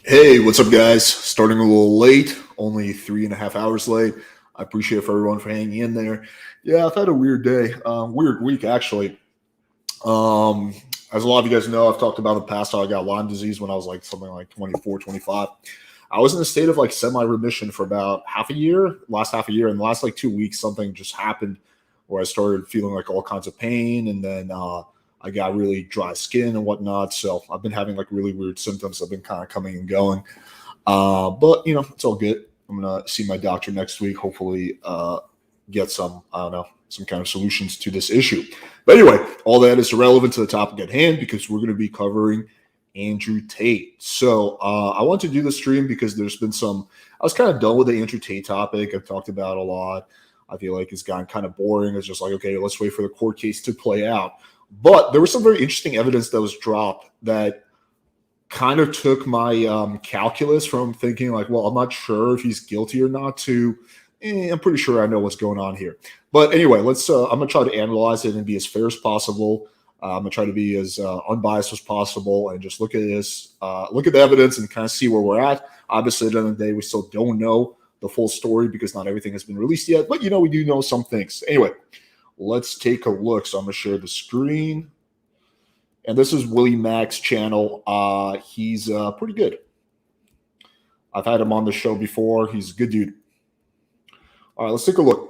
Hey, what's up, guys? Starting a little late, only 3.5 hours late. I appreciate for everyone for hanging in there. Yeah, I've had a weird day, weird week actually. Um, as a lot of you guys know, I've talked about in the past how I got Lyme disease when I was like something like 24, 25. I was in a state of like semi remission for about half a year, last half a year, and the last like 2 weeks, something just happened where I started feeling like all kinds of pain, and then I got really dry skin and whatnot. So I've been having like really weird symptoms. I've been kind of coming and going, but it's all good. I'm gonna see my doctor next week. Hopefully, get some I don't know some kind of solutions to this issue. But anyway, all that is irrelevant to the topic at hand because we're going to be covering Andrew Tate. So I want to do the stream because there's been some. I was kind of done with the Andrew Tate topic. I've talked about a lot. I feel like it's gotten kind of boring. It's just like, okay, let's wait for the court case to play out. But there was some very interesting evidence that was dropped that kind of took my calculus from thinking like, well, I'm not sure if he's guilty or not to, I'm pretty sure I know what's going on here. But anyway, let's. I'm gonna try to analyze it and be as fair as possible. I'm gonna try to be as unbiased as possible and just look at this, look at the evidence, and kind of see where we're at. Obviously, at the end of the day, we still don't know the full story because not everything has been released yet. But we do know some things. Anyway, let's take a look. So I'm gonna share the screen. And this is Willie Mack's channel. He's pretty good. I've had him on the show before. He's a good dude. All right, let's take a look.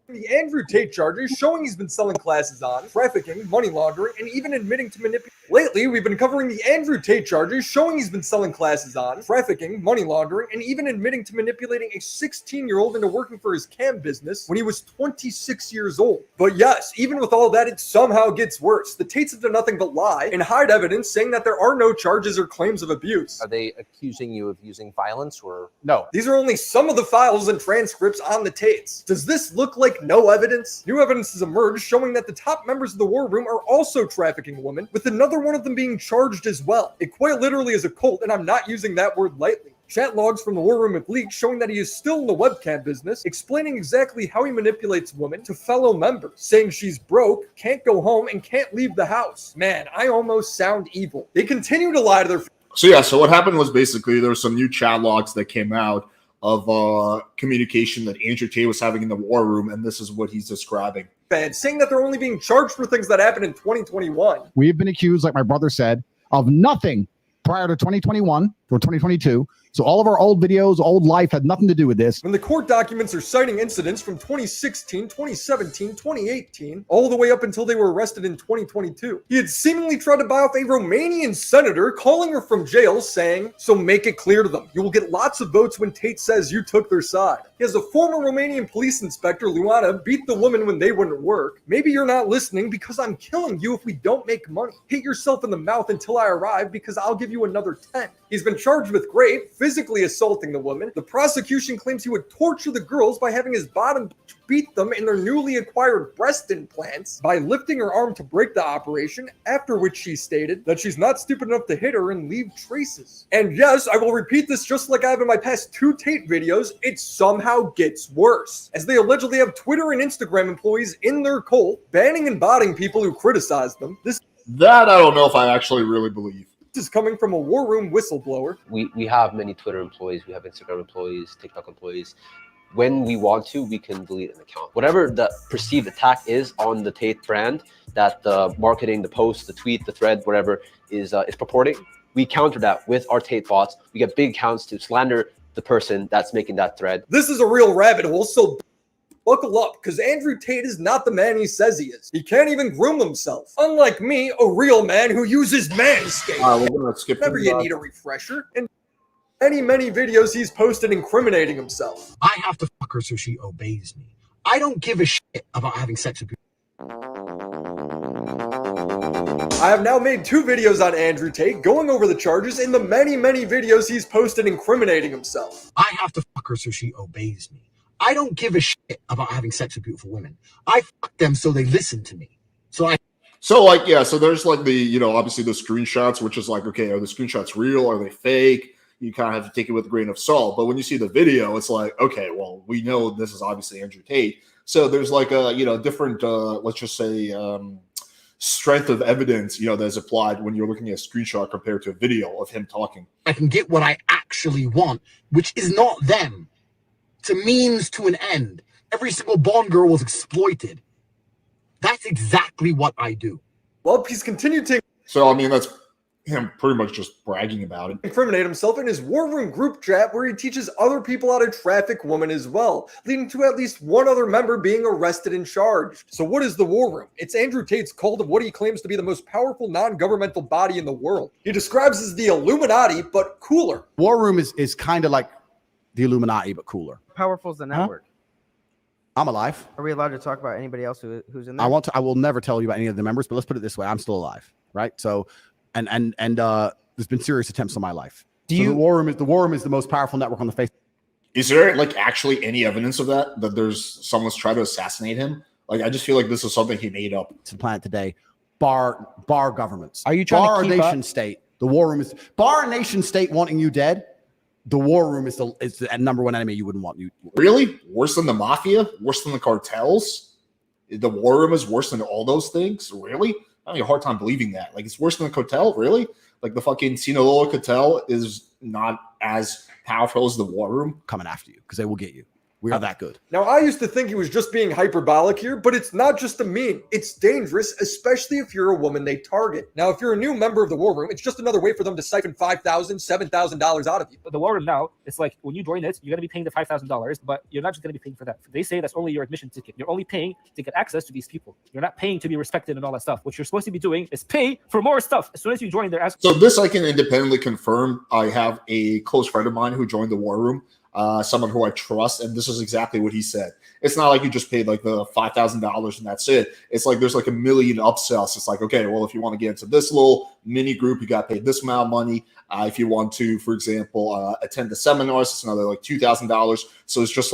The Andrew Tate charges showing he's been selling classes on, trafficking, money laundering, and even admitting to manipulation. Lately, we've been covering the Andrew Tate charges showing he's been selling classes on, trafficking, money laundering, and even admitting to manipulating a 16-year-old into working for his cam business when he was 26 years old. But yes, even with all that, it somehow gets worse. The Tates have done nothing but lie and hide evidence saying that there are no charges or claims of abuse. Are they accusing you of using violence or? No. These are only some of the files and transcripts on the Tates. Does this look like no evidence? New evidence has emerged showing that the top members of the war room are also trafficking women, with another one of them being charged as well. It quite literally is a cult, and I'm not using that word lightly. Chat logs from the war room have leaked showing that he is still in the webcam business, explaining exactly how he manipulates women to fellow members, saying she's broke, can't go home, and can't leave the house. Man, I almost sound evil. They continue to lie to their... So what happened was basically there were some new chat logs that came out of communication that Andrew Tate was having in the war room, and this is what he's describing. Fans saying that they're only being charged for things that happened in 2021. We've been accused, like my brother said, of nothing prior to 2021 or 2022. So all of our old videos, old life had nothing to do with this. When the court documents are citing incidents from 2016, 2017, 2018, all the way up until they were arrested in 2022. He had seemingly tried to buy off a Romanian senator, calling her from jail, saying, "So make it clear to them. You will get lots of votes when Tate says you took their side." He has a former Romanian police inspector, Luana, beat the woman when they wouldn't work. Maybe you're not listening because I'm killing you if we don't make money. Hit yourself in the mouth until I arrive because I'll give you another 10. He's been charged with rape, physically assaulting the woman. The prosecution claims he would torture the girls by having his bottom beat them in their newly acquired breast implants by lifting her arm to break the operation, after which she stated that she's not stupid enough to hit her and leave traces. And yes, I will repeat this just like I have in my past 2 Tate videos, it somehow gets worse, as they allegedly have Twitter and Instagram employees in their cult, banning and botting people who criticize them. That I don't know if I actually really believe. This is coming from a war room whistleblower. We have many Twitter employees, we have Instagram employees, TikTok employees. When we want to, we can delete an account. Whatever the perceived attack is on the Tate brand, that the marketing, the post, the tweet, the thread, whatever is purporting, we counter that with our Tate bots. We get big accounts to slander the person that's making that thread. This is a real rabbit hole, so buckle up, because Andrew Tate is not the man he says he is. He can't even groom himself. Unlike me, a real man who uses Manscaped. We're gonna skip. Whenever you need a refresher. And many videos he's posted incriminating himself. I have to fuck her so she obeys me. I don't give a shit about having sex with people. I have now made 2 videos on Andrew Tate going over the charges in the many videos he's posted incriminating himself. I have to fuck her so she obeys me. I don't give a shit about having sex with beautiful women. I fuck them so they listen to me. So there's like the, obviously the screenshots, which is like, okay, are the screenshots real? Are they fake? You kind of have to take it with a grain of salt. But when you see the video, it's like, okay, well, we know this is obviously Andrew Tate. So there's like a, different, let's just say, strength of evidence, that is applied when you're looking at a screenshot compared to a video of him talking. I can get what I actually want, which is not them. It's a means to an end. Every single Bond girl was exploited. That's exactly what I do. Well, he's continued to So, that's him pretty much just bragging about it. incriminate himself in his War Room group chat where he teaches other people how to traffic women as well, leading to at least one other member being arrested and charged. So what is the War Room? It's Andrew Tate's cult of what he claims to be the most powerful non-governmental body in the world. He describes as the Illuminati, but cooler. War Room is kind of like the Illuminati, but cooler. How powerful is the network? I'm alive. Are we allowed to talk about anybody else who's in there? I will never tell you about any of the members, but let's put it this way. I'm still alive, right? So, and there's been serious attempts on my life. The War Room is the most powerful network on the face. Is there actually any evidence of that there's someone's tried to assassinate him? I just feel like this is something he made up. To the planet today, bar governments. Are you trying bar to a keep nation up? state? The War Room is bar a nation state wanting you dead. The War Room is the number one enemy you wouldn't want. Really? Worse than the mafia? Worse than the cartels? The War Room is worse than all those things? Really? I have a hard time believing that. It's worse than the cartel? Really? The fucking Sinaloa cartel is not as powerful as the War Room? Coming after you because they will get you. We are that good. Now, I used to think he was just being hyperbolic here, but it's not just a meme. It's dangerous, especially if you're a woman they target. Now, if you're a new member of the War Room, it's just another way for them to siphon $5,000, $7,000 out of you. The War Room now, it's like when you join it, you're going to be paying the $5,000, but you're not just going to be paying for that. They say that's only your admission ticket. You're only paying to get access to these people. You're not paying to be respected and all that stuff. What you're supposed to be doing is pay for more stuff. As soon as you join, they're asking. So this I can independently confirm. I have a close friend of mine who joined the War Room. Someone who I trust, and this is exactly what he said. It's not like you just paid the $5,000 and that's it. It's there's a million upsells. It's okay, well, if you want to get into this little mini group, you got to pay this amount of money. If you want to, for example, attend the seminars, it's another $2,000. So it's just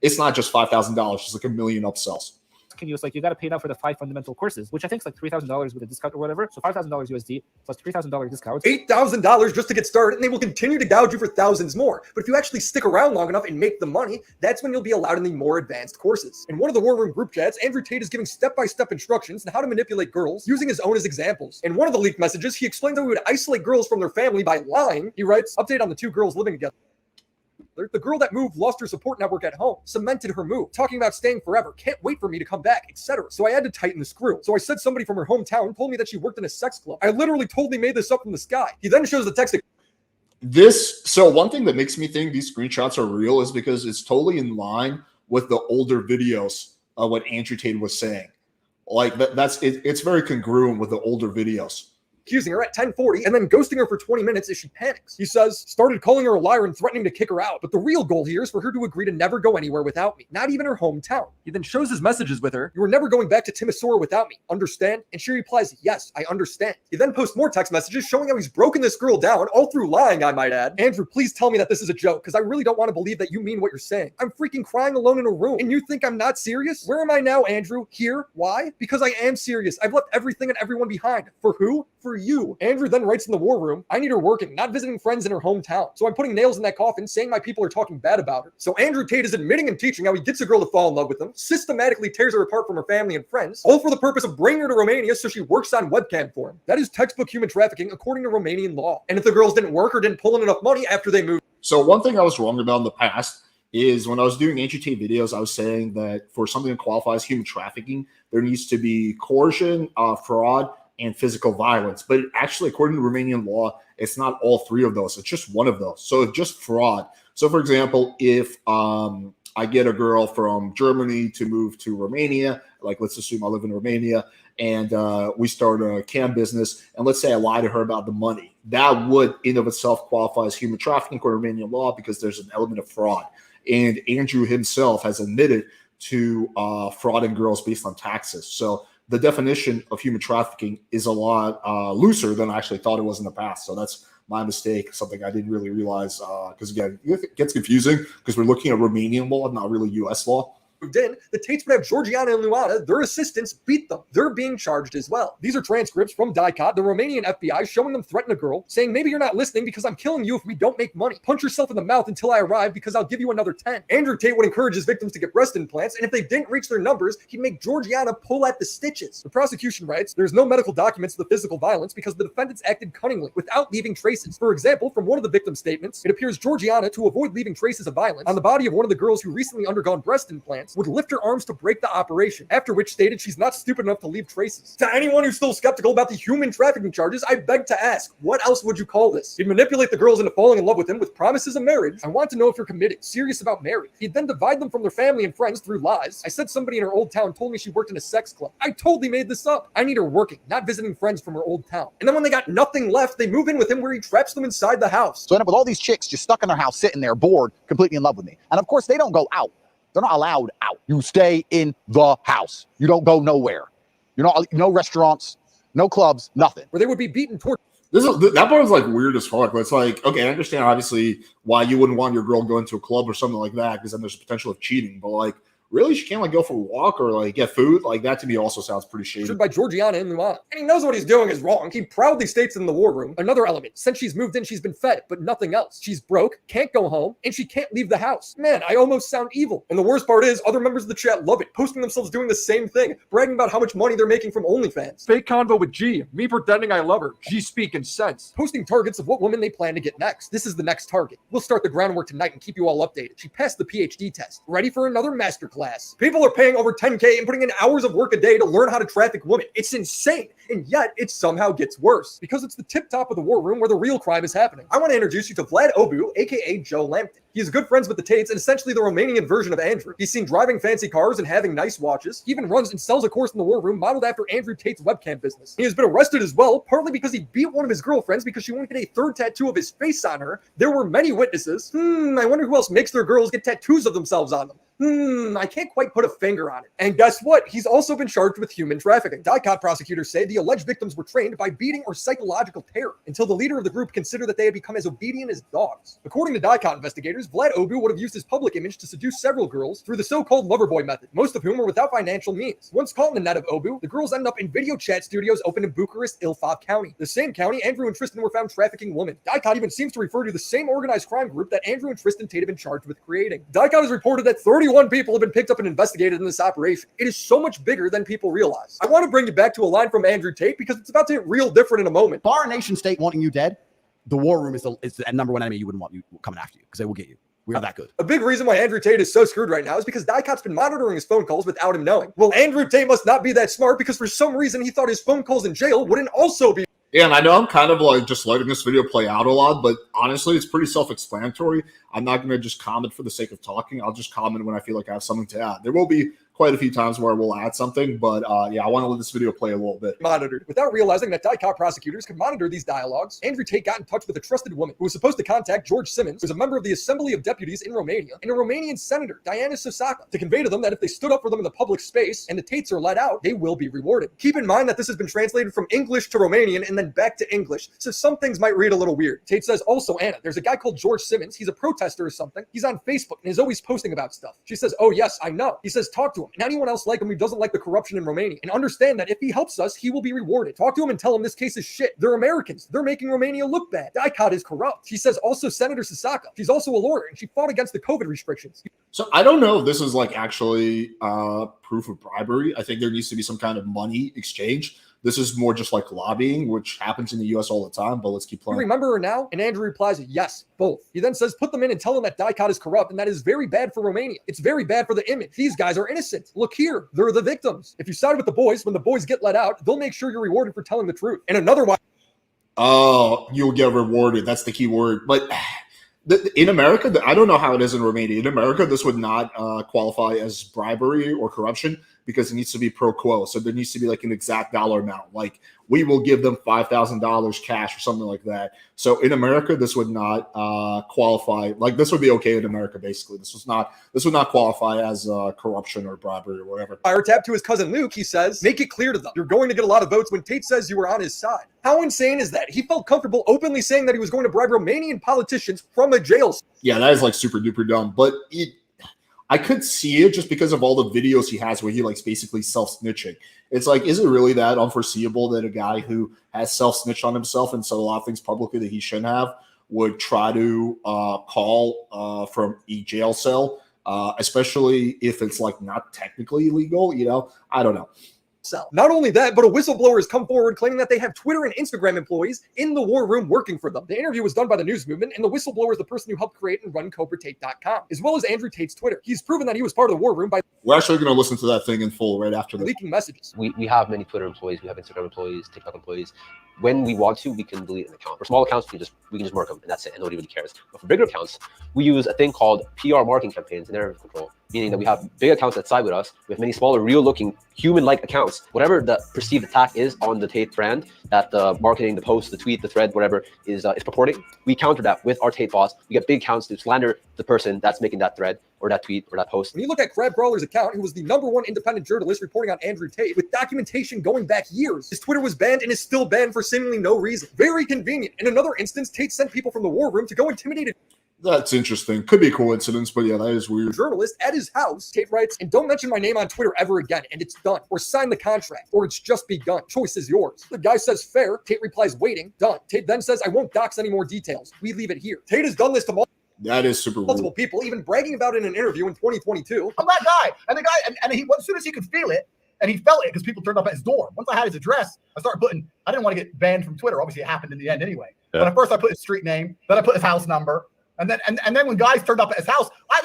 it's not just $5,000. It's a million upsells. You, it's you got to pay now for the 5 fundamental courses, which I think is $3,000 with a discount or whatever. So $5,000 USD plus $3,000 discount. $8,000 just to get started, and they will continue to gouge you for thousands more. But if you actually stick around long enough and make the money, that's when you'll be allowed in the more advanced courses. In one of the War Room group chats, Andrew Tate is giving step-by-step instructions on how to manipulate girls using his own as examples. In one of the leaked messages, he explained how he would isolate girls from their family by lying. He writes, update on the 2 girls living together. The girl that moved lost her support network at home, cemented her move, talking about staying forever, can't wait for me to come back, etc. So I had to tighten the screw. So I said somebody from her hometown told me that she worked in a sex club. I literally totally made this up from the sky. He then shows the text. So one thing that makes me think these screenshots are real is because it's totally in line with the older videos of what Andrew Tate was saying. It's very congruent with the older videos. Accusing her at 10:40 and then ghosting her for 20 minutes as she panics. He says, started calling her a liar and threatening to kick her out. But the real goal here is for her to agree to never go anywhere without me, not even her hometown. He then shows his messages with her. You are never going back to Timisoara without me. Understand? And she replies, yes, I understand. He then posts more text messages showing how he's broken this girl down, all through lying, I might add. Andrew, please tell me that this is a joke, because I really don't want to believe that you mean what you're saying. I'm freaking crying alone in a room, and you think I'm not serious? Where am I now, Andrew? Here? Why? Because I am serious. I've left everything and everyone behind. For who? For you. Andrew then writes in the War Room, I need her working, not visiting friends in her hometown. So I'm putting nails in that coffin, saying my people are talking bad about her. So Andrew Tate is admitting and teaching how he gets a girl to fall in love with him, systematically tears her apart from her family and friends, all for the purpose of bringing her to Romania so she works on webcam for him. That is textbook human trafficking according to Romanian law. And if the girls didn't work or didn't pull in enough money after they moved. So one thing I was wrong about in the past is when I was doing Andrew Tate videos, I was saying that for something that qualifies human trafficking, there needs to be coercion, fraud, and physical violence. But actually, according to Romanian law, it's not all 3 of those. It's just one of those. So it's just fraud. So for example, if I get a girl from Germany to move to Romania, let's assume I live in Romania, and we start a cam business, and let's say I lie to her about the money, that would in of itself qualify as human trafficking according to Romanian law because there's an element of fraud. And Andrew himself has admitted to frauding girls based on taxes. So the definition of human trafficking is a lot looser than I actually thought it was in the past. So that's my mistake, something I didn't really realize because, again, it gets confusing because we're looking at Romanian law, not really U.S. law. moved in, the Tates would have Georgiana and Luana, their assistants, beat them. They're being charged as well. These are transcripts from Tate, the Romanian FBI, showing them threaten a girl, saying, maybe you're not listening because I'm killing you if we don't make money. Punch yourself in the mouth until I arrive because I'll give you another 10. Andrew Tate would encourage his victims to get breast implants, and if they didn't reach their numbers, he'd make Georgiana pull at the stitches. The prosecution writes, there's no medical documents of the physical violence because the defendants acted cunningly, without leaving traces. For example, from one of the victim statements, it appears Georgiana, to avoid leaving traces of violence on the body of one of the girls who recently undergone breast implants, would lift her arms to break the operation, after which stated she's not stupid enough to leave traces. To anyone who's still skeptical about the human trafficking charges, I beg to ask, what else would you call this? He'd manipulate the girls into falling in love with him with promises of marriage. I want to know if you're committed, serious about marriage. He'd then divide them from their family and friends through lies. I said somebody in her old town told me she worked in a sex club. I totally made this up. I need her working, not visiting friends from her old town. And then when they got nothing left, they move in with him where he traps them inside the house. So I end up with all these chicks just stuck in their house, sitting there, bored, completely in love with me. And of course, they don't go out. They're not allowed out. You stay in the house. You don't go nowhere. You're not, no restaurants, no clubs, nothing. Where they would be beaten, tortured. That part was like weird as fuck. But it's like, okay, I understand obviously why you wouldn't want your girl going to a club or something like that, because then there's potential of cheating. But like, really, she can't like go for a walk or like get food? Like that to me also sounds pretty shady. By Georgiana and Luana. And he knows what he's doing is wrong. He proudly states in the war room, another element, since she's moved in, she's been fed, but nothing else. She's broke, can't go home, and she can't leave the house. Man, I almost sound evil. And the worst part is, other members of the chat love it, posting themselves doing the same thing, bragging about how much money they're making from OnlyFans. Fake convo with G, me pretending I love her, G speaking sense. Posting targets of what women they plan to get next. This is the next target. We'll start the groundwork tonight and keep you all updated. She passed the PhD test. Ready for another masterclass. People are paying over $10K and putting in hours of work a day to learn how to traffic women. It's insane. And yet it somehow gets worse because it's the tip top of the war room where the real crime is happening. I want to introduce you to Vlad Obu, aka Joe Lampton. He is good friends with the Tates and essentially the Romanian version of Andrew. He's seen driving fancy cars and having nice watches. He even runs and sells a course in the war room modeled after Andrew Tate's webcam business. He has been arrested as well, partly because he beat one of his girlfriends because she won't get a third tattoo of his face on her. There were many witnesses. I wonder who else makes their girls get tattoos of themselves on them. I can't quite put a finger on it. And guess what? He's also been charged with human trafficking. Dicot prosecutors say the alleged victims were trained by beating or psychological terror until the leader of the group considered that they had become as obedient as dogs. According to Dicot investigators, Vlad Obu would have used his public image to seduce several girls through the so-called lover boy method, most of whom were without financial means. Once caught in the net of Obu, the girls ended up in video chat studios open in Bucharest, Ilfov County. The same county Andrew and Tristan were found trafficking women. Dicot even seems to refer to the same organized crime group that Andrew and Tristan Tate have been charged with creating. Dicot has reported that 31 people have been picked up and investigated in this operation. It is so much bigger than people realize. I want to bring you back to a line from Andrew Tate because it's about to get real different in a moment. Bar a nation state wanting you dead, the war room is the number one enemy you wouldn't want you coming after you because they will get you. We are that good. A big reason why Andrew Tate is so screwed right now is because Dicot's been monitoring his phone calls without him knowing. Well, Andrew Tate must not be that smart because for some reason he thought his phone calls in jail wouldn't also be. Yeah, and I know I'm kind of like just letting this video play out a lot, but honestly, it's pretty self-explanatory. I'm not going to just comment for the sake of talking. I'll just comment when I feel like I have something to add. There will be quite a few times where we'll add something, but yeah, I want to let this video play a little bit. Monitored. Without realizing that Dicot prosecutors could monitor these dialogues, Andrew Tate got in touch with a trusted woman who was supposed to contact George Simmons, who's a member of the Assembly of Deputies in Romania, and a Romanian senator, Diana Sosaka, to convey to them that if they stood up for them in the public space and the Tates are let out, they will be rewarded. Keep in mind that this has been translated from English to Romanian and then back to English, so some things might read a little weird. Tate says, also, Anna, there's a guy called George Simmons. He's a protester or something. He's on Facebook and is always posting about stuff. She says, oh yes, I know. He says, talk to him and anyone else like him who doesn't like the corruption in Romania, and understand that if he helps us, he will be rewarded. Talk to him and tell him this case is shit. They're Americans. They're making Romania look bad. Dicot is corrupt. She says also Senator Sosaka. She's also a lawyer, and she fought against the COVID restrictions. So I don't know if this is like actually proof of bribery. I think there needs to be some kind of money exchange. This is more just like lobbying, which happens in the U.S. all the time, but let's keep playing. You remember her now? And Andrew replies, yes, both. He then says, put them in and tell them that Dicot is corrupt, and that is very bad for Romania. It's very bad for the image. These guys are innocent. Look here. They're the victims. If you side with the boys, when the boys get let out, they'll make sure you're rewarded for telling the truth. And another one. Oh, you'll get rewarded. That's the key word. But in America, I don't know how it is in Romania. In America, this would not qualify as bribery or corruption because it needs to be pro quo. So there needs to be like an exact dollar amount. Like we will give them $5,000 cash or something like that. So in America, this would not qualify. Like this would be okay in America, basically. This would not qualify as corruption or bribery or whatever. Fire tap to his cousin Luke, he says, make it clear to them. You're going to get a lot of votes when Tate says you were on his side. How insane is that? He felt comfortable openly saying that he was going to bribe Romanian politicians from a jail. Yeah, that is like super duper dumb. But I could see it just because of all the videos he has where he likes basically self-snitching. It's like, is it really that unforeseeable that a guy who has self-snitched on himself and said a lot of things publicly that he shouldn't have would try to call from a jail cell, especially if it's like not technically illegal? You know, I don't know. Not only that, but a whistleblower has come forward claiming that they have Twitter and Instagram employees in the war room working for them. The interview was done by the news movement, and the whistleblower is the person who helped create and run CobraTate.com, as well as Andrew Tate's Twitter. He's proven that he was part of the war room by We're actually going to listen to that thing in full right after this. leaking messages. We have many Twitter employees, we have Instagram employees, TikTok employees. When we want to, we can delete an account. For small accounts, we can just mark them, and that's it, and nobody really cares. But for bigger accounts, we use a thing called PR marketing campaigns and narrative control, meaning that we have big accounts that side with us. We have many smaller, real-looking, human-like accounts. Whatever the perceived attack is on the Tate brand, that the marketing, the post, the tweet, the thread, whatever is purporting, we counter that with our Tate bots. We get big accounts to slander the person that's making that thread or that tweet or that post. When you look at Crab Crawler's account, who was the #1 independent journalist reporting on Andrew Tate with documentation going back years, his Twitter was banned and is still banned for seemingly no reason. Very convenient. In another instance, Tate sent people from the war room to go intimidate a That's interesting. Could be a coincidence, but yeah, that is weird. journalist at his house. Tate writes, and don't mention my name on Twitter ever again, and it's done. Or sign the contract, or it's just begun. Choice is yours. The guy says fair. Tate replies waiting. Done. Tate then says, I won't dox any more details. We leave it here. Tate has done this to That is super multiple weird. people, even bragging about it in an interview in 2022. I'm that guy. And the guy, and he, as soon as he could feel it, and he felt it because people turned up at his door. Once I had his address, I started putting, I didn't want to get banned from Twitter. Obviously, it happened in the end anyway. Yeah. But at first, I put his street name, then I put his house number. And then when guys turned up at his house, I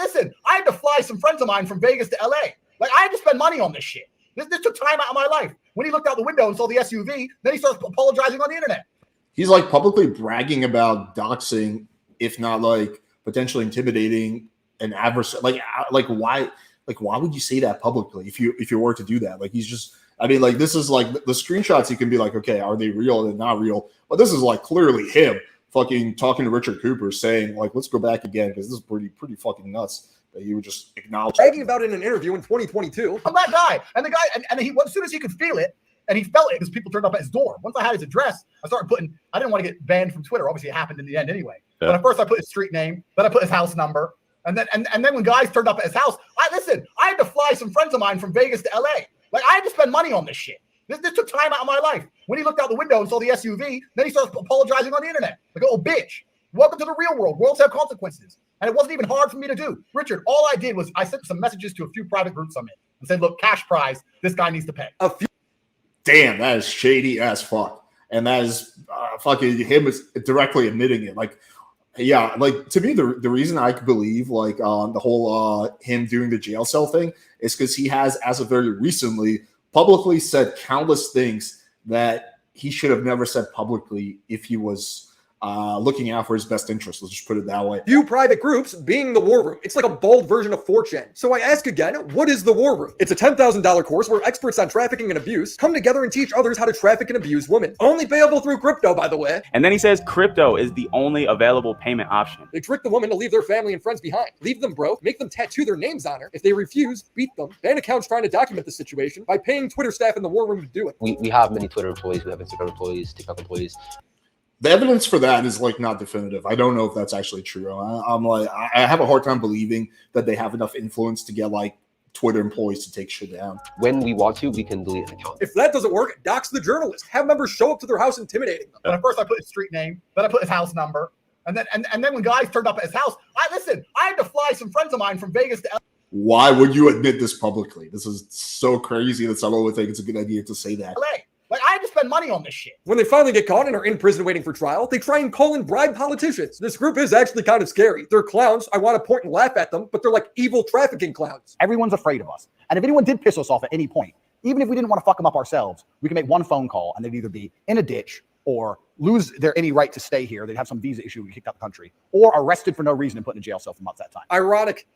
had to fly some friends of mine from Vegas to LA. Like, I had to spend money on this shit. This took time out of my life. When he looked out the window and saw the SUV, then he starts apologizing on the internet. He's like publicly bragging about doxing, if not like potentially intimidating an adversary. Like why would you say that publicly if you were to do that? Like, he's just, I mean, like, this is like the screenshots. You can be like, okay, are they real? Are they not real? But this is like clearly him fucking talking to Richard Cooper, saying like, let's go back again because this is pretty fucking nuts that he would just acknowledge. Bragging about it in an interview in 2022. I'm that guy. And the guy, and he, as soon as he could feel it, and he felt it because people turned up at his door. Once I had his address, I started putting, I didn't want to get banned from Twitter. Obviously, it happened in the end anyway. Yeah. But at first, I put his street name, then I put his house number. And then when guys turned up at his house, I had to fly some friends of mine from Vegas to LA. Like, I had to spend money on this shit. This took time out of my life. When he looked out the window and saw the SUV, then he starts apologizing on the internet. Like, oh, bitch. Welcome to the real world. Worlds have consequences. And it wasn't even hard for me to do. Richard, all I did was I sent some messages to a few private groups I'm in and said, look, cash prize, this guy needs to pay. Damn, that is shady as fuck. And that is fucking him is directly admitting it. Like, yeah, like, to me, the reason I believe like the whole him doing the jail cell thing is because he has, as of very recently, publicly said countless things that he should have never said publicly if he was looking out for his best interest. Let's just put it that way. Few private groups being the war room. It's like a bald version of 4chan. So I ask again, what is the war room? It's a $10,000 course where experts on trafficking and abuse come together and teach others how to traffic and abuse women. Only payable through crypto, by the way. And then he says crypto is the only available payment option. They trick the woman to leave their family and friends behind. Leave them broke, make them tattoo their names on her. If they refuse, beat them. Ban accounts trying to document the situation by paying Twitter staff in the war room to do it. We have many Twitter employees, we have Instagram employees, TikTok employees. The evidence for that is like not definitive. I don't know if that's actually true. I'm like, I have a hard time believing that they have enough influence to get like Twitter employees to take shit down. When we want to, we can delete an account. If that doesn't work, dox the journalist. Have members show up to their house intimidating them. But at first, I put his street name, then I put his house number. And then when guys turned up at his house, I had to fly some friends of mine from Vegas to LA. Why would you admit this publicly? This is so crazy that someone would think it's a good idea to say that. Like, I had to spend money on this shit. When they finally get caught and are in prison waiting for trial, they try and call and bribe politicians. This group is actually kind of scary. They're clowns. I want to point and laugh at them, but they're like evil trafficking clowns. Everyone's afraid of us. And if anyone did piss us off at any point, even if we didn't want to fuck them up ourselves, we can make one phone call and they'd either be in a ditch or lose their any right to stay here. They'd have some visa issue and kicked out the country, or arrested for no reason and put in a jail cell for months at that time. Ironic.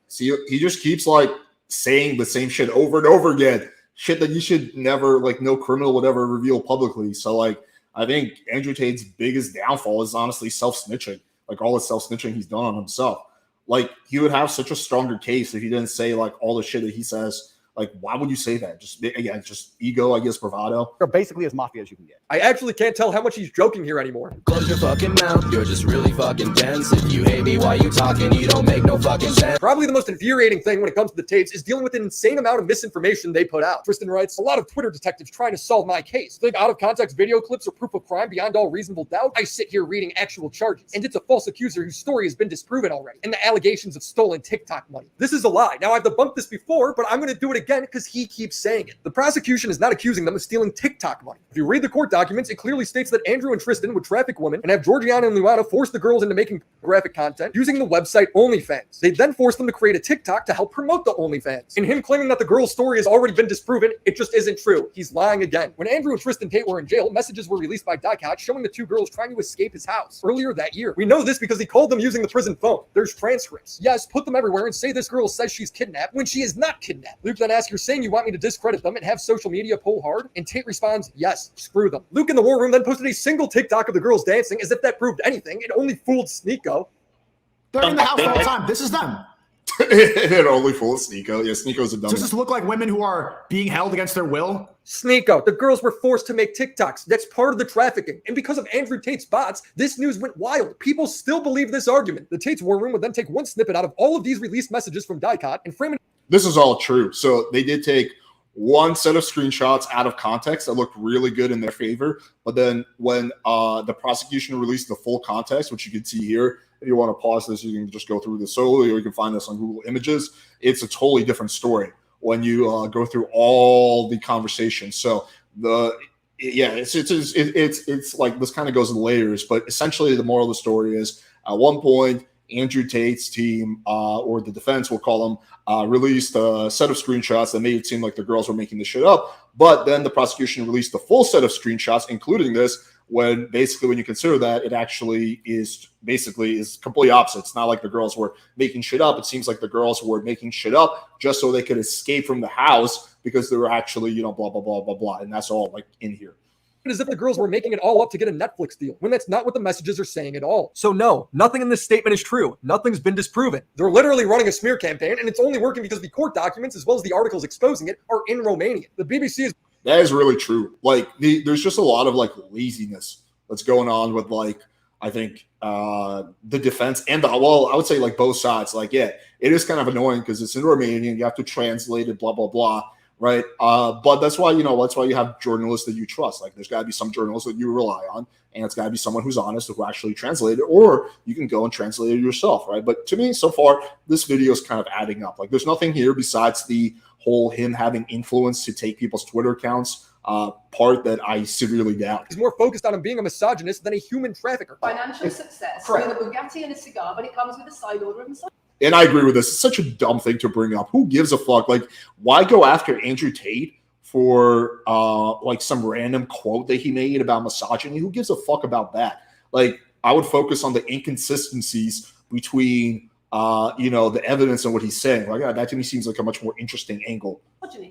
See, he just keeps like saying the same shit over and over again. Shit that you should never, like, no criminal would ever reveal publicly. So, like, I think Andrew Tate's biggest downfall is honestly self-snitching. Like, all the self-snitching he's done on himself. Like, he would have such a stronger case if he didn't say, like, all the shit that he says Like, why would you say that? Just ego, I guess, bravado. They're basically as mafia as you can get. I actually can't tell how much he's joking here anymore. Close your fucking mouth, you're just really fucking dense. If you hate me while you talking, you don't make no fucking sense. Probably the most infuriating thing when it comes to the Tates is dealing with an insane amount of misinformation they put out. Tristan writes, a lot of Twitter detectives trying to solve my case. Think out of context video clips are proof of crime beyond all reasonable doubt? I sit here reading actual charges, and it's a false accuser whose story has been disproven already, and the allegations of stolen TikTok money. This is a lie. Now, I've debunked this before, but I'm going to do it again because he keeps saying it. The prosecution is not accusing them of stealing TikTok money. If you read the court documents, it clearly states that Andrew and Tristan would traffic women and have Georgiana and Luana force the girls into making graphic content using the website OnlyFans. They then forced them to create a TikTok to help promote the OnlyFans. In him claiming that the girl's story has already been disproven, it just isn't true. He's lying again. When Andrew and Tristan Tate were in jail, messages were released by Tate showing the two girls trying to escape his house earlier that year. We know this because he called them using the prison phone. There's transcripts. Yes, put them everywhere and say this girl says she's kidnapped when she is not kidnapped. Luke then asks, you're saying you want me to discredit them and have social media pull hard? And Tate responds, yes, screw them. Luke in the war room then posted a single TikTok of the girls dancing as if that proved anything. It only fooled Sneeko. They're in the house all the time. This is them. It only fooled Sneeko. Yeah, Sneeko's a dumb. Does this look like women who are being held against their will? Sneeko, the girls were forced to make TikToks. That's part of the trafficking. And because of Andrew Tate's bots, this news went wild. People still believe this argument. The Tate's war room would then take one snippet out of all of these released messages from Dicot and frame it. This is all true. So they did take one set of screenshots out of context that looked really good in their favor. But then when the prosecution released the full context, which you can see here, if you want to pause this, you can just go through this solely, or you can find this on Google Images. It's a totally different story when you go through all the conversations. So it's like this kind of goes in layers, but essentially the moral of the story is at one point, Andrew Tate's team, or the defense, we'll call them, released a set of screenshots that made it seem like the girls were making this shit up. But then the prosecution released the full set of screenshots, including this, when you consider that, it actually is completely opposite. It's not like the girls were making shit up. It seems like the girls were making shit up just so they could escape from the house because they were actually, blah, blah, blah, blah, blah. And that's all like in here. As if the girls were making it all up to get a Netflix deal, when that's not what the messages are saying at all. So no, nothing in this statement is true. Nothing's been disproven. They're literally running a smear campaign, and it's only working because the court documents, as well as the articles exposing it, are in Romanian. The BBC is... That is really true. Like, there's just a lot of, like, laziness that's going on with, like, I think the defense and I would say, like, both sides. Like, yeah, it is kind of annoying because it's in Romanian. You have to translate it, blah, blah, blah. Right. But that's why, that's why you have journalists that you trust. Like, there's got to be some journalists that you rely on, and it's got to be someone who's honest, who actually translate it, or you can go and translate it yourself. Right. But to me, so far, this video is kind of adding up. Like, there's nothing here besides the whole him having influence to take people's Twitter accounts part that I severely doubt. He's more focused on him being a misogynist than a human trafficker. Financial success with a Bugatti and a cigar, but it comes with a side order and And I agree with this. It's such a dumb thing to bring up. Who gives a fuck? Like, why go after Andrew Tate for like some random quote that he made about misogyny? Who gives a fuck about that? Like, I would focus on the inconsistencies between the evidence and what he's saying. Like, that to me seems like a much more interesting angle.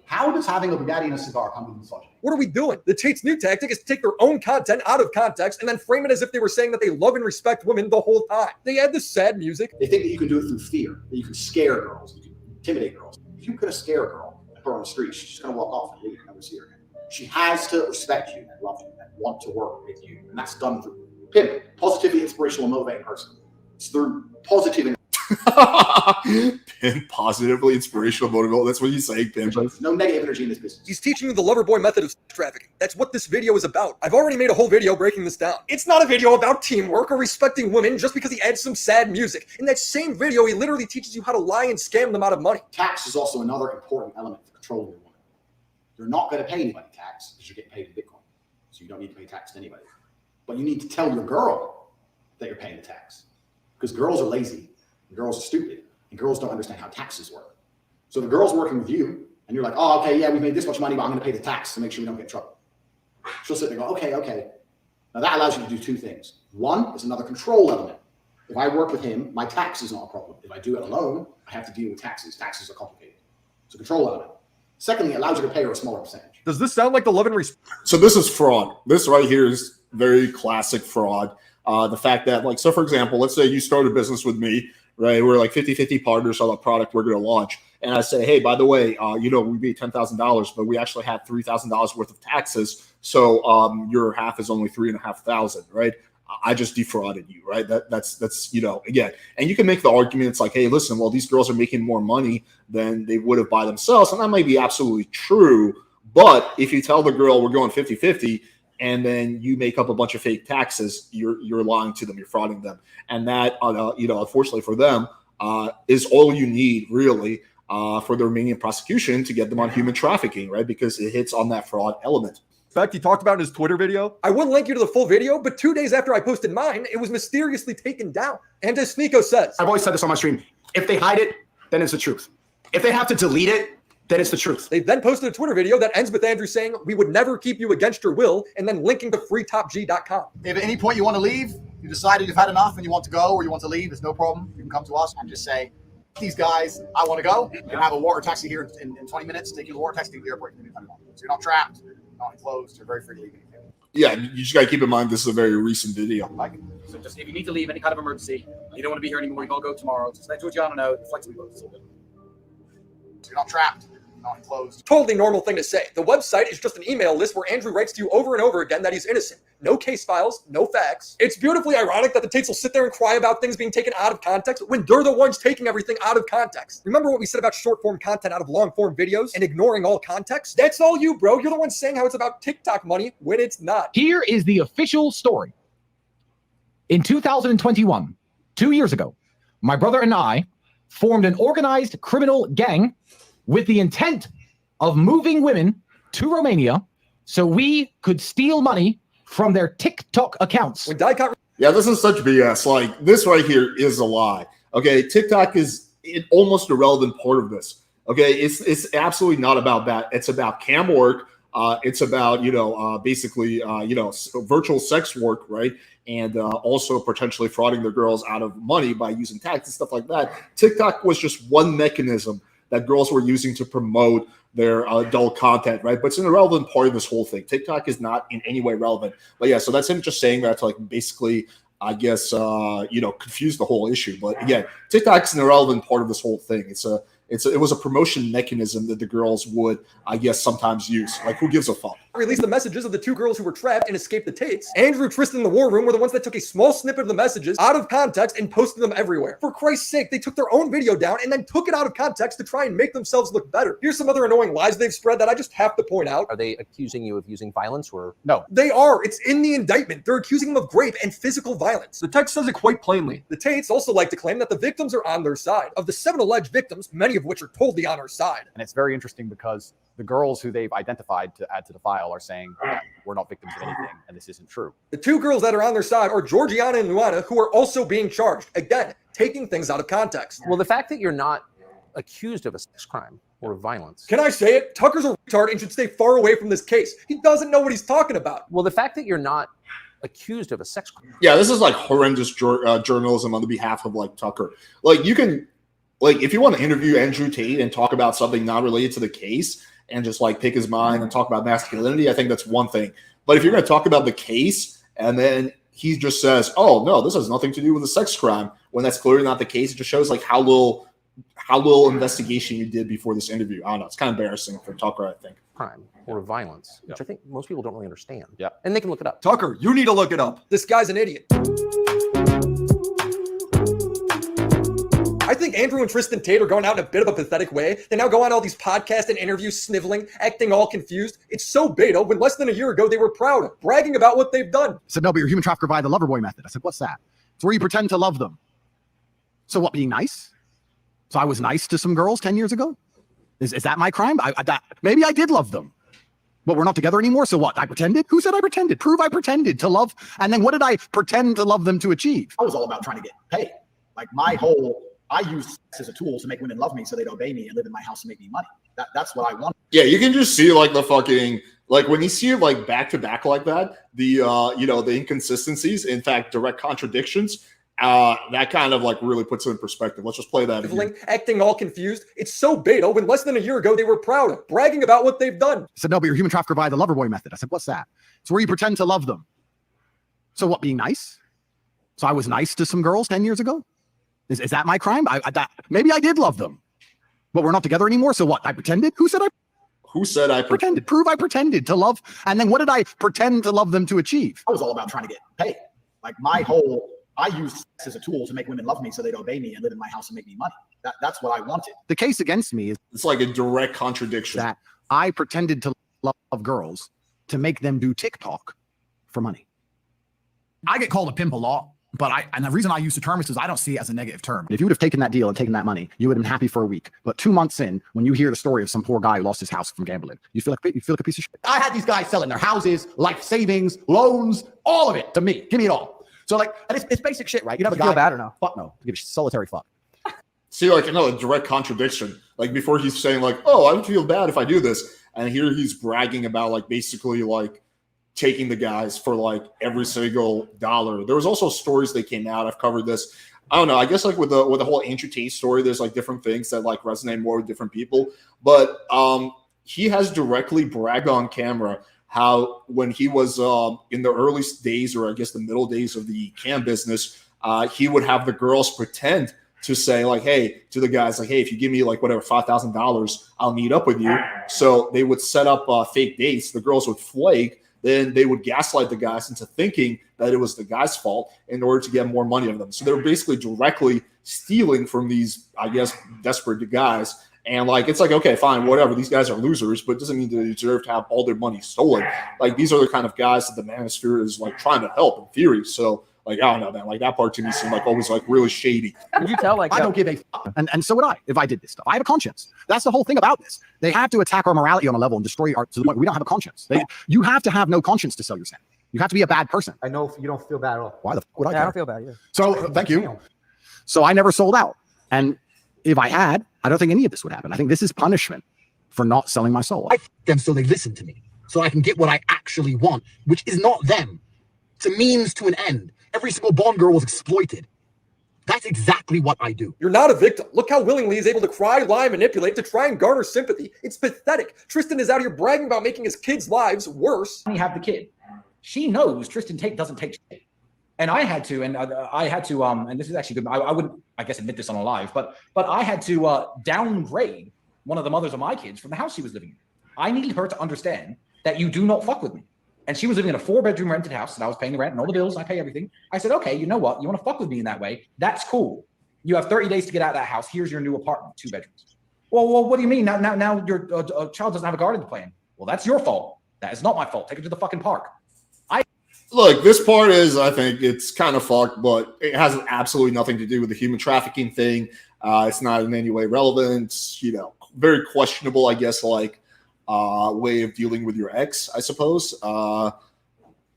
How does having a Bugatti and a cigar come with misogyny? What are we doing? The Tate's new tactic is to take their own content out of context and then frame it as if they were saying that they love and respect women the whole time. They add this sad music. They think that you can do it through fear, that you can scare girls, you can intimidate girls. If you could have scared a girl and put her on the street, she's just going to walk off and leave and never see her again. She has to respect you and love you and want to work with you. And that's done through PIM, positively inspirational, motivating person. It's through positive. Pim, positively inspirational, motivational. That's what he's saying, Pim. No negative energy in this business. He's teaching you the lover boy method of trafficking. That's what this video is about. I've already made a whole video breaking this down. It's not a video about teamwork or respecting women just because he adds some sad music. In that same video, he literally teaches you how to lie and scam them out of money. Tax is also another important element for controlling your woman. You're not going to pay anybody tax because you're getting paid in Bitcoin. So you don't need to pay tax to anybody. But you need to tell your girl that you're paying the tax. Because girls are lazy. Girls are stupid, and girls don't understand how taxes work. So the girl's working with you, and you're like, oh, okay, yeah, we made this much money, but I'm going to pay the tax to make sure we don't get in trouble. She'll sit there and go, okay. Now that allows you to do two things. One is another control element. If I work with him, my tax is not a problem. If I do it alone, I have to deal with taxes. Taxes are complicated. It's a control element. Secondly, it allows you to pay her a smaller percentage. Does this sound like the love and respect? So this is fraud. This right here is very classic fraud. The fact that, like, so for example, let's say you start a business with me, right? We're like 50-50 partners on the product we're going to launch. and I say, hey, by the way, we paid $10,000, but we actually had $3,000 worth of taxes, so your half is only $3,500, right? I just defrauded you, right? That's again, and you can make the argument. It's like, hey, listen, well, these girls are making more money than they would have by themselves, and that might be absolutely true. But if you tell the girl we're going 50-50, and then you make up a bunch of fake taxes, you're lying to them, you're frauding them, and that unfortunately for them is all you need really for the Romanian prosecution to get them on human trafficking, right? Because it hits on that fraud element. Fact he talked about in his Twitter video. I would link you to the full video, but 2 days after I posted mine, it was mysteriously taken down. And as Sneeko says, I've always said this on my stream, if they hide it, then it's the truth. If they have to delete it, then it's the truth. They then posted a Twitter video that ends with Andrew saying, we would never keep you against your will, and then linking to freetopg.com. If at any point you want to leave, you decided you've had enough and you want to go or you want to leave, there's no problem. You can come to us and just say, these guys, I want to go. You can have a water taxi here in 20 minutes, take you to the water taxi to the airport. So you're not trapped, not enclosed, you're very free to leave. Yeah, you just got to keep in mind this is a very recent video. So just if you need to leave any kind of emergency, you don't want to be here anymore, you can all go tomorrow. Just let Georgiana know, flexibly vote. So you're not trapped. Not enclosed. Totally normal thing to say. The website is just an email list where Andrew writes to you over and over again that he's innocent. No case files, no facts. It's beautifully ironic that the Tates will sit there and cry about things being taken out of context when they're the ones taking everything out of context. Remember what we said about short form content out of long form videos and ignoring all context? That's all you, bro. You're the one saying how it's about TikTok money when it's not. Here is the official story. In 2021, 2 years ago, my brother and I formed an organized criminal gang with the intent of moving women to Romania so we could steal money from their TikTok accounts. Yeah, this is such BS. Like, this right here is a lie. Okay, TikTok is an almost irrelevant part of this. Okay, it's absolutely not about that. It's about cam work. It's about, basically, virtual sex work, right? And also potentially frauding the girls out of money by using tags and stuff like that. TikTok was just one mechanism that girls were using to promote their adult content, right? But it's an irrelevant part of this whole thing. TikTok is not in any way relevant. But yeah, so that's him just saying that to like basically, I guess, confuse the whole issue. But again, TikTok is an irrelevant part of this whole thing. It was a promotion mechanism that the girls would, I guess, sometimes use. Like, who gives a fuck? Released the messages of the two girls who were trapped and escaped the Tates. Andrew, Tristan, and the War Room were the ones that took a small snippet of the messages out of context and posted them everywhere. For Christ's sake, they took their own video down and then took it out of context to try and make themselves look better. Here's some other annoying lies they've spread that I just have to point out. Are they accusing you of using violence or? No. They are. It's in the indictment. They're accusing them of rape and physical violence. The text says it quite plainly. The Tates also like to claim that the victims are on their side. Of the 7 alleged victims, many of which are totally on our side. And it's very interesting because the girls who they've identified to add to the file are saying we're not victims of anything, and this isn't true. The 2 girls that are on their side are Georgiana and Luana, who are also being charged. Again, taking things out of context. Well, the fact that you're not accused of a sex crime or violence. Can I say it? Tucker's a retard and should stay far away from this case. He doesn't know what he's talking about. Well, the fact that you're not accused of a sex crime. Yeah, this is like horrendous journalism on the behalf of like Tucker. Like, you can, like, if you want to interview Andrew Tate and talk about something not related to the case and just like pick his mind and talk about masculinity, I think that's one thing. But if you're going to talk about the case and then he just says, oh, no, this has nothing to do with a sex crime, when that's clearly not the case, it just shows like how little investigation you did before this interview. I don't know. It's kind of embarrassing for Tucker, I think. Crime or violence, which I think most people don't really understand. Yeah. And they can look it up. Tucker, you need to look it up. This guy's an idiot. I think Andrew and Tristan Tate are going out in a bit of a pathetic way. They now go on all these podcasts and interviews, sniveling, acting all confused. It's so beta when less than a year ago they were proud, bragging about what they've done. I said, no, but you're a human trafficker by the lover boy method. I said, what's that? It's where you pretend to love them. So what, being nice? So I was nice to some girls 10 years ago? Is that my crime? Maybe I did love them. But we're not together anymore, so what? I pretended? Who said I pretended? Prove I pretended to love. And then what did I pretend to love them to achieve? I was all about trying to get paid. Like I use sex as a tool to make women love me so they'd obey me and live in my house and make me money. That's what I want. Yeah, you can just see like the fucking, like when you see it like back to back like that, the the inconsistencies, in fact, direct contradictions, that kind of like really puts it in perspective. Let's just play that again. Acting all confused. It's so beta when less than a year ago they were proud, bragging about what they've done. I said, no, but you're a human trafficker by the lover boy method. I said, what's that? It's where you pretend to love them. So what, being nice? So I was nice to some girls 10 years ago? Is that my crime? Maybe I did love them. But we're not together anymore. So what? I pretended? Who said I pretended? Prove I pretended to love. And then what did I pretend to love them to achieve? I was all about trying to get paid. Like I used sex as a tool to make women love me so they'd obey me and live in my house and make me money. That's what I wanted. The case against me is it's like a direct contradiction. That I pretended to love girls to make them do TikTok for money. I get called a pimp a lot, but and the reason I use the term is because I don't see it as a negative term. If you would have taken that deal and taken that money, you would have been happy for a week. But 2 months in, when you hear the story of some poor guy who lost his house from gambling, you feel like a piece of shit. I had these guys selling their houses, life savings, loans, all of it to me. Give me it all. So like, and it's basic shit, right? You have a guy. Feel bad or no? Fuck no. Give a solitary fuck. See, like, a direct contradiction. Like, before he's saying, like, oh, I would feel bad if I do this. And here he's bragging about, like, basically, like, taking the guys for, like, every single dollar. There was also stories that came out. I've covered this. I don't know. I guess, like, with the whole Andrew Tate story, there's, like, different things that, like, resonate more with different people. But he has directly bragged on camera how when he was in the early days, or I guess the middle days of the cam business, he would have the girls pretend to say, like, hey, to the guys, like, hey, if you give me, like, whatever, $5,000, I'll meet up with you. So they would set up fake dates. The girls would flake. Then they would gaslight the guys into thinking that it was the guy's fault in order to get more money out of them. So they were basically directly stealing from these, I guess, desperate guys. And, like, it's like, okay, fine, whatever. These guys are losers, but it doesn't mean they deserve to have all their money stolen. Like, these are the kind of guys that the manosphere is, like, trying to help in theory. So, like, I don't know, man. Like, that part to me seemed like always, like, really shady. Would you tell, like, I don't give a fuck. And so would I if I did this stuff. I have a conscience. That's the whole thing about this. They have to attack our morality on a level and destroy our, to the point we don't have a conscience. You have to have no conscience to sell your sanity. You have to be a bad person. I know you don't feel bad at all. Why the fuck would I I care? don't feel bad. Yeah. So thank you. So I never sold out. And if I had, I don't think any of this would happen. I think this is punishment for not selling my soul. I f them so they listen to me, so I can get what I actually want, which is not them. It's a means to an end. Every single Bond girl was exploited. That's exactly what I do. You're not a victim. Look how willingly he's able to cry, lie, manipulate to try and garner sympathy. It's pathetic. Tristan is out here bragging about making his kids' lives worse. You have the kid. She knows Tristan Tate doesn't take shit. And I had to, and this is actually good. I wouldn't, I guess, admit this on a live, but I had to downgrade one of the mothers of my kids from the house she was living in. I needed her to understand that you do not fuck with me. And she was living in a 4-bedroom rented house, and I was paying the rent and all the bills, and I pay everything. I said, okay, you know what? You want to fuck with me in that way? That's cool. You have 30 days to get out of that house. Here's your new apartment, 2 bedrooms. Well, what do you mean? Now your child doesn't have a garden plan. Well, that's your fault. That is not my fault. Take her to the fucking park. Look, this part is, I think it's kind of fucked, but it has absolutely nothing to do with the human trafficking thing. It's not in any way relevant. You know, very questionable, I guess, like way of dealing with your ex, I suppose.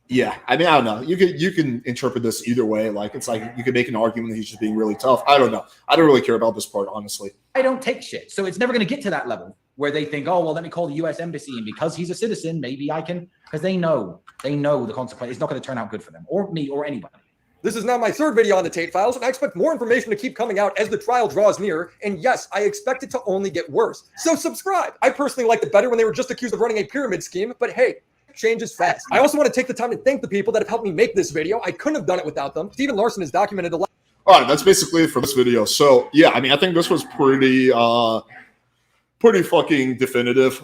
Yeah, I mean, I don't know. You can interpret this either way. Like, it's like you could make an argument that he's just being really tough. I don't know. I don't really care about this part, honestly. I don't take shit. So it's never going to get to that level where they think, oh, well, let me call the U.S. Embassy, and because he's a citizen, maybe I can, because they know the consequence. It's not going to turn out good for them or me or anybody. This is now my 3rd video on the Tate Files, and I expect more information to keep coming out as the trial draws near. And yes, I expect it to only get worse. So subscribe. I personally liked it better when they were just accused of running a pyramid scheme, but hey, change is fast. I also want to take the time to thank the people that have helped me make this video. I couldn't have done it without them. Stephen Larson has documented a lot. All right, that's basically it for this video. So yeah, I mean, I think this was pretty fucking definitive.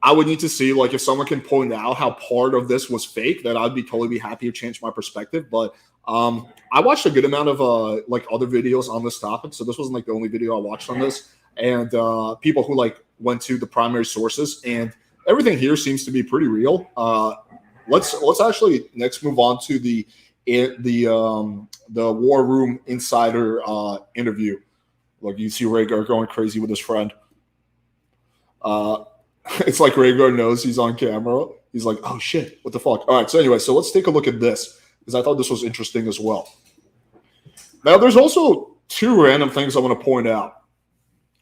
I would need to see, like, if someone can point out how part of this was fake, that I'd be totally happy to change my perspective. But I watched a good amount of like other videos on this topic, so this wasn't like the only video I watched on this. And people who like went to the primary sources, and everything here seems to be pretty real. Let's actually next move on to the War Room Insider interview. Look, you see Rhaegar going crazy with his friend. It's like Rhaegar knows he's on camera. He's like, oh shit, what the fuck? All right, so anyway, so let's take a look at this, because I thought this was interesting as well. Now, there's also 2 random things I want to point out.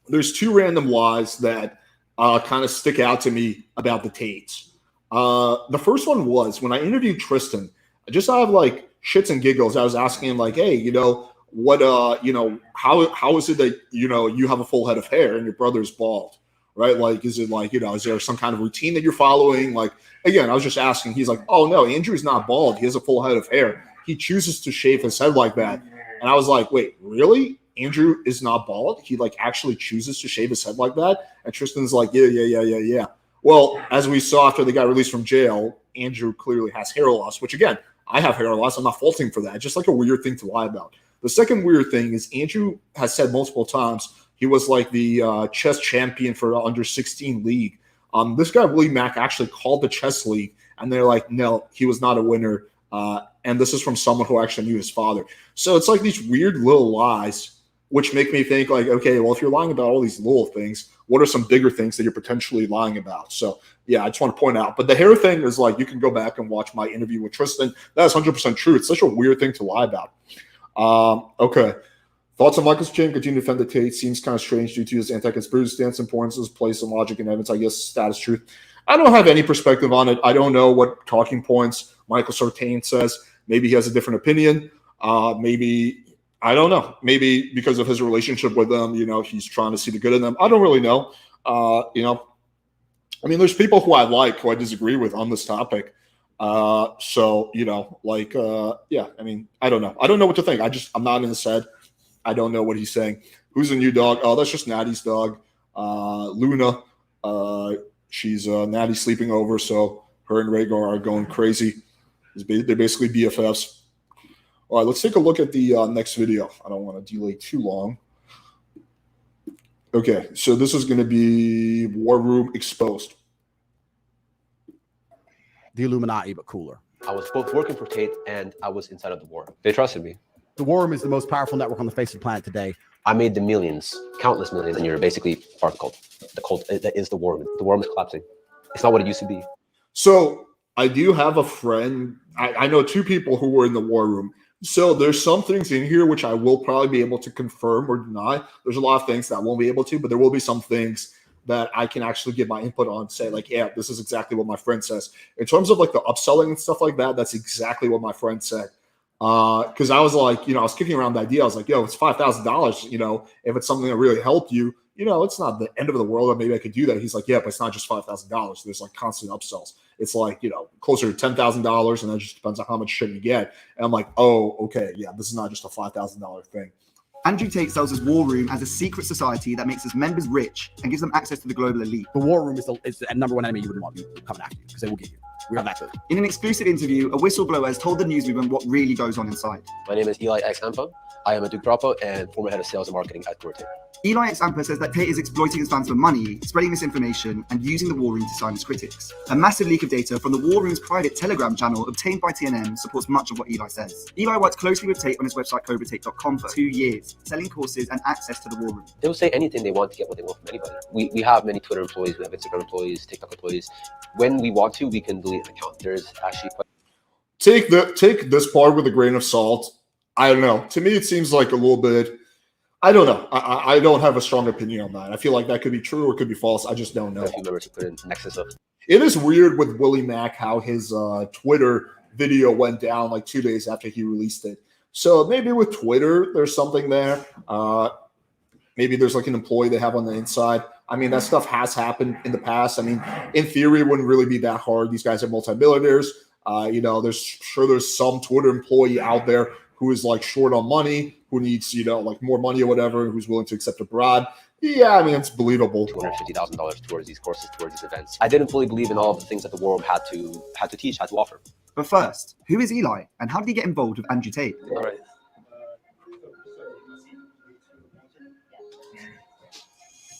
There's 2 random lies that kind of stick out to me about the Tates. The first one was when I interviewed Tristan, just out of like shits and giggles, I was asking him like, hey, you know, what, you know, how is it that, you know, you have a full head of hair and your brother's bald? Right? Like, is it like, you know, is there some kind of routine that you're following? Like, again, I was just asking. He's like, oh, no, Andrew's not bald. He has a full head of hair. He chooses to shave his head like that. And I was like, wait, really? Andrew is not bald. He like actually chooses to shave his head like that. And Tristan's like, yeah. Well, as we saw after they got released from jail, Andrew clearly has hair loss, which again, I have hair loss. I'm not faulting for that. It's just like a weird thing to lie about. The second weird thing is Andrew has said multiple times he was like the chess champion for under 16 league. This guy, Willie Mack, actually called the chess league, and they're like, no, he was not a winner. And this is from someone who actually knew his father. So it's like these weird little lies, which make me think like, okay, well, if you're lying about all these little things, what are some bigger things that you're potentially lying about? So yeah, I just want to point out. But the hair thing is like, you can go back and watch my interview with Tristan. That's 100% true. It's such a weird thing to lie about. Okay. Thoughts on Michael's chain? Continue to defend the Tate. Seems kind of strange due to his anti-conspiracy stance, importance, place, and logic and evidence. I guess status truth. I don't have any perspective on it. I don't know what talking points Michael Sartain says. Maybe he has a different opinion. Maybe, I don't know. Maybe because of his relationship with them, he's trying to see the good in them. I don't really know. I mean, there's people who I like, who I disagree with on this topic. So, yeah, I mean, I don't know. I don't know what to think. I'm not in his head. I don't know what he's saying. Who's the new dog? Oh, that's just Natty's dog. Luna. She's Natty sleeping over, so her and Rhaegar are going crazy. They're basically BFFs. All right, let's take a look at the next video. I don't want to delay too long. Okay, so this is going to be War Room Exposed. The Illuminati, but cooler. I was both working for Tate and I was inside of the war. They trusted me. The War Room is the most powerful network on the face of the planet today. I made the millions, countless millions, and you're basically part of the cult. The cult that is the War Room. The War Room is collapsing. It's not what it used to be. So I do have a friend. I know two people who were in the War Room. So there's some things in here which I will probably be able to confirm or deny. There's a lot of things that I won't be able to, but there will be some things that I can actually give my input on, say like, yeah, this is exactly what my friend says. In terms of like the upselling and stuff like that, that's exactly what my friend said. Because I was like, I was kicking around the idea. I was like, yo, it's $5,000. If it's something that really helped you, it's not the end of the world. Or maybe I could do that. He's like, yeah, but it's not just $5,000. There's like constant upsells. It's like, closer to $10,000, and that just depends on how much shit you get. And I'm like, oh, okay, yeah, this is not just a $5,000 thing. Andrew Tate sells his War Room as a secret society that makes its members rich and gives them access to the global elite. The War Room is the number one enemy you wouldn't want coming after you, because they will get you. We have that too. In an exclusive interview, a whistleblower has told the news movement what really goes on inside. My name is Eli X Ampa. I am a Duke dropout and former head of sales and marketing at Tate. Eli X Ampa says that Tate is exploiting his fans for money, spreading misinformation, and using the War Room to silence critics. A massive leak of data from the War Room's private Telegram channel obtained by TNM supports much of what Eli says. Eli worked closely with Tate on his website CobraTate.com for 2 years, selling courses and access to the War Room. They will say anything they want to get what they want from anybody. We have many Twitter employees, we have Instagram employees, TikTok employees. When we want to, we can delete an account. There's actually take this part with a grain of salt. I don't know. To me, it seems like a little bit. I don't know. I don't have a strong opinion on that. I feel like that could be true or it could be false. I just don't know. If you remember to put in nexus of. It is weird with Willie Mack how his Twitter video went down like 2 days after he released it. So maybe with Twitter, there's something there. Maybe there's like an employee they have on the inside. I mean, that stuff has happened in the past. I mean, in theory, it wouldn't really be that hard. These guys are multimillionaires. There's some Twitter employee out there who is like short on money, who needs, like more money or whatever, who's willing to accept a bribe. Yeah, I mean, it's believable. $250,000 towards these courses, towards these events. I didn't fully believe in all of the things that the War Room had to teach, had to offer. But first, who is Eli and how did he get involved with Andrew Tate? All right.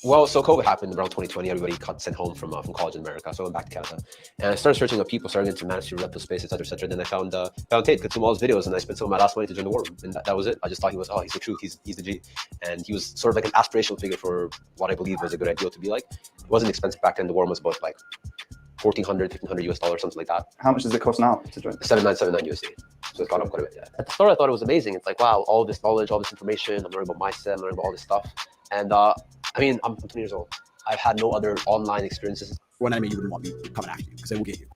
Well, so COVID happened around 2020. Everybody got sent home from college in America. So I went back to Canada. And I started searching up people, starting to manage to rep the space, et cetera, et cetera. Then I found Tate, got some of all his videos, and I spent some of my last money to join the War Room. And that was it. I just thought he's the truth. He's the G. And he was sort of like an aspirational figure for what I believe was a good idea to be like. It wasn't expensive back then. The War Room was about like $1,400, $1,500 US, something like that. How much does it cost now to join? $7,979 USD. So it's gone up quite a bit. Yeah. At the start, I thought it was amazing. It's like, wow, all this knowledge, all this information. I'm learning about mindset, I'm learning about all this stuff. And I mean, I'm 20 years old. I've had no other online experiences. One enemy you wouldn't want coming after you, because they will get you.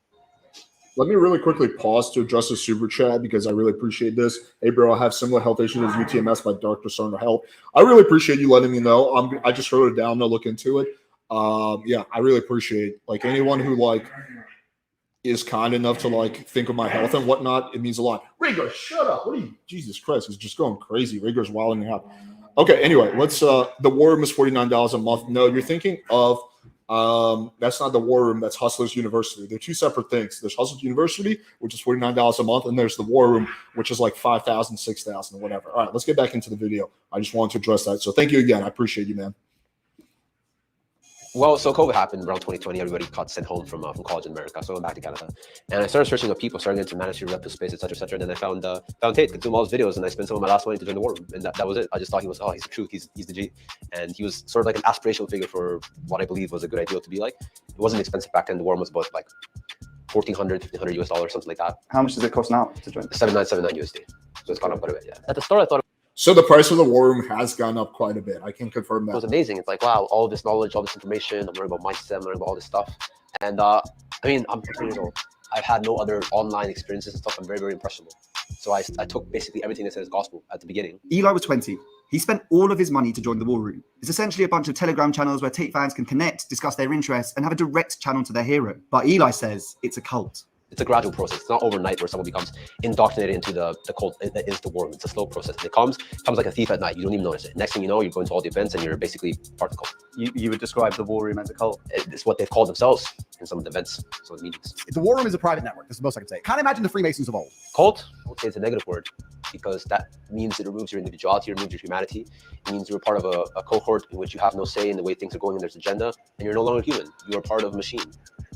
Let me really quickly pause to address the super chat because I really appreciate this. Hey, bro, I have similar health issues as UTMS. My doctor starting to help. I really appreciate you letting me know. I just wrote it down. No look into it. Yeah, I really appreciate like anyone who like is kind enough to like think of my health and whatnot. It means a lot. Rhaegar, shut up. What are you? Jesus Christ, he's just going crazy. Rhaegar's wilding out. Okay, anyway, let's the War Room is $49 a month. No, you're thinking of that's not the War Room, that's Hustlers University. They're two separate things. There's Hustlers University, which is $49 a month, and there's the War Room, which is like 5,000, 6,000, whatever. All right, let's get back into the video. I just wanted to address that. So thank you again. I appreciate you, man. Well, so COVID happened around 2020. Everybody got sent home from college in America. So I went back to Canada, and I started searching up people, starting into managed rep space, etc., etc. And then I found Tate, consumed all his videos, and I spent some of my last money to join the War Room, and that was it. I just thought he's the truth. He's the G, and he was sort of like an aspirational figure for what I believe was a good ideal to be like. It wasn't expensive back then. The War Room was about like $1,400, $1,500 US, something like that. How much does it cost now to join? $79.79 USD. So it's gone up quite a bit. Yeah. At the start, I thought. So the price of the War Room has gone up quite a bit. I can confirm that. It was amazing. It's like, wow, all this knowledge, all this information. I'm learning about mindset, I'm learning about all this stuff. And I mean, I'm 20 years old. I've had no other online experiences and stuff. I'm very, very impressionable. So I took basically everything that says gospel at the beginning. Eli was 20. He spent all of his money to join the War Room. It's essentially a bunch of Telegram channels where Tate fans can connect, discuss their interests, and have a direct channel to their hero. But Eli says it's a cult. It's a gradual process. It's not overnight where someone becomes indoctrinated into the cult that is the War Room. It's a slow process. And it comes like a thief at night. You don't even notice it. Next thing you know, you're going to all the events and you're basically part of the cult. You would describe the War Room as a cult? It's what they've called themselves in some of the events, some of the meetings. The War Room is a private network. That's the most I can say. Kind of imagine the Freemasons of old. Cult, I would say it's a negative word because that means it removes your individuality, it removes your humanity. It means you're part of a cohort in which you have no say in the way things are going in there's agenda, and you're no longer human. You're part of a machine.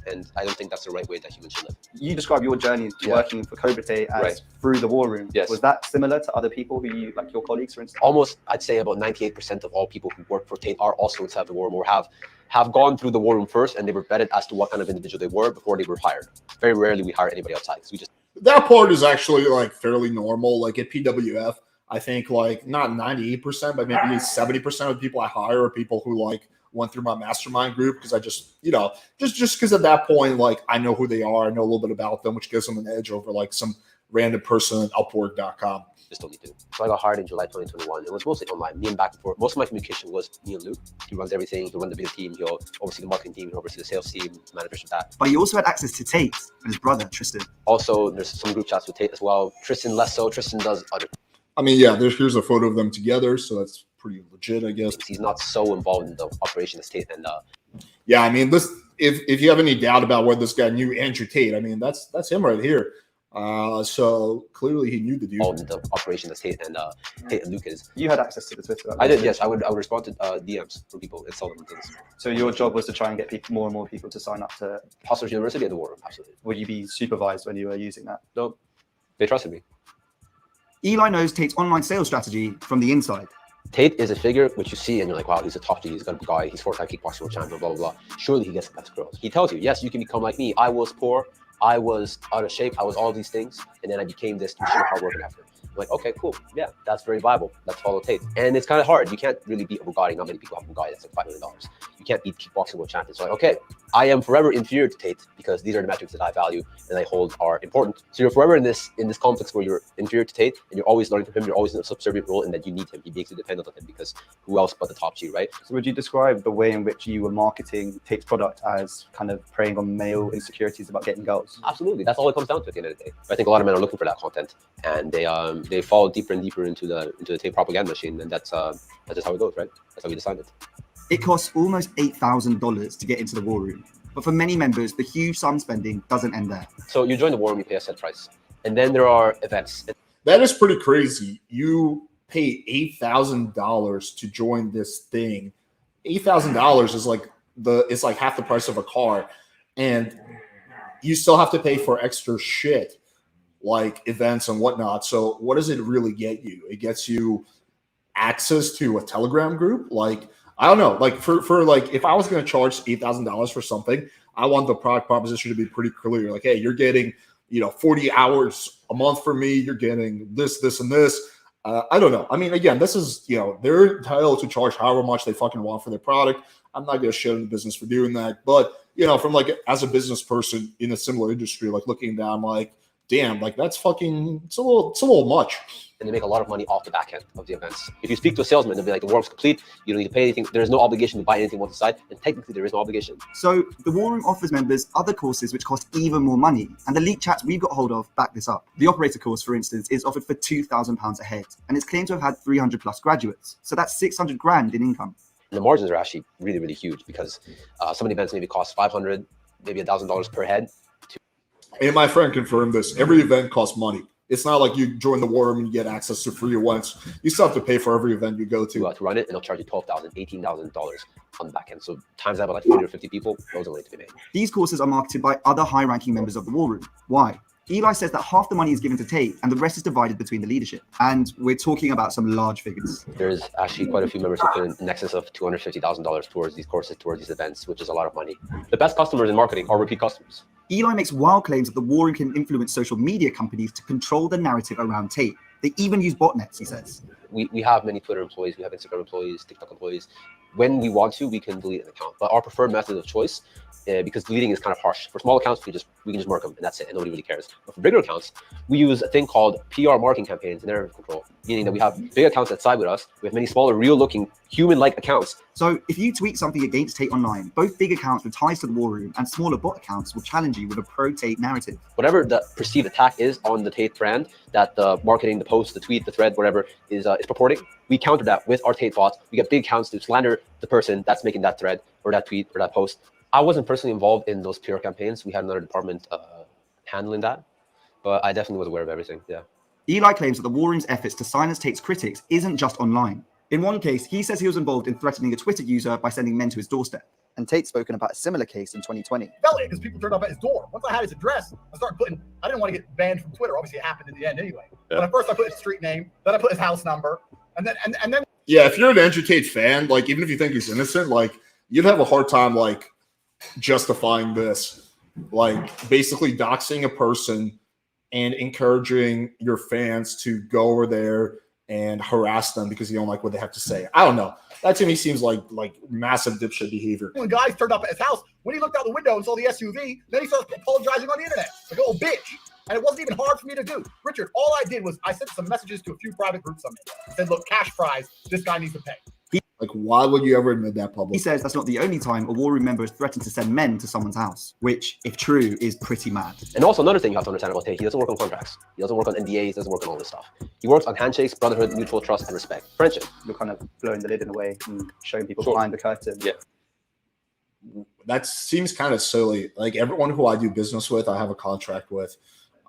And I don't think that's the right way that humans should live. You describe your journey to working for Cobra Tate as through the War Room. Yes. Was that similar to other people who you, like your colleagues, for instance? Almost, I'd say about 98% of all people who work for Tate are also inside the War Room or have gone through the War Room first, and they were vetted as to what kind of individual they were before they were hired. Very rarely we hire anybody outside because we just. That part is actually like fairly normal. Like at PWF, I think like not 98%, but maybe 70% of the people I hire are people who like went through my mastermind group because I just, just because at that point, like I know who they are, I know a little bit about them, which gives them an edge over like some random person at Upwork.com. Just don't need to. So I got hired in July 2021. It was mostly online, me and back and forth. Most of my communication was me and Luke. He runs everything. He'll run the bigger team. He'll oversee the marketing team. He'll oversee the sales team, manage that. But he also had access to Tate and his brother, Tristan. Also, there's some group chats with Tate as well. Tristan less so. Tristan does other. I mean, yeah, here's a photo of them together, so that's pretty legit, I guess. He's not so involved in the operation as Tate, and yeah, I mean, this if you have any doubt about whether this guy knew Andrew Tate, I mean, that's him right here. So clearly he knew the dude. All the operation as Tate and Luke is. You had access to the Twitter. I did, yes. I would respond to DMs from people and tell them things. So your job was to try and get more and more people to sign up to Hustlers University at the War Room, absolutely. Would you be supervised when you were using that? No, they trusted me. Eli knows Tate's online sales strategy from the inside. Tate is a figure which you see and you're like, wow, he's a top G, he's a good guy, he's 4-time kickboxing world champion, blah, blah, blah. Surely he gets the best girls. He tells you, yes, you can become like me. I was poor, I was out of shape, I was all these things, and then I became this through sheer hard work and effort. I'm like, okay, cool, yeah, that's very viable. Let's follow Tate. And it's kind of hard. You can't really beat a Bugatti. Not many people have a Bugatti that's like $5 million. You can't beat kickboxing world champion. So like, okay, I am forever inferior to Tate because these are the metrics that I value and I hold are important. So you're forever in this complex where you're inferior to Tate and you're always learning from him. You're always in a subservient role and that you need him. He makes you dependent on him because who else but the top G, right? So would you describe the way in which you were marketing Tate's product as kind of preying on male insecurities about getting girls? Absolutely. That's all it comes down to at the end of the day. I think a lot of men are looking for that content and they fall deeper and deeper into the Tate propaganda machine, and that's just how it goes, right? That's how we designed it. It costs almost $8,000 to get into the War Room, but for many members, the huge sum spending doesn't end there. So you join the War Room, you pay a set price, and then there are events. That is pretty crazy. You pay $8,000 to join this thing. $8,000 is like it's like half the price of a car, and you still have to pay for extra shit like events and whatnot. So what does it really get you? It gets you access to a Telegram group. Like, I don't know, like for like, if I was going to charge $8,000 for something, I want the product proposition to be pretty clear. Like, hey, you're getting, 40 hours a month from me. You're getting this, this, and this. I don't know. I mean, again, this is, they're entitled to charge however much they fucking want for their product. I'm not going to shit in the business for doing that. But, from like, as a business person in a similar industry, like looking down, like, damn, like that's fucking, it's a little much. And they make a lot of money off the back end of the events. If you speak to a salesman, they'll be like, the warm's complete. You don't need to pay anything. There's no obligation to buy anything once inside. And technically, there is no obligation. So the War Room offers members other courses which cost even more money. And the leaked chats we've got hold of back this up. The operator course, for instance, is offered for £2,000 a head. And it's claimed to have had 300 plus graduates. So that's 600 grand in income. And the margins are actually really, really huge because some of the events maybe cost $500, maybe $1,000 per head. And my friend confirmed this. Every event costs money. It's not like you join the War Room and you get access to free events. You still have to pay for every event you go to. To run it, and they'll charge you $12,000, $18,000 on the back end. So times that by like 40 or 50 people, those are money to be made. These courses are marketed by other high-ranking members of the War Room. Why? Eli says that half the money is given to Tate and the rest is divided between the leadership. And we're talking about some large figures. There's actually quite a few members who put in excess of $250,000 towards these courses, towards these events, which is a lot of money. The best customers in marketing are repeat customers. Eli makes wild claims that the War Room can influence social media companies to control the narrative around Tate. They even use botnets, he says. We have many Twitter employees, we have Instagram employees, TikTok employees. When we want to, we can delete an account. But our preferred method of choice, because deleting is kind of harsh. For small accounts, we can just mark them and that's it, and nobody really cares. But for bigger accounts, we use a thing called PR marketing campaigns and narrative control, meaning that we have big accounts that side with us. We have many smaller, real-looking, human-like accounts. So if you tweet something against Tate online, both big accounts with ties to the War Room and smaller bot accounts will challenge you with a pro-Tate narrative. Whatever the perceived attack is on the Tate brand that the marketing, the post, the tweet, the thread, whatever is purporting, we counter that with our Tate bots. We get big accounts to slander the person that's making that thread or that tweet or that post. I wasn't personally involved in those PR campaigns. We had another department handling that, but I definitely was aware of everything, yeah. Eli claims that the War Room's efforts to silence Tate's critics isn't just online. In one case, he says he was involved in threatening a Twitter user by sending men to his doorstep. And Tate's spoken about a similar case in 2020. Felt it because people turned up at his door. Once I had his address, I started putting, I didn't want to get banned from Twitter. Obviously, it happened in the end anyway. Yeah. But at first, I put his street name, then I put his house number, and then. Yeah, if you're an Andrew Tate fan, like even if you think he's innocent, like you'd have a hard time like justifying this, like basically doxing a person and encouraging your fans to go over there and harass them because you don't like what they have to say. I don't know. That to me seems like massive dipshit behavior. When guys turned up at his house, when he looked out the window and saw the SUV, then he started apologizing on the internet like, oh, bitch. And it wasn't even hard for me to do. Richard, all I did was I sent some messages to a few private groups on me. I said, look, cash prize, this guy needs to pay. Like, why would you ever admit that publicly? He says that's not the only time a War Room member has threatened to send men to someone's house, which, if true, is pretty mad. And also another thing you have to understand about Tate, he doesn't work on contracts. He doesn't work on NDAs, he doesn't work on all this stuff. He works on handshakes, brotherhood, mutual trust, and respect. Friendship. You're kind of blowing the lid in a way and showing people behind the curtain. Yeah. That seems kind of silly. Like everyone who I do business with, I have a contract with.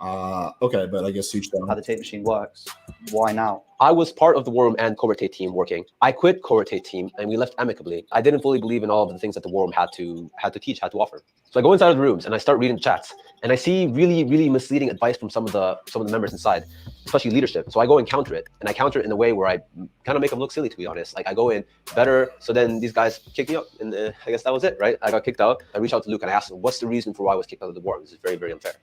Okay, but I guess each time. How the Tate machine works. Why now? I was part of the War Room and Covert Tate team working. I quit Covert Tate team and we left amicably. I didn't fully believe in all of the things that the War Room had to teach, had to offer. So I go inside of the rooms and I start reading the chats and I see really, really misleading advice from some of the members inside, especially leadership. So I go and counter it, and I counter it in a way where I kind of make them look silly, to be honest. Like I go in better, so then these guys kick me out, and I guess that was it, right? I got kicked out. I reached out to Luke and I asked him, what's the reason for why I was kicked out of the War Room? This is very, very unfair.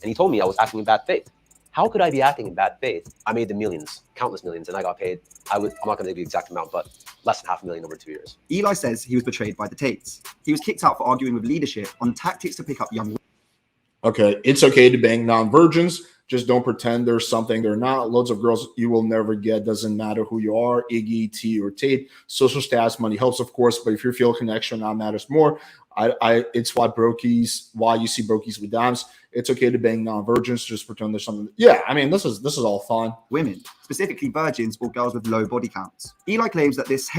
And he told me I was acting in bad faith. How could I be acting in bad faith? I made the millions, countless millions, and I got paid. I'm not going to give you the exact amount, but less than $500,000 over 2 years. Eli says he was betrayed by the Tates. He was kicked out for arguing with leadership on tactics to pick up young women. Okay, it's okay to bang non-virgins. Just don't pretend there's something they're not. Loads of girls you will never get. Doesn't matter who you are, Iggy, T, or Tate. Social status, money helps, of course, but if you feel a connection, that matters more. It's why you see brokies with dimes. It's okay to bang non-virgins. Just pretend there's something. Yeah, I mean, this is all fine. Women, specifically virgins or girls with low body counts. Eli claims that this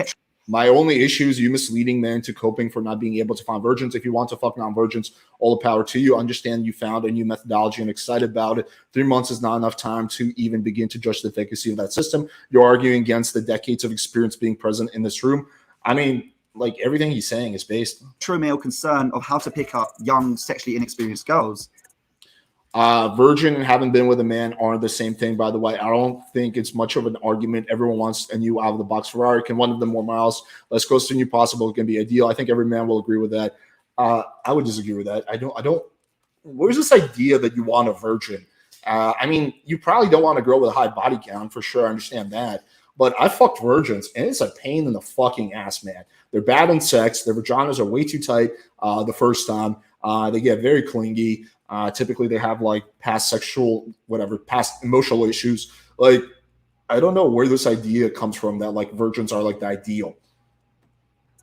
my only issue is you misleading men to coping for not being able to find virgins. If you want to fuck non-virgins, all the power to you. Understand you found a new methodology and excited about it. 3 months is not enough time to even begin to judge the efficacy of that system. You're arguing against the decades of experience being present in this room. I mean, like everything he's saying is based on male concern of how to pick up young, sexually inexperienced girls. Virgin and haven't been with a man aren't the same thing, by the way. I don't think it's much of an argument. Everyone wants a new out-of-the-box Ferrari. Can one of them more miles? Less close to new possible can be ideal. I think every man will agree with that. I would disagree with that. I don't. Where's this idea that you want a virgin? I mean, you probably don't want a girl with a high body count for sure. I understand that. But I fucked virgins, and it's a pain in the fucking ass, man. They're bad in sex. Their vaginas are way too tight the first time. They get very clingy. Typically, they have like past emotional issues. Like, I don't know where this idea comes from that like virgins are like the ideal.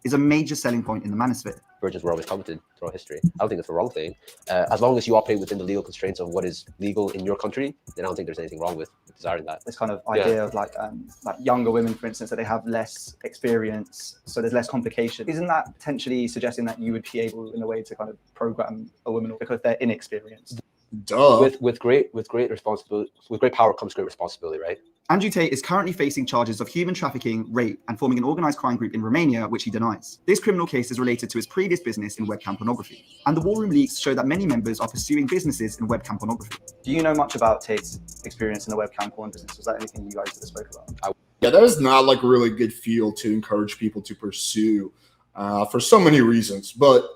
Is a major selling point in the manosphere. Virgins were always coveted throughout history. I don't think it's the wrong thing. As long as you operate within the legal constraints of what is legal in your country, then I don't think there's anything wrong with desiring that. This kind of idea of like younger women, for instance, that they have less experience, so there's less complication. Isn't that potentially suggesting that you would be able, in a way, to kind of program a woman because they're inexperienced? Duh. With great responsibility, with great power comes great responsibility, right? Andrew Tate is currently facing charges of human trafficking, rape, and forming an organised crime group in Romania, which he denies. This criminal case is related to his previous business in webcam pornography. And the War Room leaks show that many members are pursuing businesses in webcam pornography. Do you know much about Tate's experience in the webcam porn business? Was that anything you guys ever spoke about? Yeah, that is not like a really good field to encourage people to pursue for so many reasons. But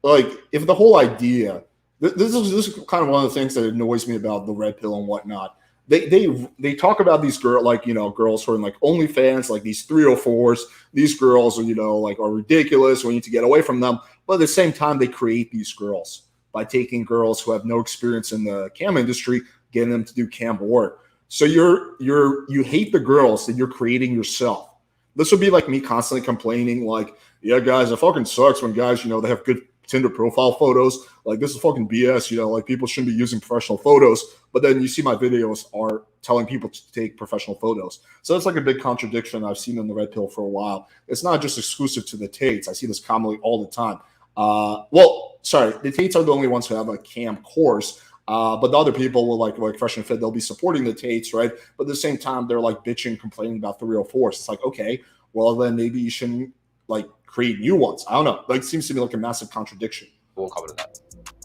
like, if the whole idea, this is kind of one of the things that annoys me about the red pill and whatnot. They talk about these girls who are in like OnlyFans, like these 304s. These girls are, are ridiculous. We need to get away from them. But at the same time, they create these girls by taking girls who have no experience in the cam industry, getting them to do cam work. So you hate the girls that you're creating yourself. This would be like me constantly complaining, like, yeah, guys, it fucking sucks when guys, they have good Tinder profile photos. Like, this is fucking BS, like people shouldn't be using professional photos. But then you see my videos are telling people to take professional photos. So it's like a big contradiction I've seen in the red pill for a while. It's not just exclusive to the Tates. I see this commonly all the time. The Tates are the only ones who have a cam course. But the other people will like Fresh and Fit, they'll be supporting the Tates, right? But at the same time, they're like bitching, complaining about 304s. It's like, okay, well then maybe you shouldn't like create new ones. I don't know. Like, it seems to be like a massive contradiction. We'll cover that.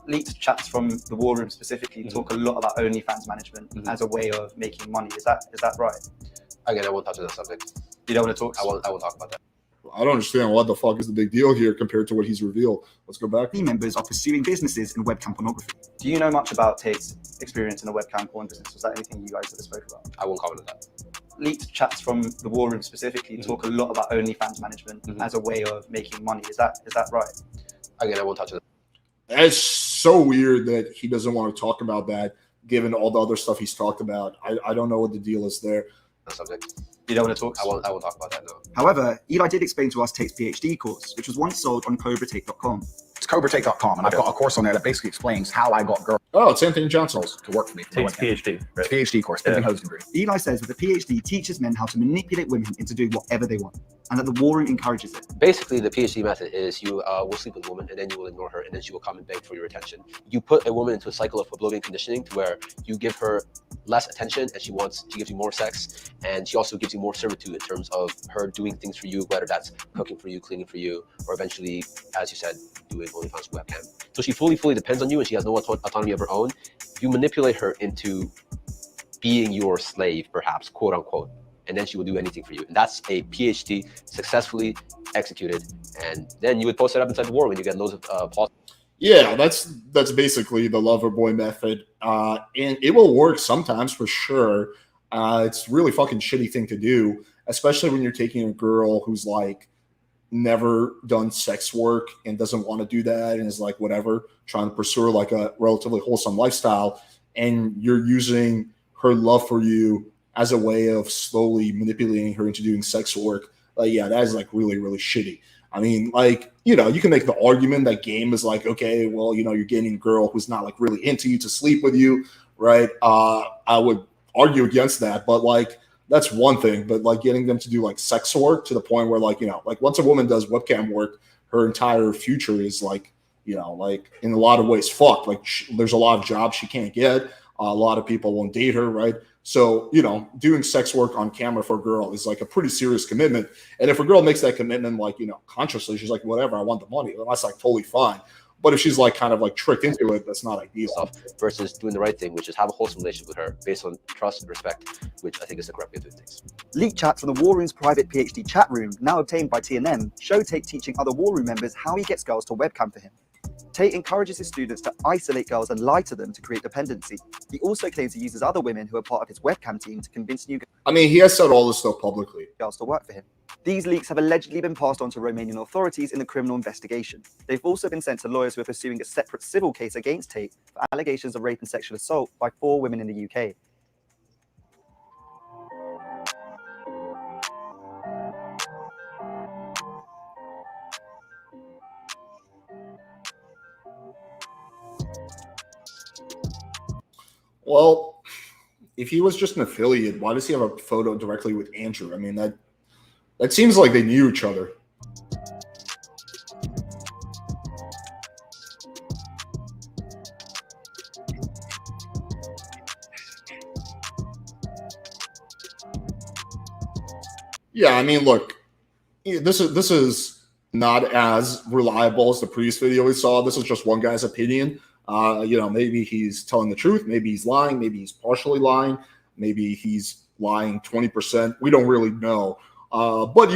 Leaked chats from the War Room specifically talk a lot about OnlyFans management as a way of making money. Is that right? Again, I won't touch on that subject. You don't want to talk? I won't talk about that. I don't understand what the fuck is the big deal here compared to what he's revealed. Let's go back. Members are pursuing businesses in webcam pornography. Do you know much about Tate's experience in the webcam porn business? Was that anything you guys ever spoke about? I won't comment on that. Leaked chats from the War Room specifically talk a lot about OnlyFans management as a way of making money. Is that right? Again, I won't touch on that. It's so weird that he doesn't want to talk about that, given all the other stuff he's talked about. I don't know what the deal is there. Subject. You don't want to talk? I won't talk about that, no. However, Eli did explain to us Tate's PhD course, which was once sold on CobraTate.com. It's CobraTate.com, and I've got a course on there that basically explains how I got girls. Oh, it's Anthony Johnson's to work for me. Tate's PhD. Right? PhD course, building hose degree. Eli says that the PhD teaches men how to manipulate women into doing whatever they want, and that the War Room encourages it. Basically, the PhD method is you will sleep with a woman, and then you will ignore her, and then she will come and beg for your attention. You put a woman into a cycle of Pavlovian conditioning to where you give her less attention, and she gives you more sex, and she also gives you more servitude in terms of her doing things for you, whether that's cooking for you, cleaning for you, or eventually, as you said, doing OnlyFans webcam. So she fully depends on you, and she has no autonomy of her own. You manipulate her into being your slave, perhaps, quote unquote, and then she will do anything for you. And that's a PhD successfully executed. And then you would post it up inside the war when you get loads of applause. Yeah, that's basically the lover boy method. And it will work sometimes for sure. It's a really fucking shitty thing to do, especially when you're taking a girl who's like never done sex work and doesn't want to do that and is like whatever, trying to pursue like a relatively wholesome lifestyle, and you're using her love for you as a way of slowly manipulating her into doing sex work. Yeah, that is like really, really shitty. I mean, like, you can make the argument that game is like, okay, well, you're getting a girl who's not like really into you to sleep with you, right? I would argue against that, but like, that's one thing. But like getting them to do like sex work to the point where like, like once a woman does webcam work, her entire future is like, like in a lot of ways fucked. Like there's a lot of jobs she can't get. A lot of people won't date her, right? So, doing sex work on camera for a girl is like a pretty serious commitment. And if a girl makes that commitment, like, consciously, she's like, whatever, I want the money. Well, that's like totally fine. But if she's like kind of like tricked into it, that's not ideal. Versus doing the right thing, which is have a wholesome relationship with her based on trust and respect, which I think is the correct way to do things. Leaked chats from the War Room's private PhD chat room, now obtained by TNM, show Tate teaching other War Room members how he gets girls to webcam for him. Tate encourages his students to isolate girls and lie to them to create dependency. He also claims he uses other women who are part of his webcam team to convince new I mean, he has said all this stuff publicly. girls to work for him. These leaks have allegedly been passed on to Romanian authorities in the criminal investigation. They've also been sent to lawyers who are pursuing a separate civil case against Tate for allegations of rape and sexual assault by 4 women in the UK. Well, if he was just an affiliate, why does he have a photo directly with Andrew? I mean, that seems like they knew each other. Yeah, I mean, look, this is not as reliable as the previous video we saw. This is just one guy's opinion. Maybe he's telling the truth, maybe he's lying, maybe he's partially lying, maybe he's lying 20%. We don't really know. But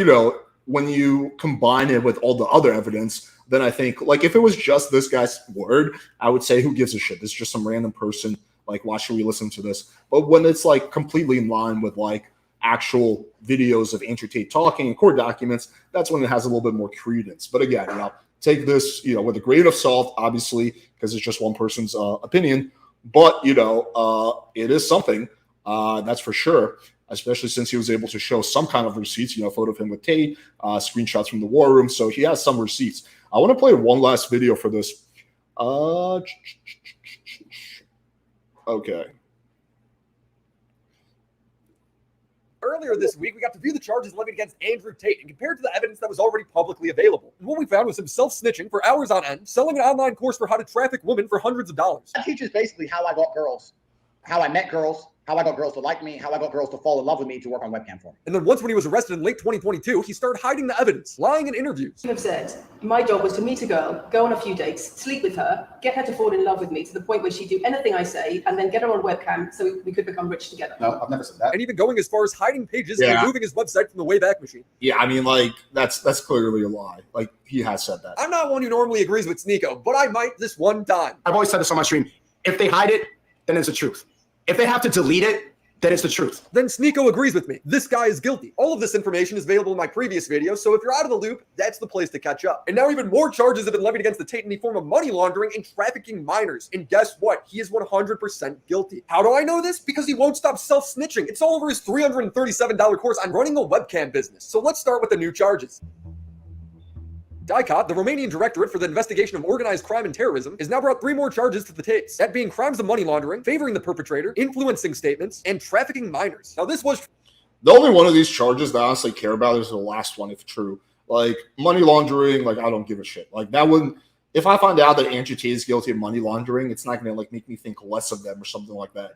when you combine it with all the other evidence, then I think, like, if it was just this guy's word, I would say, who gives a shit? This is just some random person. Like, why should we listen to this? But when it's like completely in line with like actual videos of Andrew Tate talking and court documents, that's when it has a little bit more credence. But again, take this, with a grain of salt, obviously, because it's just one person's opinion. But, it is something, that's for sure, especially since he was able to show some kind of receipts, a photo of him with Tate, screenshots from the war room. So he has some receipts. I want to play one last video for this. Okay. Earlier this week, we got to view the charges levied against Andrew Tate and compared to the evidence that was already publicly available. And what we found was him self-snitching for hours on end, selling an online course for how to traffic women for hundreds of dollars. That teaches basically how I got girls, how I met girls, how I got girls to like me, how I got girls to fall in love with me to work on webcam for me. And then once when he was arrested in late 2022, he started hiding the evidence, lying in interviews. You have said, my job was to meet a girl, go on a few dates, sleep with her, get her to fall in love with me to the point where she'd do anything I say, and then get her on webcam so we could become rich together. No, I've never said that. And even going as far as hiding pages and removing his website from the Wayback Machine. Yeah, I mean, like, that's clearly a lie. Like, he has said that. I'm not one who normally agrees with Sneeko, but I might this one time. I've always said this on my stream. If they hide it, then it's the truth. If they have to delete it, then it's the truth. Then Sneeko agrees with me. This guy is guilty. All of this information is available in my previous video, so if you're out of the loop, that's the place to catch up. And now even more charges have been levied against the Tate in the form of money laundering and trafficking minors. And guess what? He is 100% guilty. How do I know this? Because he won't stop self-snitching. It's all over his $337 course on running a webcam business. So let's start with the new charges. DICOT, the Romanian Directorate for the Investigation of Organized Crime and Terrorism, has now brought 3 more charges to the Tates, that being crimes of money laundering, favoring the perpetrator, influencing statements, and trafficking minors. Now this was... The only one of these charges that I honestly care about is the last one, if true. Like, money laundering, like, I don't give a shit. Like, that wouldn't... If I find out that Andrew Tate is guilty of money laundering, it's not going to, like, make me think less of them or something like that,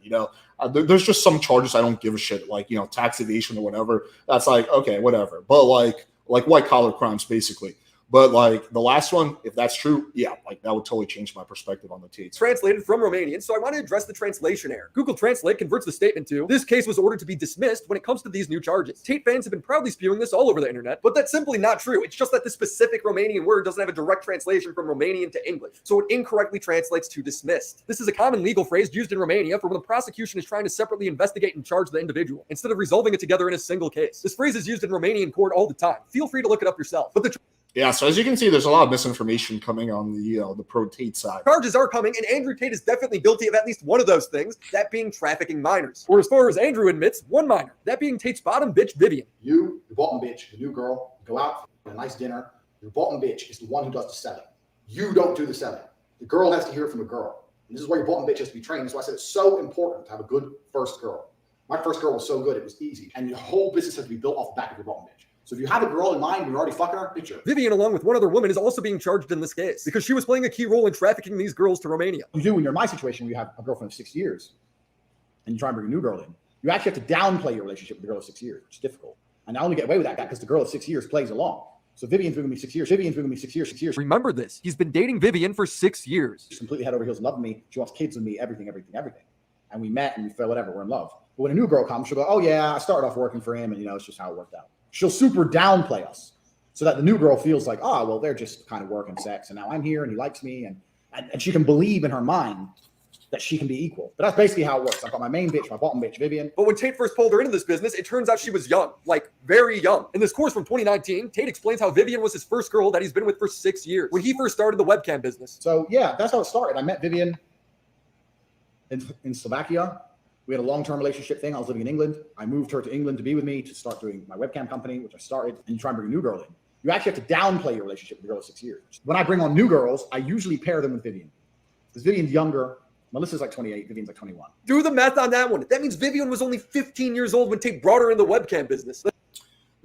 There's just some charges I don't give a shit, like, tax evasion or whatever. That's like, okay, whatever. But, like white-collar crimes, basically. But, like, the last one, if that's true, yeah, like, that would totally change my perspective on the Tates. Translated from Romanian, so I want to address the translation error. Google Translate converts the statement to, this case was ordered to be dismissed when it comes to these new charges. Tate fans have been proudly spewing this all over the internet, but that's simply not true. It's just that this specific Romanian word doesn't have a direct translation from Romanian to English, so it incorrectly translates to dismissed. This is a common legal phrase used in Romania for when the prosecution is trying to separately investigate and charge the individual, instead of resolving it together in a single case. This phrase is used in Romanian court all the time. Feel free to look it up yourself. But the Yeah, so as you can see, there's a lot of misinformation coming on the pro Tate side. charges are coming, and Andrew Tate is definitely guilty of at least one of those things, that being trafficking minors. Or as far as Andrew admits, one minor, that being Tate's bottom bitch, Vivian. You, your bottom bitch, the new girl, go out for a nice dinner. Your bottom bitch is the one who does the selling. You don't do the selling. The girl has to hear it from the girl. And this is where your bottom bitch has to be trained. That's why I said it's so important to have a good first girl. My first girl was so good, it was easy. And your whole business has to be built off the back of your bottom bitch. So if you have a girl in mind, you're already fucking her, picture. Vivian, along with one other woman, is also being charged in this case because she was playing a key role in trafficking these girls to Romania. You do when you're in my situation where you have a girlfriend of 6 years and you try and bring a new girl in. You actually have to downplay your relationship with the girl of 6 years, which is difficult. And I only get away with that guy because the girl of 6 years plays along. So Vivian's been with me 6 years. Vivian's been with me 6 years, 6 years. Remember this. He's been dating Vivian for 6 years. She's completely head over heels in love with me. She wants kids with me, everything. And we met and we fell whatever. We're in love. But when a new girl comes, she'll go, oh yeah, I started off working for him and it's just how it worked out. She'll super downplay us so that the new girl feels like, oh, well, they're just kind of working sex. And now I'm here and he likes me. And and she can believe in her mind that she can be equal. But that's basically how it works. I've got my main bitch, my bottom bitch, Vivian. But when Tate first pulled her into this business, it turns out she was young, like very young. In this course from 2019, Tate explains how Vivian was his first girl that he's been with for 6 years when he first started the webcam business. So yeah, that's how it started. I met Vivian in Slovakia. We had a long-term relationship thing. I was living in England. I moved her to England to be with me to start doing my webcam company, which I started. And you try and bring a new girl in. You actually have to downplay your relationship with a girl of 6 years. When I bring on new girls, I usually pair them with Vivian. Because Vivian's younger. Melissa's like 28, Vivian's like 21. Do the math on that one. That means Vivian was only 15 years old when Tate brought her in the webcam business.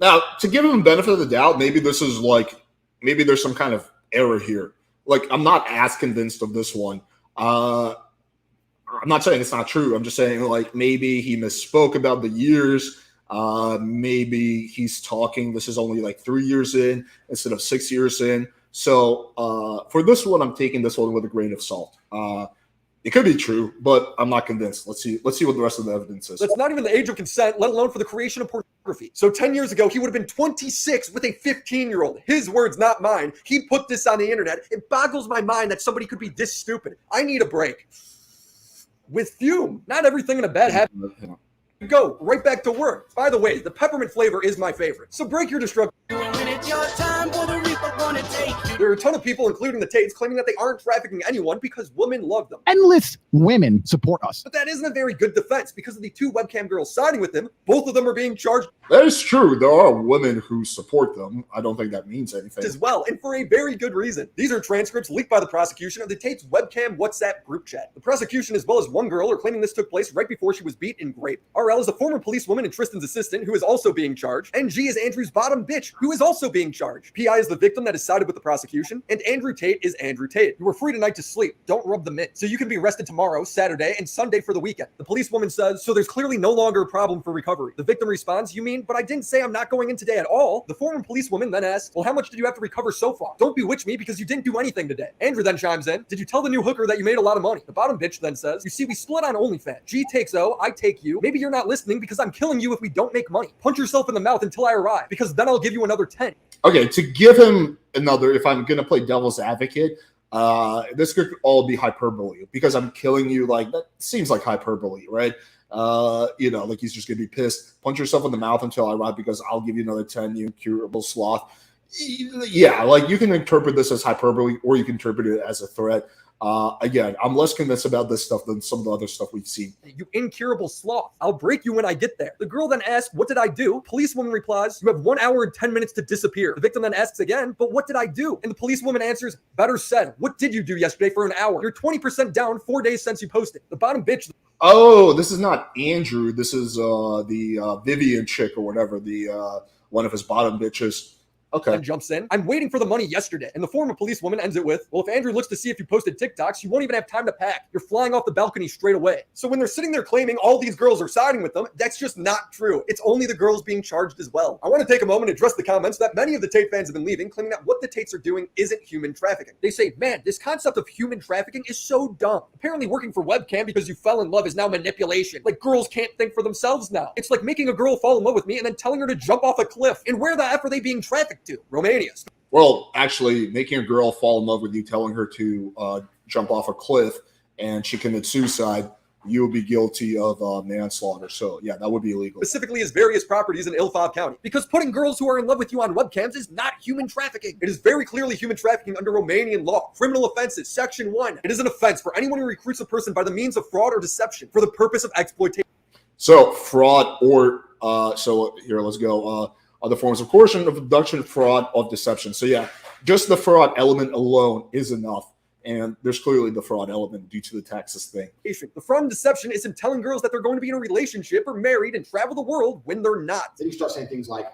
Now, to give him the benefit of the doubt, maybe this is like, maybe there's some kind of error here. Like, I'm not as convinced of this one. I'm not saying it's not true. I'm just saying, like, maybe he misspoke about the years. Maybe he's talking, this is only like 3 years in instead of 6 years in. So for this one, I'm taking this one with a grain of salt. It could be true, but I'm not convinced. Let's see what the rest of the evidence is. That's not even the age of consent, let alone for the creation of pornography. So 10 years ago, he would have been 26 with a 15-year-old. His words, not mine. He put this on the internet. It boggles my mind that somebody could be this stupid. I need a break. With fume. Not everything in a bed happens. Go right back to work. By the way, the peppermint flavor is my favorite. So break your destruction. There are a ton of people, including the Tates, claiming that they aren't trafficking anyone because women love them. Endless women support us. But that isn't a very good defense because of the 2 webcam girls siding with him. Both of them are being charged. That is true. There are women who support them. I don't think that means anything. As well, and for a very good reason. These are transcripts leaked by the prosecution of the Tate's webcam WhatsApp group chat. The prosecution, as well as one girl, are claiming this took place right before she was beat and raped. RL is a former policewoman and Tristan's assistant who is also being charged. And G is Andrew's bottom bitch who is also being charged. PI is the victim that is sided with the prosecution. And Andrew Tate is Andrew Tate. You were free tonight to sleep. Don't rub the mint. So you can be arrested tomorrow, Saturday, and Sunday for the weekend. The policewoman says, so there's clearly no longer a problem for recovery. The victim responds, you mean, but I didn't say I'm not going in today at all. The former policewoman then asks, well, how much did you have to recover so far? Don't bewitch me because you didn't do anything today. Andrew then chimes in, did you tell the new hooker that you made a lot of money? The bottom bitch then says, you see, we split on OnlyFans. G takes O, I take you. Maybe you're not listening because I'm killing you if we don't make money. Punch yourself in the mouth until I arrive because then I'll give you another 10. Okay, to give him another, if I'm going to play devil's advocate, this could all be hyperbole because I'm killing you. Like, that seems like hyperbole, right? Like he's just going to be pissed. Punch yourself in the mouth until I arrive because I'll give you another 10, you incurable sloth. Yeah, like you can interpret this as hyperbole or you can interpret it as a threat. Again, I'm less convinced about this stuff than some of the other stuff we've seen. You incurable sloth. I'll break you when I get there. The girl then asks, what did I do? Policewoman replies, you have 1 hour and 10 minutes to disappear. The victim then asks again, but what did I do? And the policewoman answers, better said, what did you do yesterday for an hour? You're 20% down 4 days since you posted. The bottom bitch. Oh, this is not Andrew. This is the Vivian chick or whatever, the one of his bottom bitches. Okay. Then jumps in. I'm waiting for the money yesterday. And the former policewoman ends it with, well, if Andrew looks to see if you posted TikToks, you won't even have time to pack. You're flying off the balcony straight away. So when they're sitting there claiming all these girls are siding with them, that's just not true. It's only the girls being charged as well. I want to take a moment to address the comments that many of the Tate fans have been leaving, claiming that what the Tates are doing isn't human trafficking. They say, man, this concept of human trafficking is so dumb. Apparently working for webcam because you fell in love is now manipulation. Like girls can't think for themselves now. It's like making a girl fall in love with me and then telling her to jump off a cliff. And where the F are they being trafficked to? Romania. Well, actually, making a girl fall in love with you, telling her to jump off a cliff, and she commits suicide, you would be guilty of manslaughter. So, yeah, that would be illegal. Specifically as various properties in Ilfov County. Because putting girls who are in love with you on webcams is not human trafficking. It is very clearly human trafficking under Romanian law. Criminal offenses, Section 1. It is an offense for anyone who recruits a person by the means of fraud or deception for the purpose of exploitation. So, fraud or, so here, let's go. Other forms of coercion, of abduction, fraud, of deception. So yeah, just the fraud element alone is enough. And there's clearly the fraud element due to the taxes thing. The fraud and deception isn't telling girls that they're going to be in a relationship or married and travel the world when they're not. Then you start saying things like,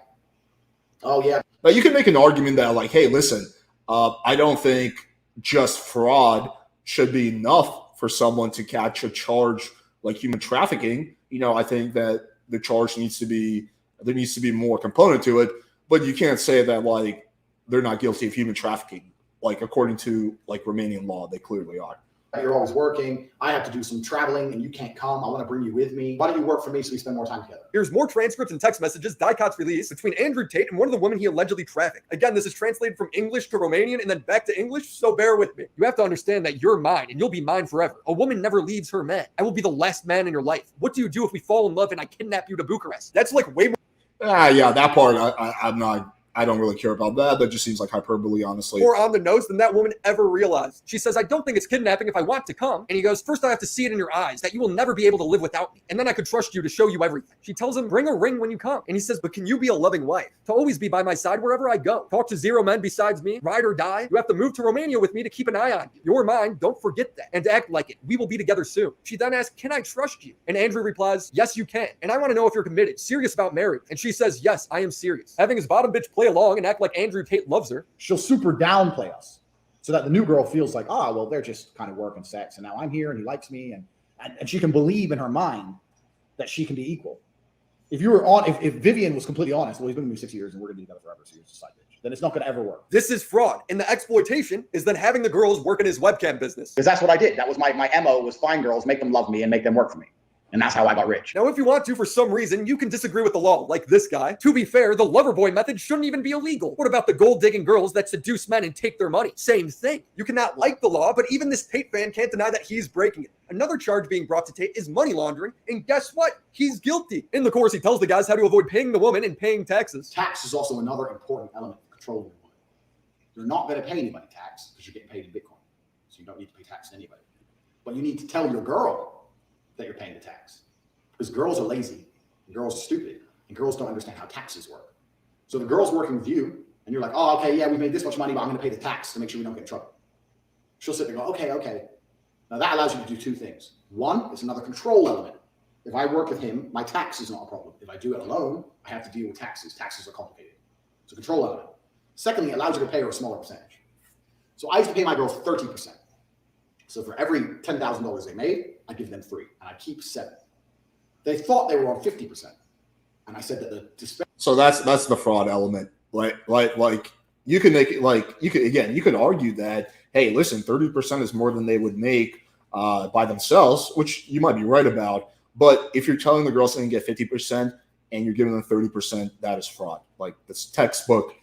oh yeah. Now you can make an argument that like, hey, listen, I don't think just fraud should be enough for someone to catch a charge like human trafficking. I think that the charge needs to be, there needs to be more component to it, but you can't say that like they're not guilty of human trafficking. Like according to like Romanian law, they clearly are. You're always working. I have to do some traveling and you can't come. I want to bring you with me. Why don't you work for me so we spend more time together? Here's more transcripts and text messages Dicot's released between Andrew Tate and one of the women he allegedly trafficked. Again, this is translated from English to Romanian and then back to English, so bear with me. You have to understand that you're mine and you'll be mine forever. A woman never leaves her man. I will be the last man in your life. What do you do if we fall in love and I kidnap you to Bucharest? That's like way more. Yeah, that part I don't really care about that. That just seems like hyperbole, honestly. More on the nose than that woman ever realized. She says, I don't think it's kidnapping if I want to come. And he goes, first I have to see it in your eyes that you will never be able to live without me. And then I could trust you to show you everything. She tells him, bring a ring when you come. And he says, but can you be a loving wife? To always be by my side wherever I go. Talk to 0 men besides me. Ride or die. You have to move to Romania with me to keep an eye on you. You're mine. Don't forget that. And to act like it. We will be together soon. She then asks, can I trust you? And Andrew replies, yes, you can. And I want to know if you're committed, serious about marriage. And she says, yes, I am serious. Having his bottom bitch play along and act like Andrew Tate loves her. She'll super downplay us so that the new girl feels like, well, they're just kind of working sex. And now I'm here and he likes me. And she can believe in her mind that she can be equal. If you were if Vivian was completely honest, well, he's been with me 6 years and we're going to be together forever. So you're just a side bitch. Then it's not going to ever work. This is fraud. And the exploitation is then having the girls work in his webcam business. Because that's what I did. That was my MO, was find girls, make them love me, and make them work for me. And that's how I got rich. Now, if you want to, for some reason, you can disagree with the law, like this guy. To be fair, the lover boy method shouldn't even be illegal. What about the gold-digging girls that seduce men and take their money? Same thing. You cannot like the law, but even this Tate fan can't deny that he's breaking it. Another charge being brought to Tate is money laundering, and guess what? He's guilty. In the course, he tells the guys how to avoid paying the woman and paying taxes. Tax is also another important element of controlling your money. You're not going to pay anybody tax because you're getting paid in Bitcoin. So you don't need to pay tax to anybody. But you need to tell your girl that you're paying the tax. Because girls are lazy, and girls are stupid, and girls don't understand how taxes work. So the girl's working with you, and you're like, oh, okay, yeah, we made this much money, but I'm going to pay the tax to make sure we don't get in trouble. She'll sit there and go, okay. Now that allows you to do two things. One, it's another control element. If I work with him, my tax is not a problem. If I do it alone, I have to deal with taxes. Taxes are complicated. It's a control element. Secondly, it allows you to pay her a smaller percentage. So I used to pay my girls 30%. So for every $10,000 they made, I give them 3, and I keep 7. They thought they were on 50%, and I said that the disparity. So that's the fraud element. Like you can make it you could argue that, hey, listen, 30% is more than they would make by themselves, which you might be right about. But if you're telling the girls they can get 50% and you're giving them 30%, that is fraud. Like that's textbook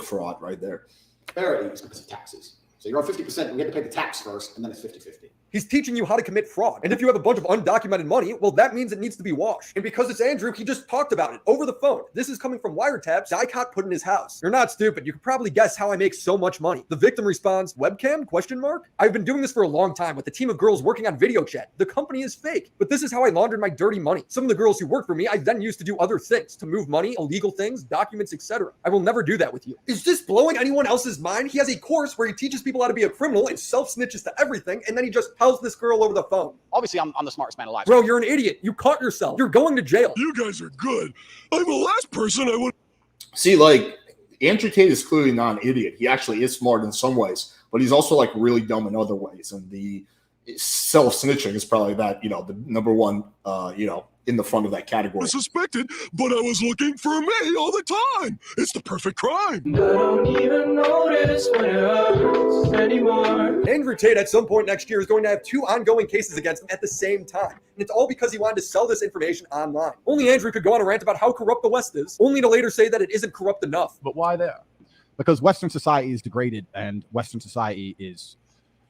fraud right there. Disparity is because of taxes. So you're on 50%, and we have to pay the tax first, and then it's 50-50. He's teaching you how to commit fraud. And if you have a bunch of undocumented money, well, that means it needs to be washed. And because it's Andrew, he just talked about it over the phone. This is coming from wiretaps Dicot put in his house. You're not stupid. You can probably guess how I make so much money. The victim responds, webcam? ? I've been doing this for a long time with a team of girls working on video chat. The company is fake, but this is how I laundered my dirty money. Some of the girls who work for me, I then used to do other things, to move money, illegal things, documents, etc. I will never do that with you. Is this blowing anyone else's mind? He has a course where he teaches people how to be a criminal and self-snitches to everything, and then he just tells this girl over the phone. Obviously, I'm the smartest man alive. Bro, you're an idiot. You caught yourself. You're going to jail. You guys are good. I'm the last person I would. See, like, Andrew Tate is clearly not an idiot. He actually is smart in some ways, but he's also like really dumb in other ways. And the self-snitching is probably that, the number one, in the front of that category. Suspected, but I was looking for me all the time. It's the perfect crime. I don't even notice when it hurts anymore. Andrew Tate at some point next year is going to have 2 ongoing cases against him at the same time. And it's all because he wanted to sell this information online. Only Andrew could go on a rant about how corrupt the West is, only to later say that it isn't corrupt enough. But why there? Because Western society is degraded and Western society is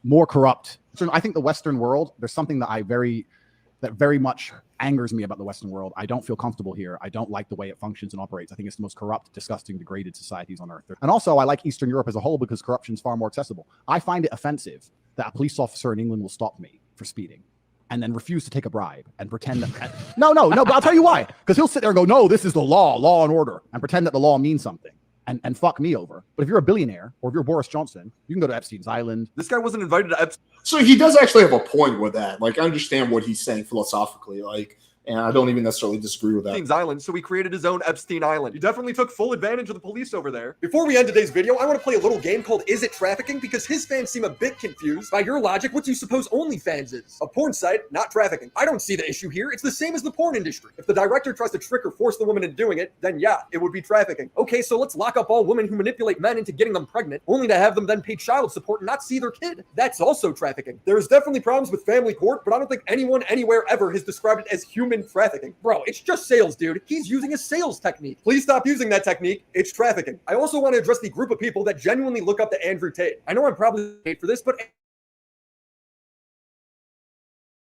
more corrupt. So I think the Western world, there's something that very much angers me about the Western world. I don't feel comfortable here. I don't like the way it functions and operates. I think it's the most corrupt, disgusting, degraded societies on earth. And also, I like Eastern Europe as a whole because corruption is far more accessible. I find it offensive that a police officer in England will stop me for speeding and then refuse to take a bribe and pretend that... No, but I'll tell you why. Because he'll sit there and go, no, this is the law and order, and pretend that the law means something. And fuck me over. But if you're a billionaire or if you're Boris Johnson, you can go to Epstein's Island. This guy wasn't invited to Epstein. So he does actually have a point with that. Like, I understand what he's saying philosophically. Like, And I don't even necessarily disagree with that. Epstein's Island, so he created his own Epstein Island. He definitely took full advantage of the police over there. Before we end today's video, I want to play a little game called Is It Trafficking? Because his fans seem a bit confused. By your logic, what do you suppose OnlyFans is? A porn site, not trafficking. I don't see the issue here. It's the same as the porn industry. If the director tries to trick or force the woman into doing it, then yeah, it would be trafficking. Okay, so let's lock up all women who manipulate men into getting them pregnant, only to have them then pay child support and not see their kid. That's also trafficking. There's definitely problems with family court, but I don't think anyone anywhere ever has described it as human trafficking. Bro, it's just sales, dude. He's using a sales technique. Please stop using that technique. It's trafficking. I also want to address the group of people that genuinely look up to Andrew Tate. I know I'm probably late for this, but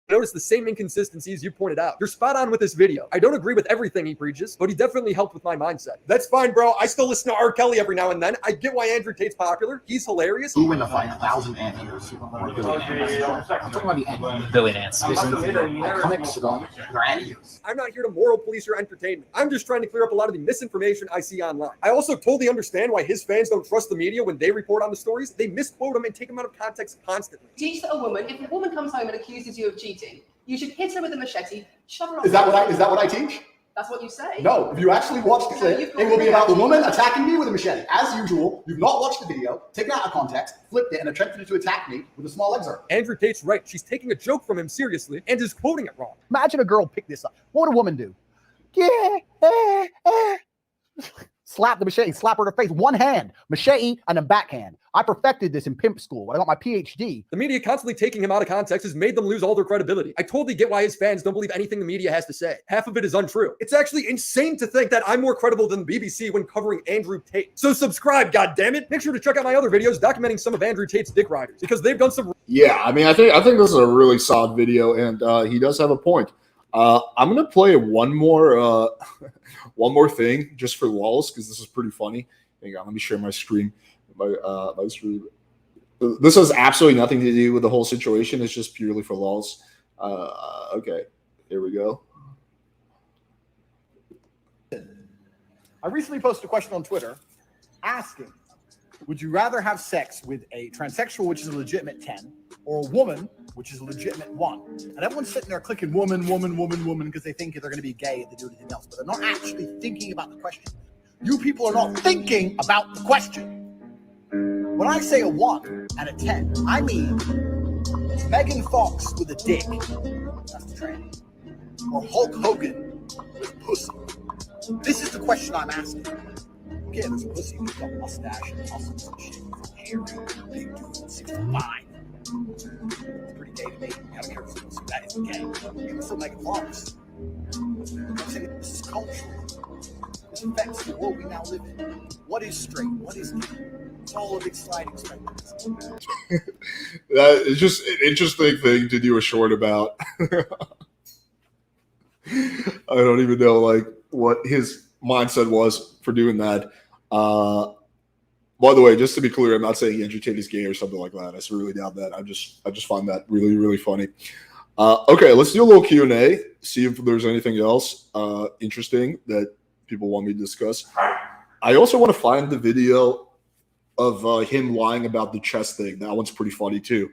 notice the same inconsistencies you pointed out. You're spot on with this video. I don't agree with everything he preaches, but he definitely helped with my mindset. That's fine, bro. I still listen to R. Kelly every now and then. I get why Andrew Tate's popular. He's hilarious. Who win the fight? 1,000 anteaters. I'm talking about the anteaters. Billion ants. Comics, they're anteaters. I'm not here to moral police your entertainment. I'm just trying to clear up a lot of the misinformation I see online. I also totally understand why his fans don't trust the media when they report on the stories. They misquote them and take them out of context constantly. Teach a woman, if a woman comes home and accuses you of cheating, you should hit her with a machete, shove her off. Is that what I teach? That's what you say. No, if you actually watch the clip, it will be about the woman attacking me with a machete. As usual, you've not watched the video, taken it out of context, flipped it, and attempted to attack me with a small excerpt. Andrew Tate's right. She's taking a joke from him seriously and is quoting it wrong. Imagine a girl pick this up. What would a woman do? Slap the machete, slap her in the face. One hand, machete, and a backhand. I perfected this in pimp school when I got my PhD. The media constantly taking him out of context has made them lose all their credibility. I totally get why his fans don't believe anything the media has to say. Half of it is untrue. It's actually insane to think that I'm more credible than the BBC when covering Andrew Tate. So subscribe, goddammit. Make sure to check out my other videos documenting some of Andrew Tate's dick riders because they've done some. Yeah, I mean, I think this is a really solid video, and he does have a point. I'm gonna play one more thing just for lulz because this is pretty funny. Hang on, let me share my screen. My screen. This has absolutely nothing to do with the whole situation. It's just purely for lulz. Okay, here we go. I recently posted a question on Twitter asking, would you rather have sex with a transsexual, which is a legitimate 10, or a woman, which is a legitimate 1? And everyone's sitting there clicking woman, woman, woman, woman, because they think they're going to be gay if they do anything else. But they're not actually thinking about the question. You people are not thinking about the question. When I say a 1 and a 10, I mean Megan Fox with a dick. That's the trend. Or Hulk Hogan with pussy. This is the question I'm asking. Okay, there's a pussy who's got a mustache and muscles and shit. Hair, big dude, 65. It's pretty gay to me. I don't care if it's that isn't gay. Even for Megan Fox. I'm saying this is cultural. This affects the world we now live in. What is straight? What is gay? It's all a big sliding spectrum. That is just an interesting thing to do a short about. I don't even know like what his mindset was for doing that. By the way, just to be clear, I'm not saying Andrew Tate is gay or something like that. I really doubt that. I just find that really, really funny. Okay, let's do a little Q&A. See if there's anything else interesting that people want me to discuss. I also want to find the video of him lying about the chest thing. That one's pretty funny too.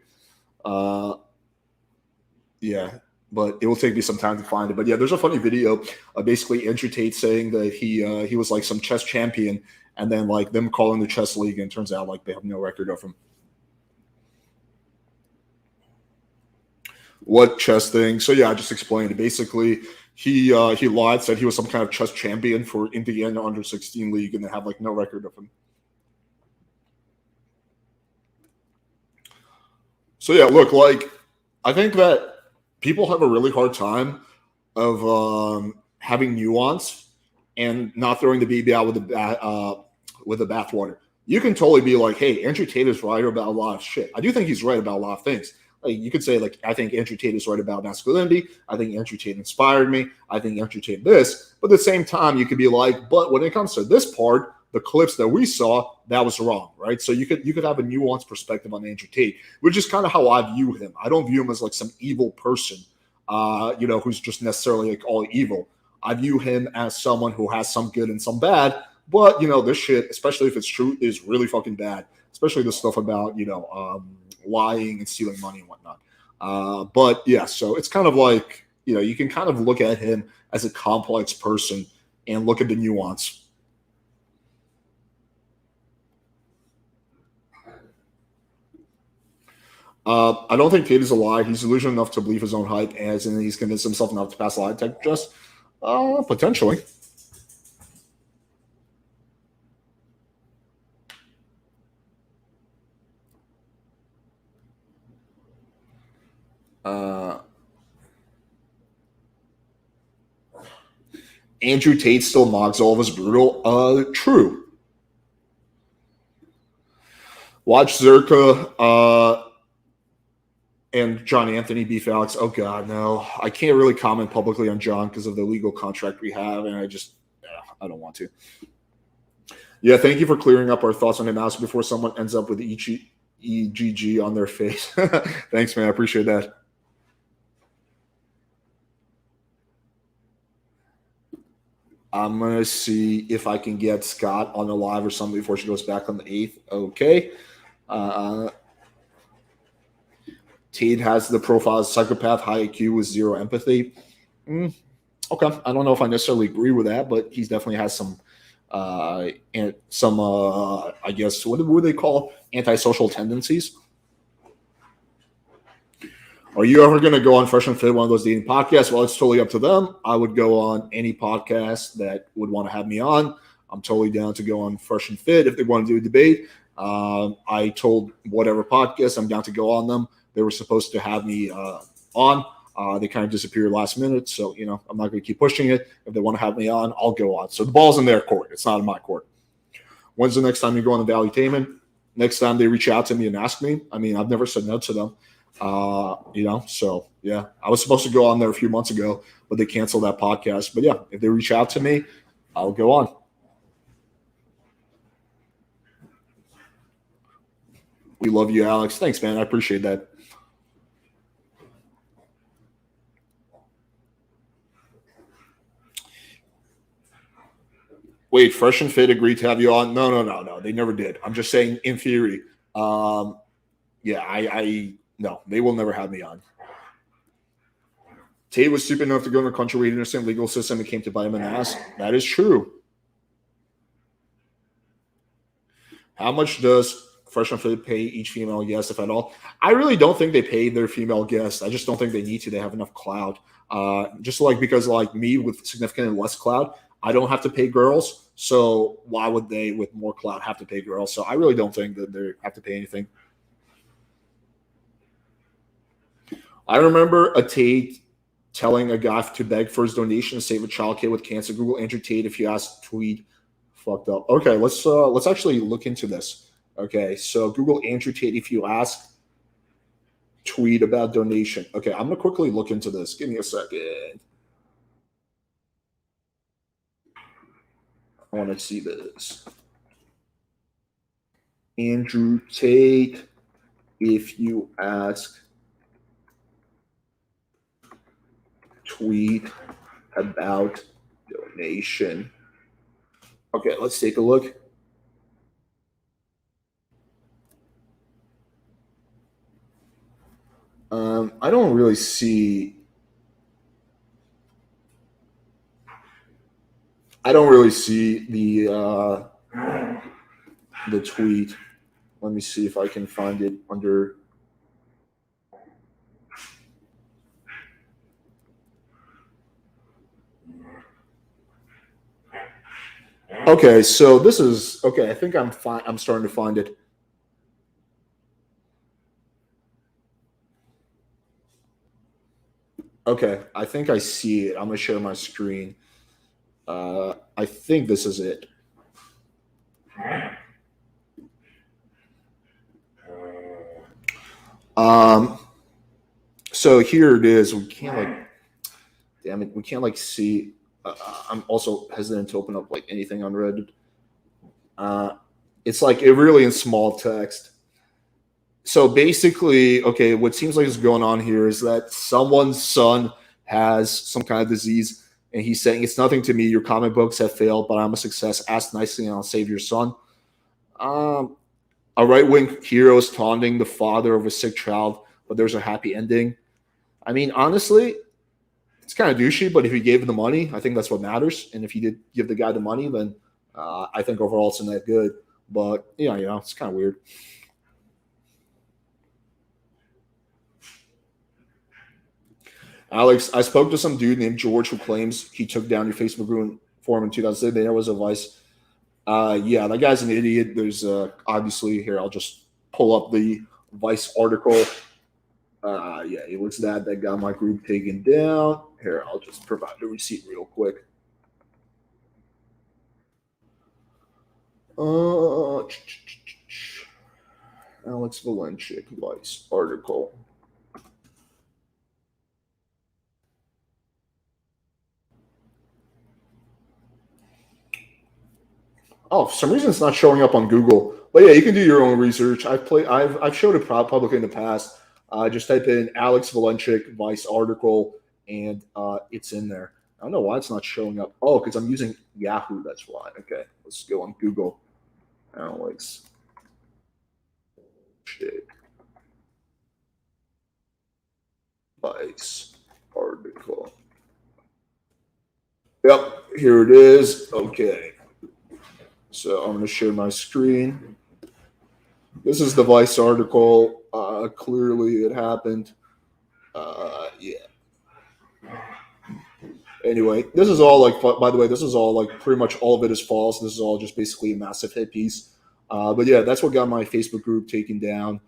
Yeah, but it will take me some time to find it. But yeah, there's a funny video of basically Andrew Tate saying that he was like some chess champion, and then like them calling the chess league, and it turns out like they have no record of him. What chess thing? So yeah, I just explained it. Basically, he lied, said he was some kind of chess champion for Indiana under 16 league, and they have like no record of him. So yeah, look, like I think that people have a really hard time of having nuance and not throwing the baby out with the bathwater. You can totally be like, hey, Andrew Tate is right about a lot of shit. I do think he's right about a lot of things. Like you could say, like, I think Andrew Tate is right about masculinity. I think Andrew Tate inspired me. I think Andrew Tate this. But at the same time, you could be like, but when it comes to this part, the clips that we saw, that was wrong, right? So you could have a nuanced perspective on Andrew Tate, which is kind of how I view him. I don't view him as like some evil person, who's just necessarily like all evil. I view him as someone who has some good and some bad. But this shit, especially if it's true, is really fucking bad. Especially the stuff about lying and stealing money and whatnot. But yeah, so it's kind of like you can kind of look at him as a complex person and look at the nuance. I don't think Tate is a lie. He's delusional enough to believe his own hype, as in he's convinced himself enough to pass a lie detector test. Potentially. Andrew Tate still mocks all of us brutal. True. Watch Zerka and John Anthony beef Alex. Oh God, no! I can't really comment publicly on John because of the legal contract we have, and I don't want to. Yeah, thank you for clearing up our thoughts on him also before someone ends up with EGG on their face. Thanks, man. I appreciate that. I'm going to see if I can get Scott on the live or something before she goes back on the 8th. Okay. Tate has the profile as psychopath, high IQ with zero empathy. Okay. I don't know if I necessarily agree with that, but he definitely has some, I guess, what would they call antisocial tendencies? Are you ever going to go on Fresh and Fit, one of those dating podcasts? Well, it's totally up to them. I would go on any podcast that would want to have me on. I'm totally down to go on Fresh and Fit if they want to do a debate. I told whatever podcast I'm down to go on them. They were supposed to have me on. They kind of disappeared last minute. So, I'm not going to keep pushing it. If they want to have me on, I'll go on. So the ball's in their court. It's not in my court. When's the next time you go on the Valley Tainment? Next time they reach out to me and ask me. I mean, I've never said no to them. So yeah, I was supposed to go on there a few months ago, but they canceled that podcast. But yeah, if they reach out to me, I'll go on. We love you, Alex. Thanks, man. I appreciate that. Wait, Fresh and Fit agreed to have you on? No. They never did. I'm just saying in theory. No, they will never have me on. Tate was stupid enough to go in a country where he didn't understand legal system and came to bite him in the ass. That is true. How much does Fresh and Fit pay each female guest, if at all? I really don't think they pay their female guests. I just don't think they need to. They have enough clout. Because me with significantly less clout, I don't have to pay girls. So why would they with more clout have to pay girls? So I really don't think that they have to pay anything. I remember a Tate telling a guy to beg for his donation to save a child kid with cancer. Google Andrew Tate if you ask tweet fucked up. Okay, let's actually look into this. Okay, so Google Andrew Tate if you ask tweet about donation. Okay, I'm gonna quickly look into this. Give me a second. I want to see this. Andrew Tate if you ask tweet about donation. Okay, let's take a look. I don't really see. The tweet. Let me see if I can find it under. Okay, so this is okay. I think I'm fine. I'm starting to find it. Okay, I think I see it. I'm gonna share my screen. I think this is it. So here it is. We can't damn it. We can't see. I'm also hesitant to open up anything on Reddit. It's it really in small text. So basically, okay, what seems like is going on here is that someone's son has some kind of disease, and he's saying it's nothing to me. Your comic books have failed, but I'm a success. Ask nicely, and I'll save your son. A right-wing hero is taunting the father of a sick child, but there's a happy ending. I mean, honestly, it's kind of douchey, but if he gave him the money, I think that's what matters. And if he did give the guy the money, then I think overall it's not that good. But yeah, it's kind of weird. Alex, I spoke to some dude named George who claims he took down your Facebook group forum in 2006. There was advice. Yeah, that guy's an idiot. There's obviously here. I'll just pull up the Vice article. Yeah, he looks that got my group taken down. Here, I'll just provide the receipt real quick. Alex Valenchik, Vice article. Oh, for some reason it's not showing up on Google. But yeah, you can do your own research. I've showed it publicly in the past. Just type in Alex Valenchik Vice article, and it's in there. I don't know why it's not showing up. Oh, because I'm using Yahoo. That's why. Okay, let's go on Google. Alex Valenchik Vice article. Yep, here it is. Okay. So I'm going to share my screen. This is the Vice article. Clearly it happened. Yeah. Anyway, this is all by the way, this is all pretty much all of it is false. This is all just basically a massive hit piece. But yeah, that's what got my Facebook group taken down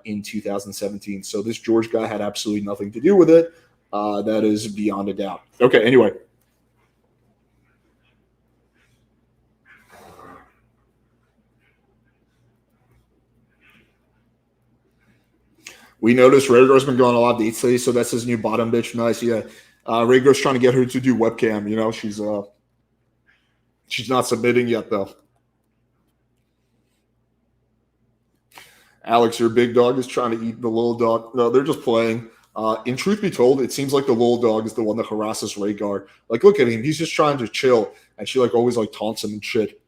in 2017. So this George guy had absolutely nothing to do with it. That is beyond a doubt. Okay, anyway. We noticed Rhaegar's been going a lot of dates lately, so that's his new bottom bitch. Nice, yeah. Rhaegar's trying to get her to do webcam. She's not submitting yet though. Alex, your big dog is trying to eat the little dog. No, they're just playing. In truth be told, it seems like the little dog is the one that harasses Rhaegar. Like, look at him; he's just trying to chill, and she always taunts him and shit.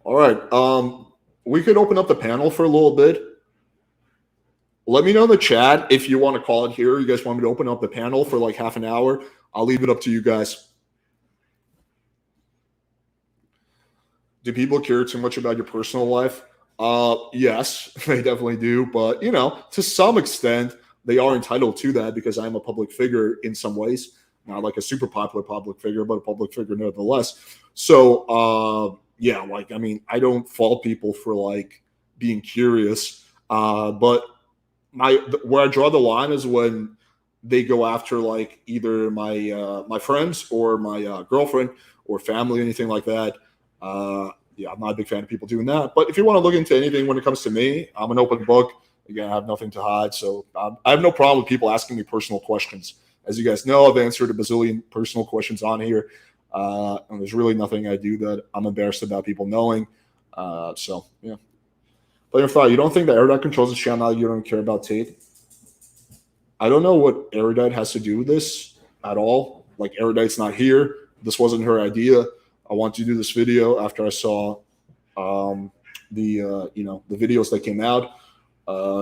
All right. We could open up the panel for a little bit. Let me know in the chat if you want to call it here. You guys want me to open up the panel for half an hour? I'll leave it up to you guys. Do people care too much about your personal life? Yes, they definitely do. But, to some extent, they are entitled to that because I'm a public figure in some ways. Not like a super popular public figure, but a public figure nevertheless. So, yeah, I don't fault people for being curious. But where I draw the line is when they go after either my friends or my girlfriend or family, anything like that. Yeah, I'm not a big fan of people doing that. But if you want to look into anything when it comes to me, I'm an open book. Again, I have nothing to hide. So I have no problem with people asking me personal questions. As you guys know, I've answered a bazillion personal questions on here. And there's really nothing I do that I'm embarrassed about people knowing. So, yeah. But if you don't think that Erudite controls the channel, you don't care about Tate? I don't know what Erudite has to do with this at all. Erudite's not here. This wasn't her idea. I want to do this video after I saw the videos that came out.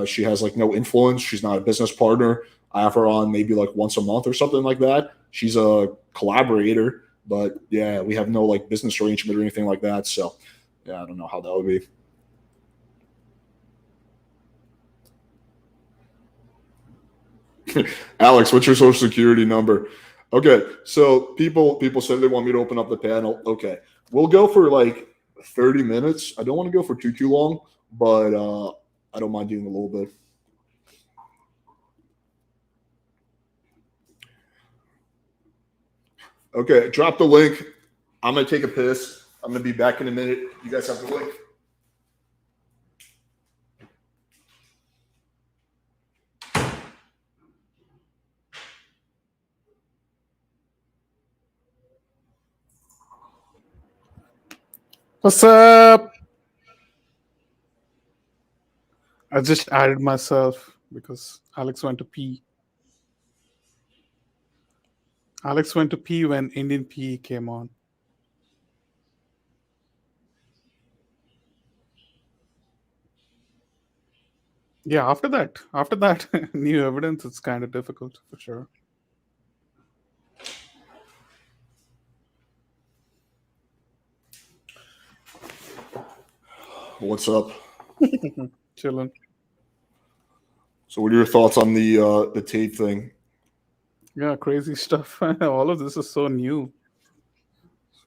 She has no influence. She's not a business partner. I have her on maybe once a month or something like that. She's a collaborator, but yeah, we have no business arrangement or anything like that. So yeah, I don't know how that would be. Alex, what's your social security number? Okay, so people said they want me to open up the panel. Okay, we'll go for 30 minutes. I don't want to go for too long, but I don't mind doing a little bit. Okay, drop the link. I'm going to take a piss. I'm going to be back in a minute. You guys have the link. What's up? I just added myself because Alex went to pee. Alex went to pee when Indian PE came on. Yeah, after that, new evidence, it's kind of difficult for sure. What's up? Chilling. So, what are your thoughts on the Tate thing? Yeah, crazy stuff. All of this is so new.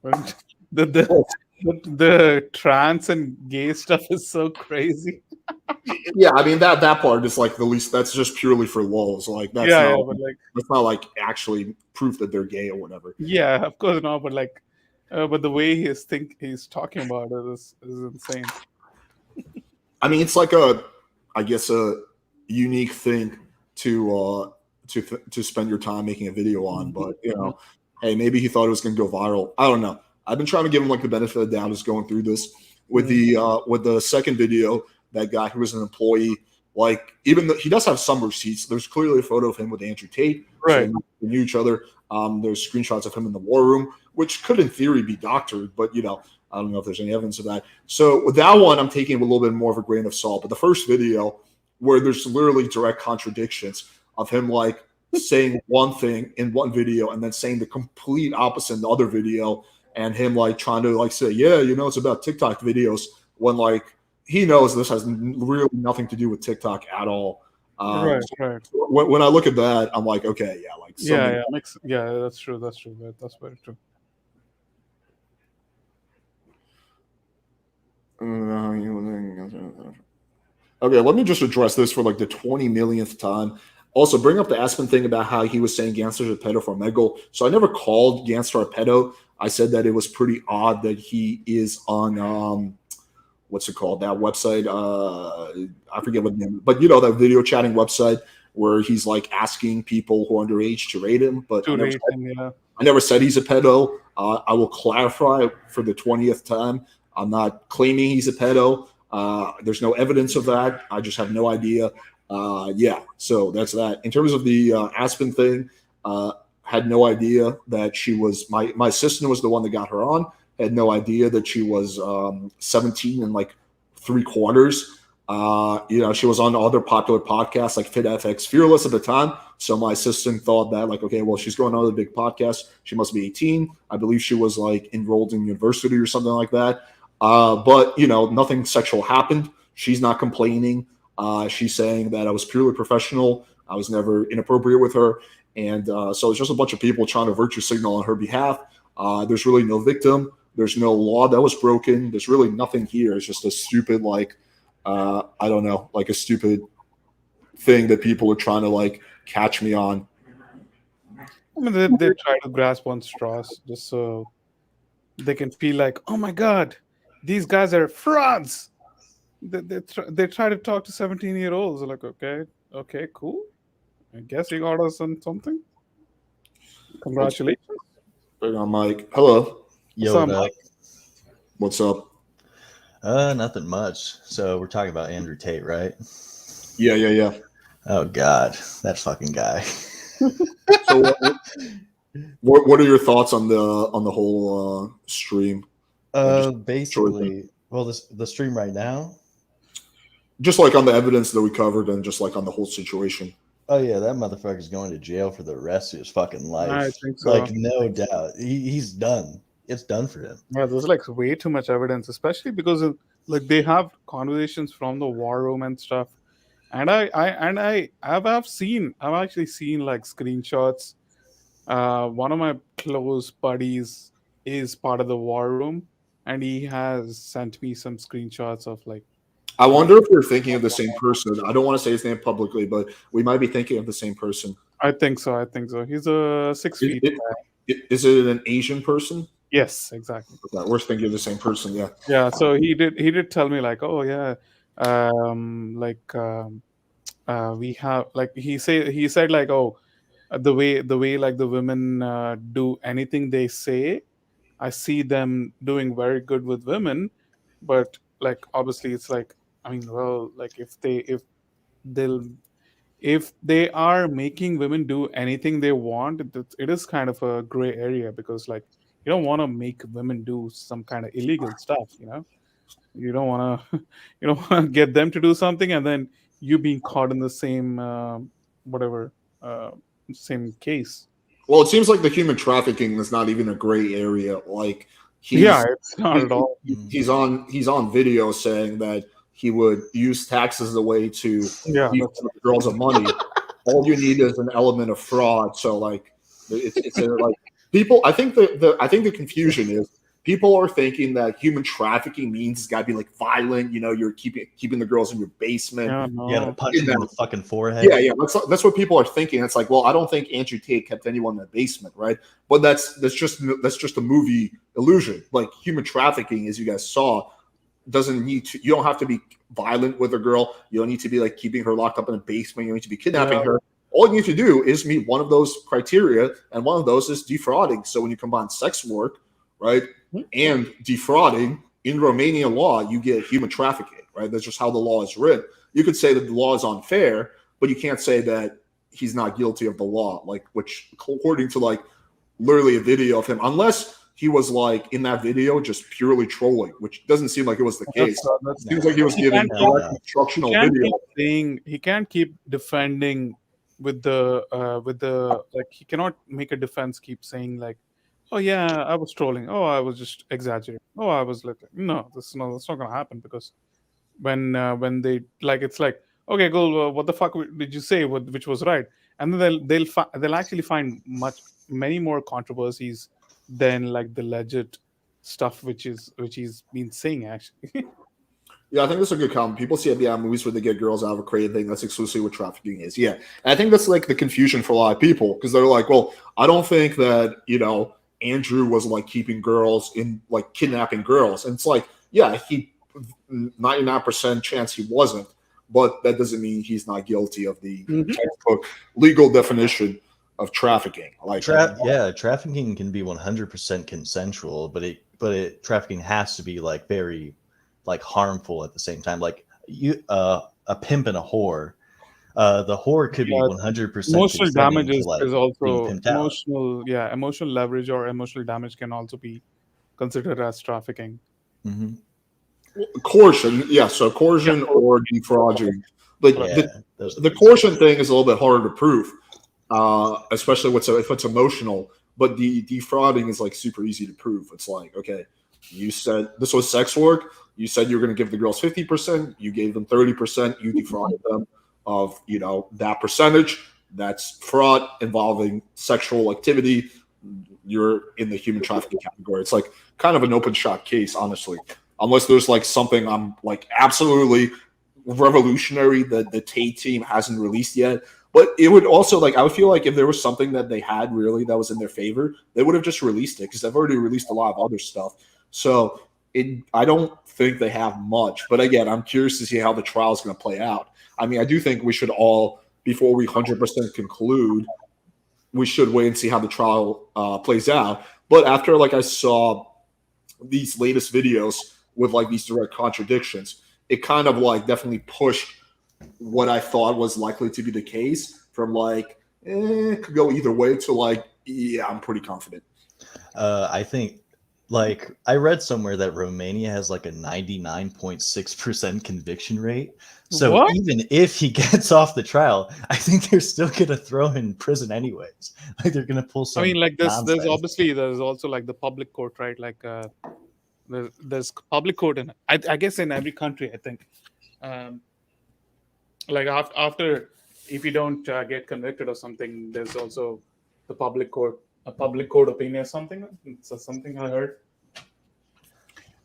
Right? The, the trans and gay stuff is so crazy. Yeah, I mean that part is like the least. That's just purely for lulz. Like Yeah, but like actually proof that they're gay or whatever. yeah, of course not. But but the way he's talking about it is insane. I mean, it's like I guess a unique thing to spend your time making a video on. But hey, maybe he thought it was going to go viral. I don't know. I've been trying to give him like the benefit of the doubt as going through this with the second video. That guy who was an employee, like even though he does have some receipts, there's clearly a photo of him with Andrew Tate. Right. So they knew each other. There's screenshots of him in the war room, which could in theory be doctored, but I don't know if there's any evidence of that. So with that one, I'm taking it with a little bit more of a grain of salt. But the first video, where there's literally direct contradictions of him like saying one thing in one video and then saying the complete opposite in the other video, and him like trying to like say, yeah, it's about TikTok videos when like he knows this has really nothing to do with TikTok at all. Right. When I look at that, I'm like, okay, yeah, like that's true. That's very true. Okay, let me just address this for like the 20 millionth time. Also, bring up the Aspen thing about how he was saying Gansler's a pedo for Meggle. So I never called Gansler a pedo. I said that it was pretty odd that he is on what's it called? That website. I forget what name, but that video chatting website where he's like asking people who are underage to rate him. But I never said he's a pedo. I will clarify for the 20th time. I'm not claiming he's a pedo. There's no evidence of that. I just have no idea. So that's that. In terms of the Aspen thing, had no idea that she was my assistant was the one that got her on. Had no idea that she was 17 and like 3/4. She was on other popular podcasts like FitFX Fearless at the time. So my assistant thought that like, okay, well, she's going on a big podcast. She must be 18. I believe she was like enrolled in university or something like that. But nothing sexual happened. She's not complaining. She's saying that I was purely professional. I was never inappropriate with her. And so it's just a bunch of people trying to virtue signal on her behalf. There's really no victim. There's no law that was broken. There's really nothing here. It's just a stupid, like, I don't know, like a stupid thing that people are trying to like catch me on. I mean, they try to grasp on straws just so they can feel like, oh my God, these guys are frauds. They try to talk to 17-year-olds. Like, okay, cool. I guess you got us on something. Congratulations. Bring on Mike. Hello. Yo, what up? What's up? Nothing much. So we're talking about Andrew Tate, right? Yeah. Oh God, that fucking guy. So what are your thoughts on the whole stream? Basically, well, the stream right now. Just like on the evidence that we covered, and just like on the whole situation. Oh yeah, that motherfucker's going to jail for the rest of his fucking life. I think so. Like no doubt, he's done. It's done for him. Yeah, there's like way too much evidence, especially because like they have conversations from the war room and stuff. And I've actually seen like screenshots. One of my close buddies is part of the war room, and he has sent me some screenshots of like. I wonder if we're thinking of the same person. I don't want to say his name publicly, but we might be thinking of the same person. I think so. He's a 6 feet guy. Is it an Asian person? Yes, exactly. Okay, we're thinking of the same person. Yeah. Yeah. So he did tell me like, oh yeah, we have like he said like, oh, the way like the women do anything they say, I see them doing very good with women, but like obviously it's like, I mean, well, like if they are making women do anything they want, it is kind of a gray area, because like you don't want to make women do some kind of illegal stuff, you don't want to get them to do something and then you being caught in the same same case. Well, it seems like the human trafficking is not even a gray area. Like it's not at all. He's on video saying that he would use tax as a way to keep the girls of money. All you need is an element of fraud. So like it's like people. I think the confusion is people are thinking that human trafficking means it's got to be like violent. You know, you're keeping the girls in your basement. You gotta punch him in the fucking forehead. Yeah. That's what people are thinking. It's like, well, I don't think Andrew Tate kept anyone in the basement, right? But that's just a movie illusion. Like human trafficking, as you guys saw, doesn't need to. You don't have to be violent with a girl. You don't need to be like keeping her locked up in a basement. You don't need to be kidnapping her. All you need to do is meet one of those criteria, and one of those is defrauding. So when you combine sex work, right, and defrauding in Romanian law, you get human trafficking, right? That's just how the law is written. You could say that the law is unfair, but you can't say that he's not guilty of the law, like which according to like literally a video of him, unless he was like in that video just purely trolling, which doesn't seem like it was the case. Seems like he was giving direct instructional video. He can't keep defending with the like he cannot make a defense keep saying like, oh yeah, I was trolling, oh I was just exaggerating, oh I was like, no, that's not gonna happen, because when they like, it's like, okay, cool, what the fuck did you say which was right, and then they'll actually find many more controversies than like the legit stuff which he's been saying actually. Yeah, I think that's a good comment. People see movies where they get girls out of a crazy thing. That's exclusively what trafficking is. Yeah, and I think that's like the confusion for a lot of people, because they're like, well, I don't think that, you know, Andrew was like keeping girls in, like kidnapping girls. And it's like, yeah, 99% chance he wasn't, but that doesn't mean he's not guilty of the textbook legal definition of trafficking. Like trafficking can be 100% consensual, but trafficking has to be like very like harmful at the same time. Like a pimp and a whore. The whore could be 100% emotional damage is like also emotional leverage or emotional damage can also be considered as trafficking. Coercion, so coercion or defrauding. Like the coercion thing is a little bit harder to prove, especially if it's emotional. But the defrauding is like super easy to prove. It's like, okay, you said this was sex work. You said you were going to give the girls 50%. You gave them 30%. You defrauded them of, you know, that percentage. That's fraud involving sexual activity. You're in the human trafficking category. It's like kind of an open shot case, honestly, unless there's like something I'm like absolutely revolutionary that the Tate team hasn't released yet. But it would also, like, I would feel like if there was something that they had really that was in their favor, they would have just released it, because they've already released a lot of other stuff. So I don't think they have much. But again, I'm curious to see how the trial is going to play out. I mean, I do think we should all, before we 100% conclude, we should wait and see how the trial plays out. But after, like, I saw these latest videos with, like, these direct contradictions, it kind of, like, definitely pushed what I thought was likely to be the case from, like, it could go either way to, like, yeah, I'm pretty confident. I think, like, I read somewhere that Romania has like a 99.6% conviction rate. So even if he gets off the trial, I think they're still gonna throw him in prison anyways. Like they're gonna pull some. I mean, like nonsense. there's also like the public court, right? Like there's public court, and I guess in every country, I think. Like after, if you don't get convicted or something, there's also the public court, a public court opinion or something. It's something I heard.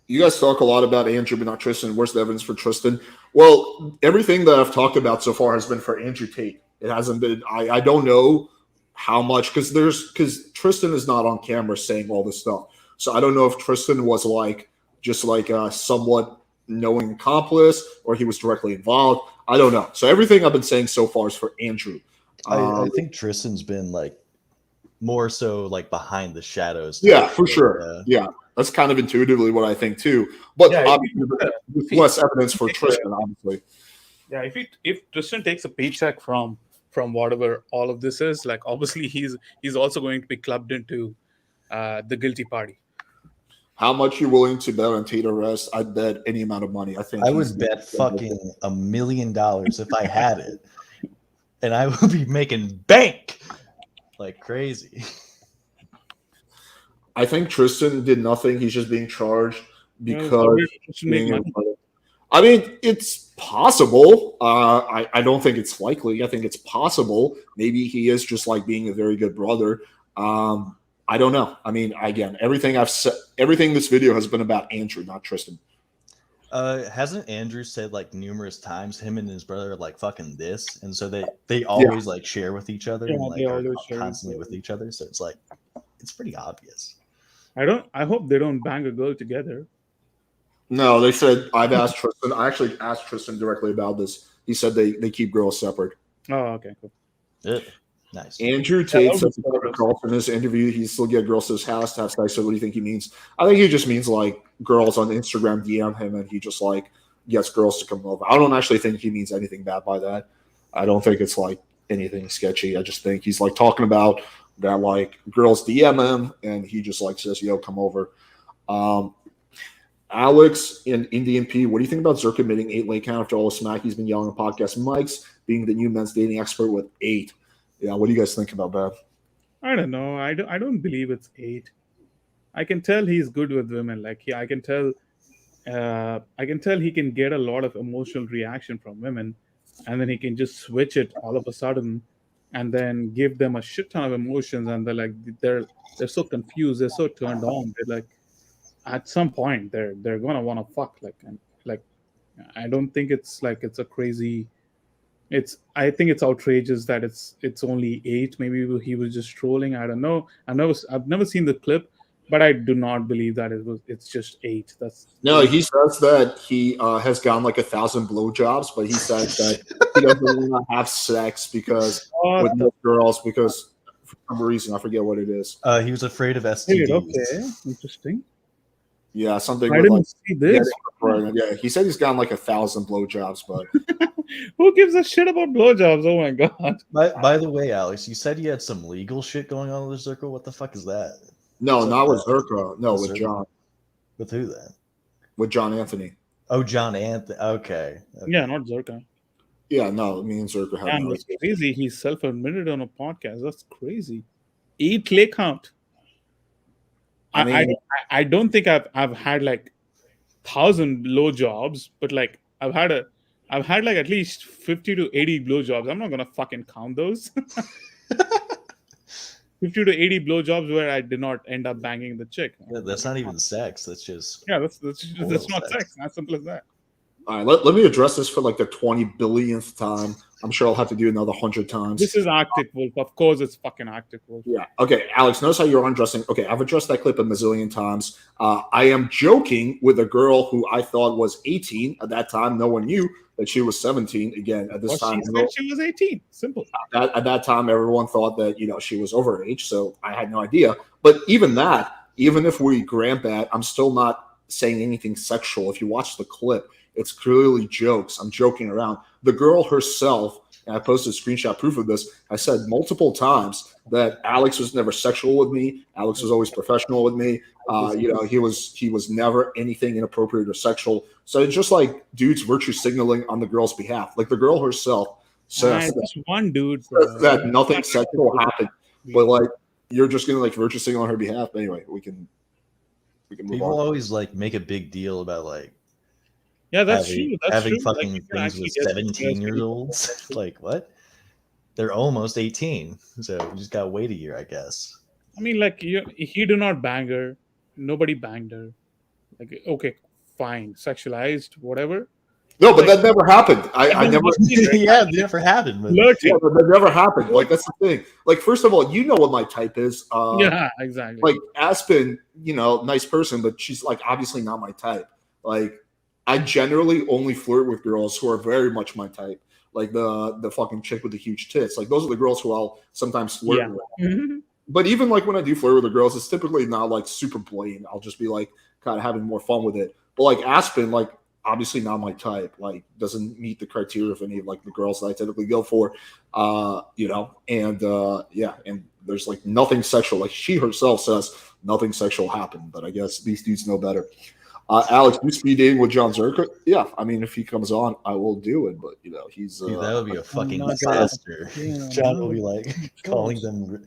You guys talk a lot about Andrew, but not Tristan. Where's the evidence for Tristan? Well, everything that I've talked about so far has been for Andrew Tate. It hasn't been. I don't know how much, because Tristan is not on camera saying all this stuff. So I don't know if Tristan was just like a somewhat knowing accomplice, or he was directly involved. I don't know. So everything I've been saying so far is for Andrew. I think Tristan's been like more so like behind the shadows. Yeah, for sure. Yeah, that's kind of intuitively what I think too. But obviously, there's less evidence for Tristan, obviously. Yeah, if Tristan takes a paycheck from whatever all of this is, like obviously he's also going to be clubbed into the guilty party. How much you're willing to bet on Tate arrest? I'd bet any amount of money. I think I would bet fucking $1 million if I had it, and I would be making bank like crazy. I think Tristan did nothing. He's just being charged because. I mean, it's possible. I don't think it's likely. I think it's possible. Maybe he is just like being a very good brother. I don't know. I mean, again, everything I've said, everything this video has been about Andrew, not Tristan. Hasn't Andrew said like numerous times him and his brother are like fucking this, and so they always like share with each other and like are constantly with each other. So it's like it's pretty obvious. I hope they don't bang a girl together. No, they said I've asked Tristan. I actually asked Tristan directly about this. He said they keep girls separate. Oh, okay, cool. Yeah. Nice. Andrew Tate said in this interview he'd still get girls to his house to have sex. So what do you think he means? I think he just means like girls on Instagram DM him and he just like gets girls to come over. I don't actually think he means anything bad by that. I don't think it's like anything sketchy. I just think he's like talking about that like girls DM him and he just like says, yo, come over. Alex and Indian P, what do you think about Zerk admitting 8 late count after all the smack he's been yelling on podcast mics, being the new men's dating expert with 8? Yeah, what do you guys think about that? I don't know. I don't believe it's 8. I can tell he's good with women. Like I can tell he can get a lot of emotional reaction from women, and then he can just switch it all of a sudden, and then give them a shit ton of emotions, and they're so confused, they're so turned on. They're like, at some point they're gonna want to fuck. Like I don't think it's like it's a crazy. I think it's outrageous that it's only 8. Maybe he was just trolling. I don't know. I've never seen the clip, but I do not believe that it's just 8. No, he says that he has gotten like 1,000 blowjobs, but he says that he doesn't want to have sex because with most girls because for some reason I forget what it is. He was afraid of STDs. Okay, interesting. Yeah, something. I with, didn't like, see this. Yeah, he said he's gotten like 1,000 blowjobs, but who gives a shit about blowjobs? Oh my god! By the way, Alex, you said you had some legal shit going on with the circle. What the fuck is that? no, not with Zerka. No, with John. With who then? With John Anthony. Oh, John Anthony. Okay. Yeah, not Zerka. Yeah, no, me and Zerka have. Damn, that's crazy. He self-admitted on a podcast. That's crazy. 8 lay count. I don't think I've had like 1,000 blowjobs, but like I've had like at least 50 to 80 blowjobs. I'm not gonna fucking count those. 50 to 80 blowjobs where I did not end up banging the chick. Yeah, that's not even sex. That's just that's not sex. As simple as that. All right, let me address this for like the 20 billionth time. I'm sure I'll have to do another 100 times. This is Arctic Wolf. Of course, it's fucking Arctic Wolf. Yeah. Okay, Alex, notice how you're undressing. Okay, I've addressed that clip a mazillion times. I am joking with a girl who I thought was 18 at that time. No one knew that she was 17. Again, at this time, she said she was 18. Simple. At that time, everyone thought that she was over age, so I had no idea. But even if we grant that, I'm still not saying anything sexual. If you watch the clip, it's clearly jokes. I'm joking around. The girl herself, and I posted a screenshot proof of this, I said multiple times that Alex was never sexual with me. Alex was always professional with me. He was never anything inappropriate or sexual. So it's just like dudes virtue signaling on the girl's behalf. Like the girl herself says one dude that nothing sexual happened. But like you're just gonna like virtue signal on her behalf. But anyway, we can move People on. always like make a big deal about like that's having, true. That's having true. fucking Like, things with 17-year-olds. Like what? They're almost 18, so you just gotta wait a year, I guess. I mean, like he did not bang her. Nobody banged her. Like, okay, fine, sexualized, whatever. No, but that never happened. I never. Yeah, it never happened. But Yeah, but that never happened. Like that's the thing. Like first of all, you know what my type is. Yeah, exactly. Like Aspen, nice person, but she's like obviously not my type. Like I generally only flirt with girls who are very much my type. Like the fucking chick with the huge tits. Like those are the girls who I'll sometimes flirt with. Mm-hmm. But even like when I do flirt with the girls, it's typically not like super blatant. I'll just be like kind of having more fun with it. But like Aspen, like obviously not my type. Like doesn't meet the criteria of any of like the girls that I typically go for. And there's like nothing sexual. Like she herself says nothing sexual happened, but I guess these dudes know better. Alex, you speed dating with John Zerka? Yeah, I mean, if he comes on, I will do it. But you know, he's Dude, that would be a fucking not disaster. gonna- John will be like calling them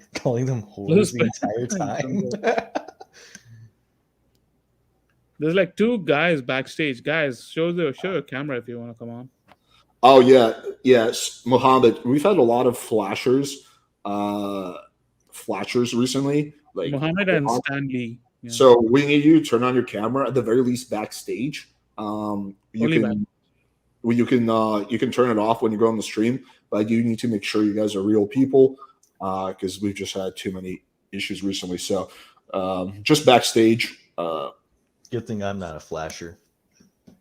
whores the entire time. There's like two guys backstage. Guys, show your camera if you want to come on. Oh yeah, yes, Mohammed. We've had a lot of flashers recently. Like Mohammed and Stanley. Yeah. So we need you to turn on your camera at the very least backstage. You Only can you can turn it off when you go on the stream, but you need to make sure you guys are real people because we've just had too many issues recently. So just backstage. Good thing I'm not a flasher.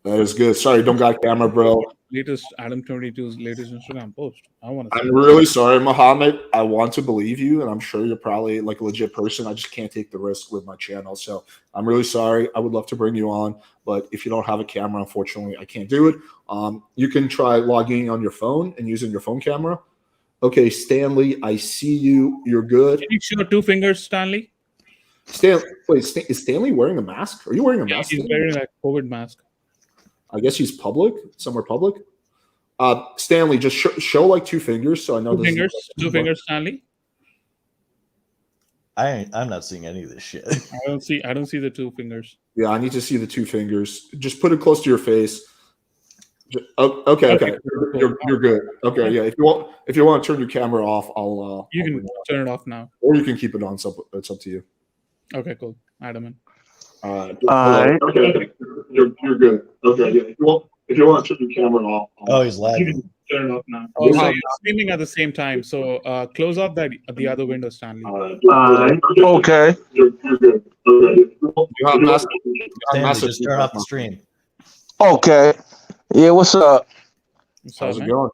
That is good. Sorry, don't got camera, bro. Latest Adam 22's latest Instagram post. I'm really sorry, Mohammed. I want to believe you, and I'm sure you're probably like a legit person. I just can't take the risk with my channel. So I'm really sorry. I would love to bring you on, but if you don't have a camera, unfortunately, I can't do it. You can try logging on your phone and using your phone camera. Okay, Stanley, I see you. You're good. Can you show 2 fingers, Stanley? Is Stanley wearing a mask? Are you wearing a mask? He's wearing a COVID mask. I guess he's public, somewhere public. Stanley, just show like 2 fingers, so I know. 2 fingers, 2 fingers, Stanley. I'm not seeing any of this shit. I don't see the 2 fingers. Yeah, I need to see the 2 fingers. Just put it close to your face. Okay. You're good. Okay, yeah. If you want to turn your camera off, I'll. You can turn it off now, or you can keep it on. So it's up to you. Okay, cool. Adam. Okay. You're good. Okay, yeah. If you want to turn your camera off, he's lagging. You can turn it off now. Oh, so you're streaming at the same time. So close off the other window, Stanley. Okay. You're good. Okay. Stanley, just turn off the stream. Okay. Yeah, what's up? How's it going?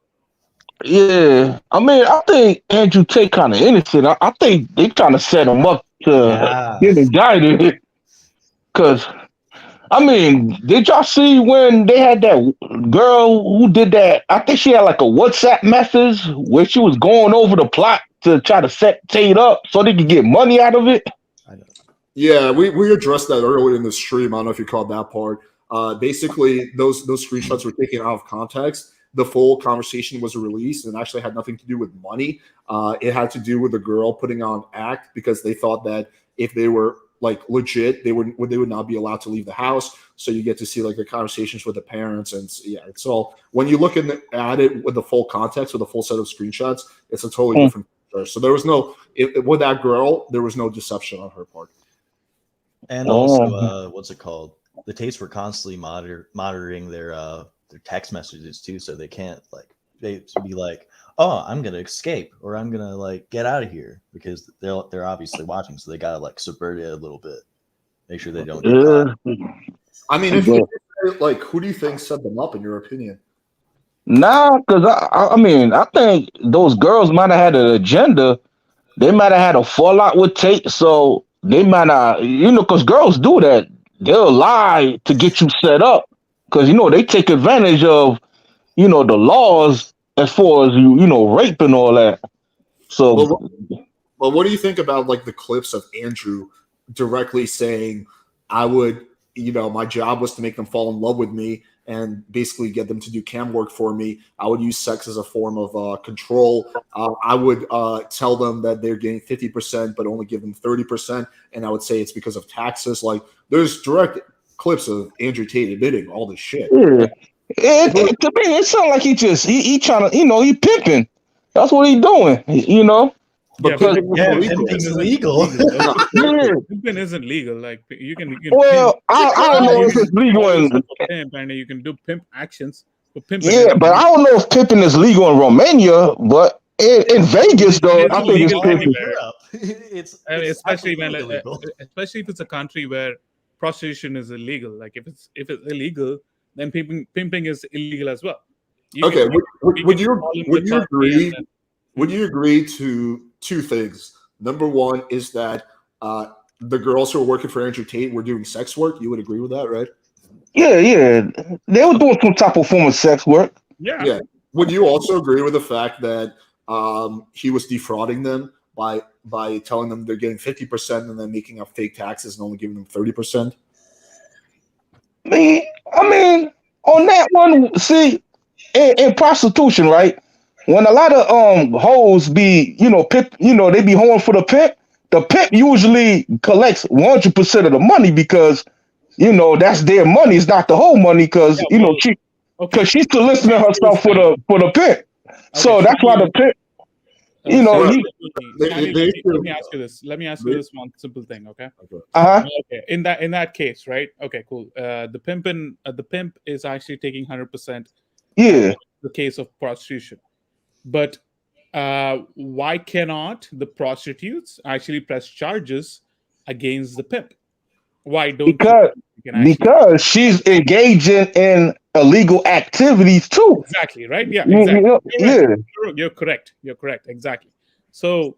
Yeah, I mean, I think Andrew Tate kind of innocent. I think they trying to set him up to get indicted. Because, I mean, did y'all see when they had that girl who did that? I think she had like a WhatsApp message where she was going over the plot to try to set Tate up so they could get money out of it. Yeah, we addressed that earlier in the stream. I don't know if you caught that part. Basically, those screenshots were taken out of context. The full conversation was released and actually had nothing to do with money. It had to do with the girl putting on act because they thought that if they were like legit, they would not be allowed to leave the house. So you get to see like the conversations with the parents, and yeah, it's all when you look at it with the full context, with the full set of screenshots, it's a totally different picture. So there was no with that girl, there was no deception on her part. And also, what's it called? The Tates were constantly monitoring their text messages too, so they can't they be like, oh, I'm gonna escape or I'm gonna get out of here, because they're obviously watching, so they gotta subvert it a little bit, make sure they don't get caught. I mean, who do you think set them up in your opinion? Nah, because I mean, I think those girls might have had an agenda. They might have had a fallout with Tate, so they might not, because girls do that. They'll lie to get you set up, because they take advantage of the laws as far as rape and all that. So, well, what do you think about the clips of Andrew directly saying, "I would, my job was to make them fall in love with me and basically get them to do cam work for me. I would use sex as a form of control. I would tell them that they're getting 50%, but only give them 30%, and I would say it's because of taxes." There's direct clips of Andrew Tate admitting all this shit. Yeah. To me, it sounds like he trying to, he pimping. That's what he doing, Because pimping is illegal. Pimping isn't legal. You can well, I don't know if it's legal and you can do pimp actions. But pimping but I don't know if pimping is legal in Romania, but in Vegas though, I think it's pimping. Especially if it's a country where prostitution is illegal. If it's illegal, then pimping is illegal as well. Would you agree? Would you agree to 2 things? Number one is that the girls who are working for Andrew Tate were doing sex work. You would agree with that, right? Yeah. They were doing some type of form of sex work. Yeah. Would you also agree with the fact that he was defrauding them by telling them they're getting 50% and then making up fake taxes and only giving them 30%? I mean, on that one, see, in prostitution, right? When a lot of hoes be, pimp, they be hoeing for the pimp usually collects 100% of the money because, that's their money. It's not the whole money because, she's soliciting herself for the pimp. So that's why the pimp, Let me ask you this. Let me ask you this one simple thing, okay? Okay. In that case, right? Okay, cool. The pimp is actually taking 100%. Yeah. The case of prostitution, but why cannot the prostitutes actually press charges against the pimp? Why don't? Because she's engaging in illegal activities too. Exactly, right? Yeah, exactly. You're correct. You're correct. Exactly. So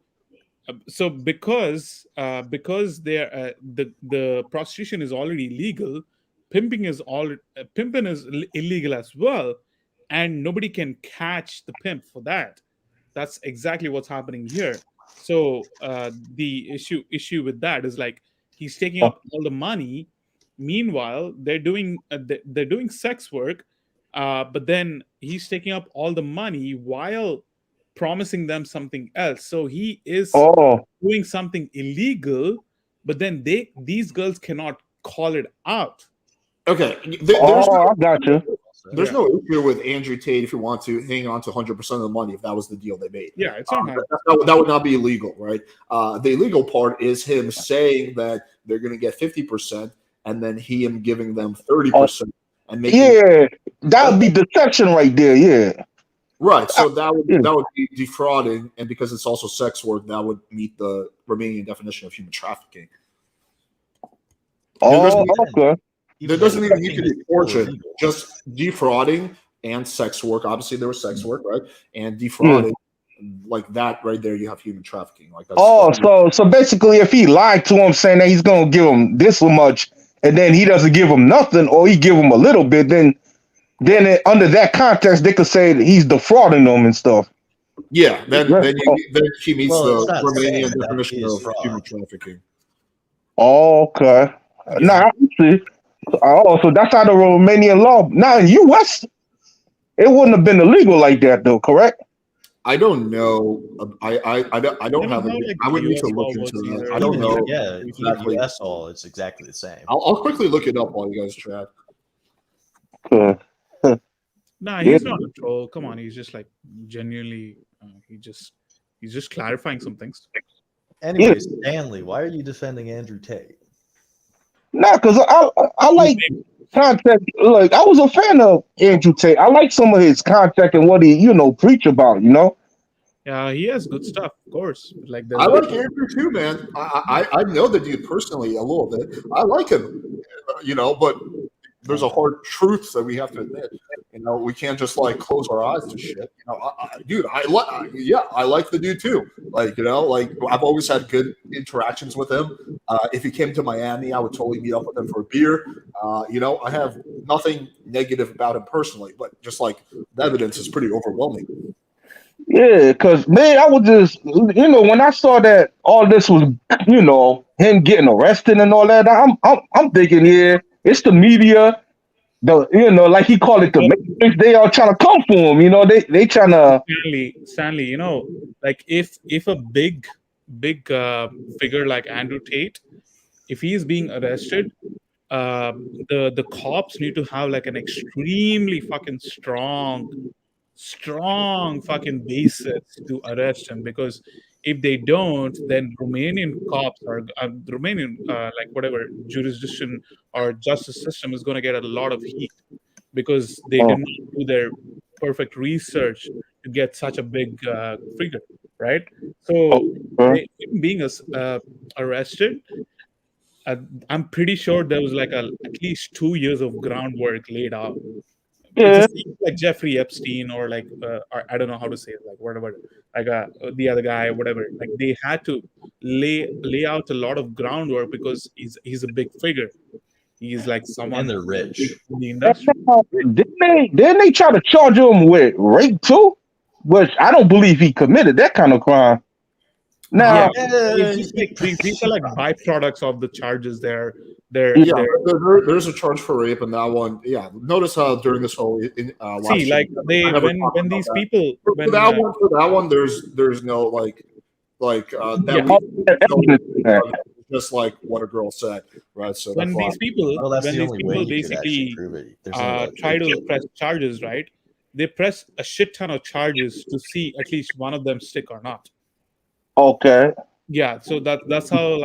because the prostitution is already legal, pimping is illegal as well, and nobody can catch the pimp for that. That's exactly what's happening here. So the issue with that is like he's taking up all the money. Meanwhile, they're doing sex work, but then he's taking up all the money while promising them something else. So he is doing something illegal, but then these girls cannot call it out. Okay, I got you. There's no issue with Andrew Tate if you want to hang on to 100% of the money if that was the deal they made. Yeah, it's not that would not be illegal, right? The illegal part is him saying that they're going to get 50% and then him giving them 30% and making that would be deception right there. Yeah, right. So that would be defrauding, and because it's also sex work, that would meet the Romanian definition of human trafficking. Okay. There doesn't even need to be fortune, just defrauding and sex work. Obviously, there was sex work, right? And defrauding, like that right there, you have human trafficking. Like that's so basically, if he lied to him saying that he's going to give him this much, and then he doesn't give him nothing, or he give him a little bit, then under that context, they could say that he's defrauding them and stuff. Yeah, then he meets the Romanian definition of human trafficking. Okay. Now I see. So that's how the Romanian law. Now in U.S., it wouldn't have been illegal like that, though, correct? I don't know. I don't have. I would need to look into that. I don't know. Yeah, exactly. That's all. It's exactly the same. I'll quickly look it up while you guys chat. Nah, he's not a troll. Come on, he's just like genuinely. He's just clarifying some things. Anyways, Stanley, why are you defending Andrew Tate? Nah, because I like content. Like I was a fan of Andrew Tate. I like some of his content and what he, preach about. Yeah, he has good stuff, of course. Like I like Andrew too, man. I know the dude personally a little bit. I like him, but there's a hard truth that we have to admit. We can't just like close our eyes to shit. I like the dude too. Like I've always had good interactions with him. If he came to Miami, I would totally meet up with him for a beer. I have nothing negative about him personally, but just like the evidence is pretty overwhelming. Yeah, because man, I was just when I saw that all this was him getting arrested and all that, I'm thinking it's the media. Like he called it the Matrix. They all trying to come for him. They trying to. Stanley, like if a big figure like Andrew Tate, if he is being arrested, the cops need to have like an extremely fucking strong fucking basis to arrest him, because if they don't, then Romanian cops or Romanian like whatever jurisdiction or justice system is going to get a lot of heat because they did not do their perfect research to get such a big figure, right? So being arrested, I'm pretty sure there was like at least 2 years of groundwork laid out. Yeah. It's like Jeffrey Epstein or like or I don't know how to say it, like whatever, like the other guy, whatever. Like they had to lay out a lot of groundwork because he's a big figure. He's like someone, and they're rich in the industry. Didn't they try to charge him with rape too? Which I don't believe he committed that kind of crime. Now, it's just like these are like byproducts of the charges. They're Yeah, there's a charge for rape, and that one. Yeah, notice how during this whole live see, stream, like I never when talked about these that. people For when that one, there's no like that just like what a girl said, right? So when that's why. these people Well, that's when the these only way people you could actually basically prove it. There's no like try to press charges, right? They press a shit ton of charges to see at least one of them stick or not. Okay. Yeah, so that's how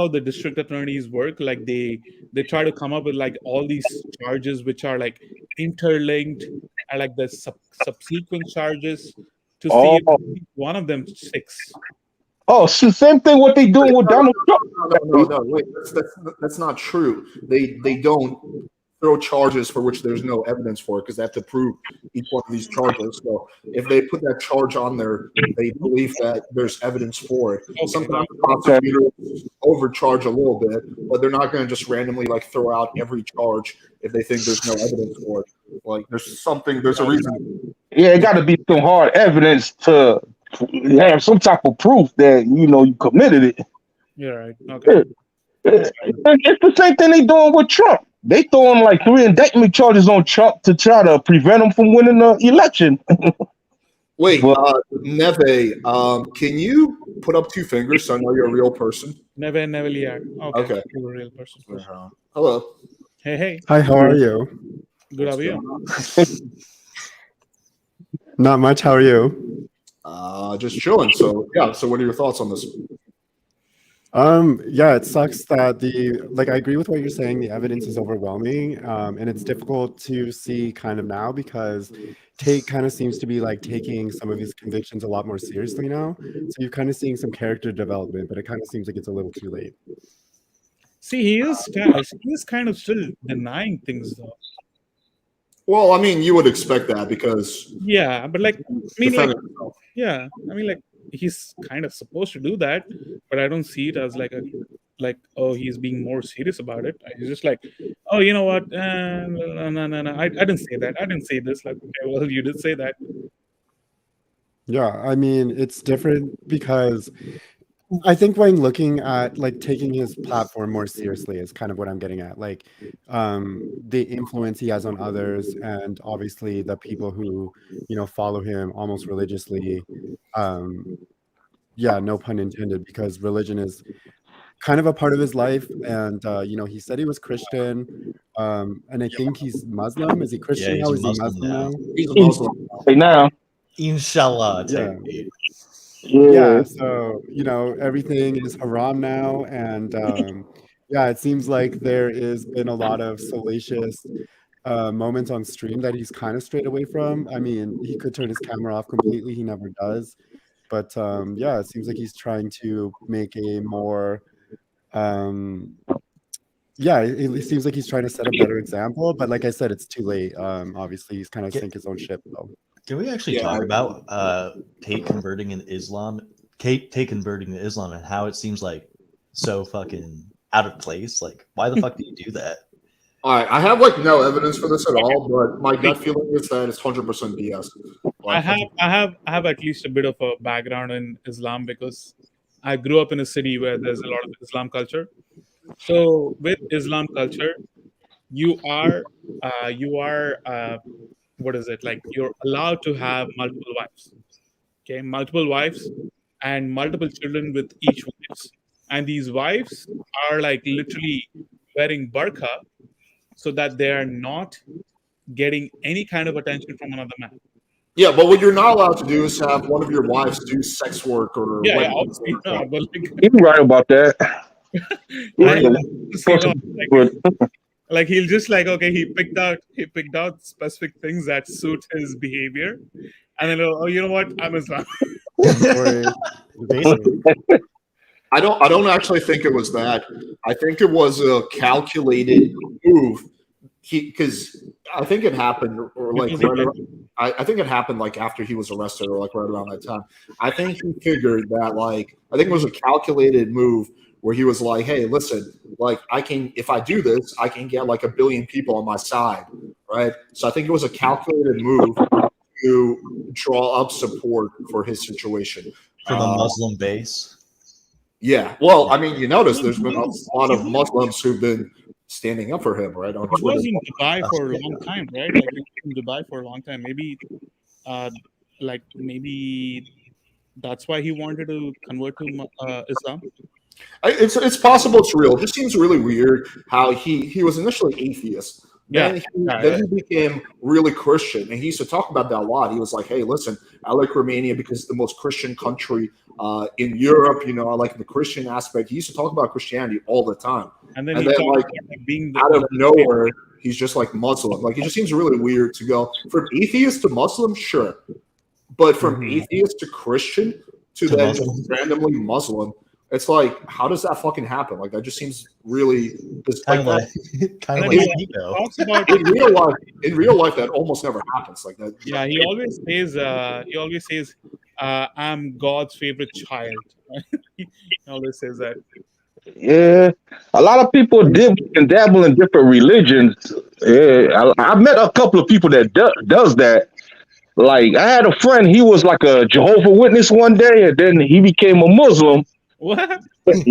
the district attorneys work. Like they try to come up with like all these charges which are like interlinked, and like the subsequent charges to see if one of them sticks. Oh, so same thing what they doing with Donald Trump. No, wait, that's not true. They don't throw charges for which there's no evidence for it because they have to prove each one of these charges. So if they put that charge on there, they believe that there's evidence for it. Sometimes the prosecutors overcharge a little bit, but they're not going to just randomly like throw out every charge if they think there's no evidence for it. Like there's a reason. Yeah, it got to be some hard evidence to have some type of proof that you committed it. Yeah, right. Okay. It's the same thing they doing with Trump. They throwing like 3 indictment charges on Trump to try to prevent him from winning the election. Wait, Neve, can you put up 2 fingers so I know you're a real person? Never liar. Okay. You're a real person. Hello. Hey. Hi, how are you? Good, how are you? Not much. How are you? Just chilling. So what are your thoughts on this? Yeah, it sucks that I agree with what you're saying. The evidence is overwhelming, and it's difficult to see kind of now because Tate kind of seems to be like taking some of his convictions a lot more seriously now. So you're kind of seeing some character development, but it kind of seems like it's a little too late. See, he is kind of still denying things though. Well, I mean, you would expect that because but like, he's kind of supposed to do that, but I don't see it as he's being more serious about it. He's just like, oh, you know what? No. I didn't say that. I didn't say this. Like, okay, well, you did say that. Yeah, I mean, it's different because I think when looking at like taking his platform more seriously is kind of what I'm getting at. Like the influence he has on others and obviously the people who, follow him almost religiously. Yeah, no pun intended, because religion is kind of a part of his life. And, he said he was Christian. And I think he's Muslim. Is he Christian now? Is he Muslim now? He's a Muslim now. Inshallah. Yeah, so everything is haram now, and it seems like there has been a lot of salacious moments on stream that he's kind of strayed away from. I mean, he could turn his camera off completely, he never does, but it seems like he's trying to make a more it seems like he's trying to set a better example, but like I said, it's too late. Obviously he's kind of sink his own ship though. Can we actually talk about Tate converting to Islam? Tate converting to Islam and how it seems like so fucking out of place. Like, why the fuck do you do that? All right, I have like no evidence for this at all, but my gut feeling is that it's 100% BS. I have at least a bit of a background in Islam because I grew up in a city where there's a lot of Islam culture. So with Islam culture, you are what is it, like you're allowed to have multiple wives and multiple children with each wives, and these wives are like literally wearing burqa so that they are not getting any kind of attention from another man. Yeah, but what you're not allowed to do is have one of your wives do sex work or obviously not, but You're right about that. Like he'll just like, okay, he picked out specific things that suit his behavior, and then you know what, I'm Islam. I don't actually think it was that. I think it was a calculated move. Because I think it happened, or like I think it happened like after he was arrested, or like right around that time. I think he figured that I think it was a calculated move where he was like, "Hey, listen, like if I do this, I can get like 1 billion people on my side, right?" So I think it was a calculated move to draw up support for his situation for the Muslim base. Yeah, well, I mean, you notice there's been a lot of Muslims who've been standing up for him, right? On He Twitter. was in Dubai for a long time, right? Like he was in Dubai for a long time. Maybe, maybe that's why he wanted to convert to Islam. It's possible it's real. It just seems really weird how he was initially atheist. Then he became really Christian, and he used to talk about that a lot. He was like, "Hey, listen, I like Romania because it's the most Christian country in Europe. You know, I like the Christian aspect." He used to talk about Christianity all the time, and then like being out of nowhere, he's just like Muslim. Like, it just seems really weird to go from atheist to Muslim, sure, but from atheist to Christian to then just randomly Muslim. It's like, how does that fucking happen? Like, that just seems really kind of like ego. In real life, that almost never happens. Like that. Yeah, he always says, "I'm God's favorite child." He always says that. Yeah, a lot of people dip and dabble in different religions. Yeah, I met a couple of people that does that. Like, I had a friend, he was like a Jehovah's Witness one day, and then he became a Muslim. What? And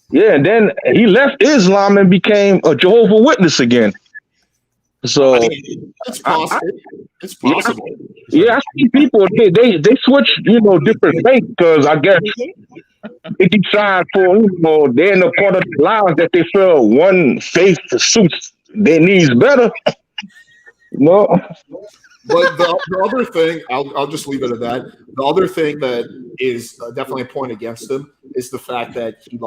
then he left Islam and became a Jehovah's Witness again. So it's possible. It's possible. Yeah, I see people they switch, different faiths because I guess they decide for they're in a part of their lives that they feel one faith suits their needs better. But the other thing, I'll just leave it at that. The other thing that is definitely a point against him is the fact that he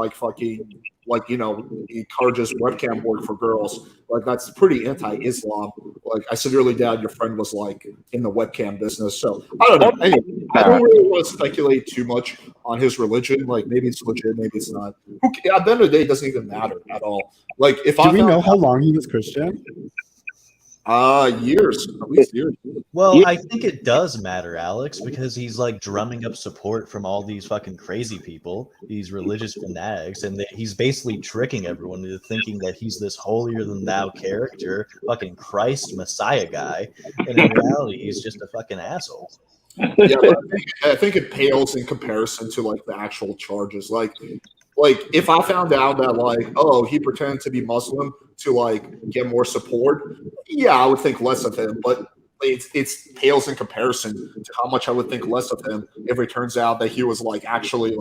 he encourages webcam work for girls. Like, that's pretty anti-Islam. Like, I severely doubt your friend was like in the webcam business. So I don't know. Anyway, I don't really want to speculate too much on his religion. Like, maybe it's legit, maybe it's not. At the end of the day, it doesn't even matter at all. Like, if do we know how long he was Christian? Years, at least years. Well, I think it does matter, Alex, because he's like drumming up support from all these fucking crazy people, these religious fanatics, and he's basically tricking everyone into thinking that he's this holier than thou character, fucking Christ Messiah guy, and in reality, he's just a fucking asshole. Yeah, but I think it pales in comparison to like the actual charges. Like if I found out that he pretended to be Muslim to get more support, yeah, I would think less of him. But it's pales in comparison to how much I would think less of him if it turns out that he was actually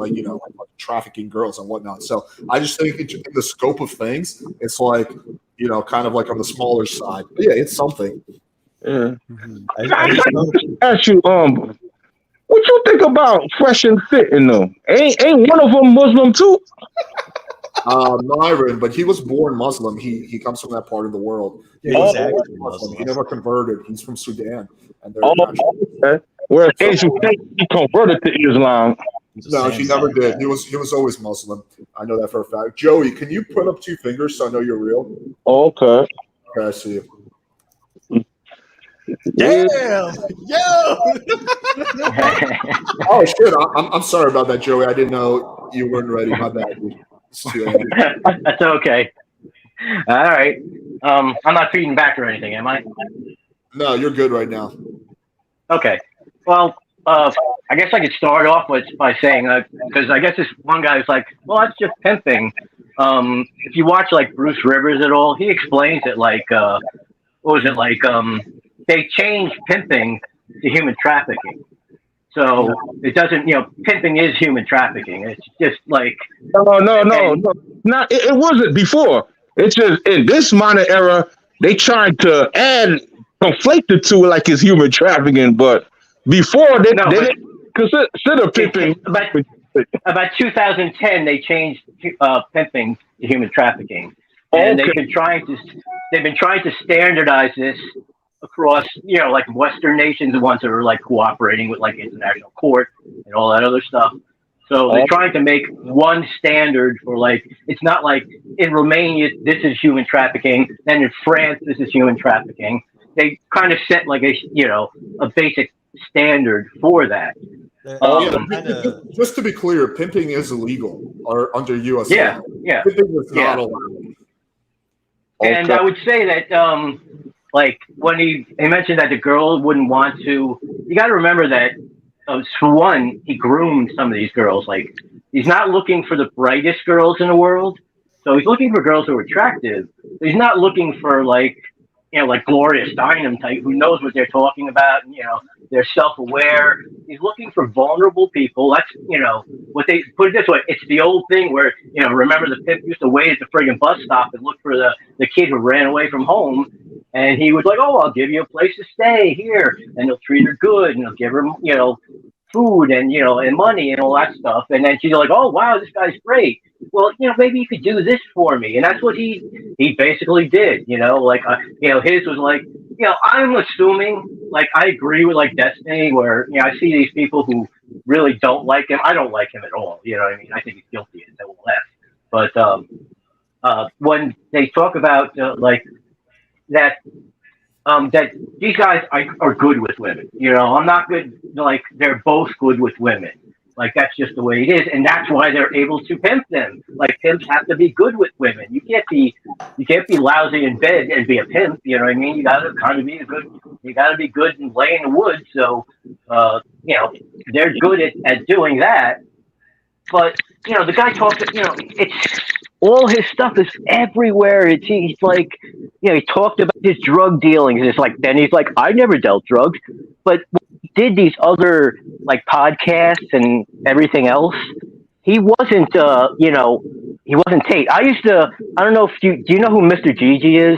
trafficking girls and whatnot. So I just think in the scope of things, it's kind of on the smaller side. But yeah, it's something. Yeah. I ask you, what you think about Fresh and Fit in them? Ain't one of them Muslim too? Myron, but he was born Muslim. He comes from that part of the world. Muslim. He never converted. He's from Sudan. And okay. Whereas Asian Tate, he converted to Islam. No, she never did. He was always Muslim. I know that for a fact. Joey, can you put up 2 fingers so I know you're real? Okay. Okay, I see you. Damn, yo! Oh shit! I'm sorry about that, Joey. I didn't know you weren't ready. My bad. That's okay. All right. I'm not feeding back or anything, am I? No, you're good right now. Okay. Well, I guess I could start off by saying because I guess this one guy was like, "Well, that's just pimping." If you watch Bruce Rivers at all, he explains it what was it they changed pimping to human trafficking. So it doesn't, pimping is human trafficking. It's just No. Not it wasn't before. It's just in this modern era, they tried to conflate the two like it's human trafficking, but before they didn't consider pimping. About 2010, they changed pimping to human trafficking, and they've been trying to standardize this across, Western nations, the ones that are cooperating with international court and all that other stuff. So they're trying to make one standard for it's not in Romania, this is human trafficking. Then in France, this is human trafficking. They kind of set a basic standard for that. Just to be clear, pimping is illegal or under U.S. law. Pimping is not allowed. And I would say that like when he mentioned that the girl wouldn't want to. You got to remember that for one, he groomed some of these girls. Like he's not looking for the brightest girls in the world, so he's looking for girls who are attractive. He's not looking for like like Gloria Steinem type who knows what they're talking about. And, they're self-aware. He's looking for vulnerable people. That's what they put it this way. It's the old thing where remember the pimp used to wait at the friggin' bus stop and look for the kid who ran away from home, and he was like, "Oh, I'll give you a place to stay here," and he'll treat her good, and he'll give her food and and money and all that stuff. And then she's like, "Oh wow, this guy's great. Well, maybe you could do this for me." And that's what he basically did. His was like, I'm assuming, like, I agree with like Destiny, where I see these people who really don't like him. I don't like him at all. You know what I mean? I think he's guilty and will left. But when they talk about like that. That these guys are good with women. I'm not good. Like they're both good with women. Like that's just the way it is, and that's why they're able to pimp them. Like pimps have to be good with women. You can't be lousy in bed and be a pimp. You know what I mean? You gotta kind of be You gotta be good and lay in the woods. So they're good at doing that. But the guy talks. It's. All his stuff is everywhere. He's like, he talked about his drug dealings. It's like, then he's like, I never dealt drugs, but when he did these other like podcasts and everything else, he wasn't, he wasn't Tate. I don't know if do you know who Mr. Gigi is?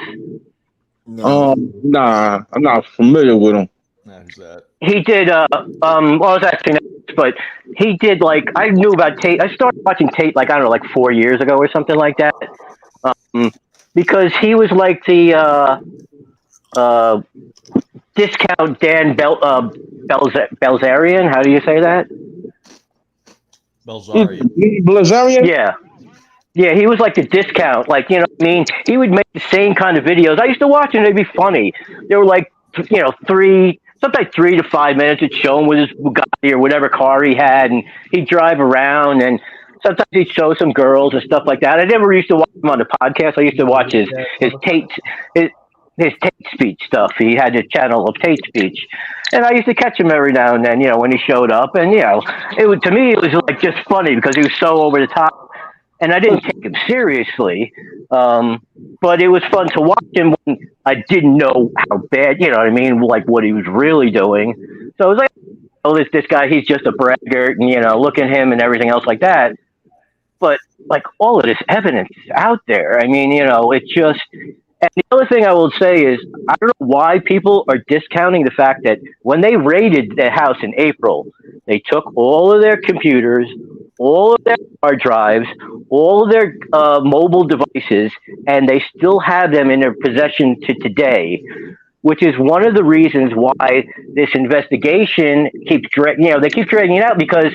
Nah, I'm not familiar with him. Who's that? He did, well, it's actually next, but he did like, I knew about Tate. I started watching Tate like, I don't know, like 4 years ago or something like that. Because he was like the discount Dan Belzarian. How do you say that? Belzarian? Yeah. Yeah, he was like the discount. Like, you know what I mean? He would make the same kind of videos. I used to watch them. They'd be funny. They were like, sometimes 3 to 5 minutes. It'd show him with his Bugatti or whatever car he had, and he'd drive around, and sometimes he'd show some girls and stuff like that. I never used to watch him on the podcast. I used to watch his Tate speech stuff. He had a channel of Tate speech, and I used to catch him every now and then. When he showed up, and to me it was like just funny because he was so over the top. And I didn't take him seriously, but it was fun to watch him when I didn't know how bad, you know what I mean, like what he was really doing. So it was like, this guy, he's just a braggart, and look at him and everything else like that. But like all of this evidence is out there. I mean, it's just. And the other thing I will say is, I don't know why people are discounting the fact that when they raided the house in April, they took all of their computers, all of their hard drives, all of their mobile devices, and they still have them in their possession to today, which is one of the reasons why this investigation keeps dragging it out, because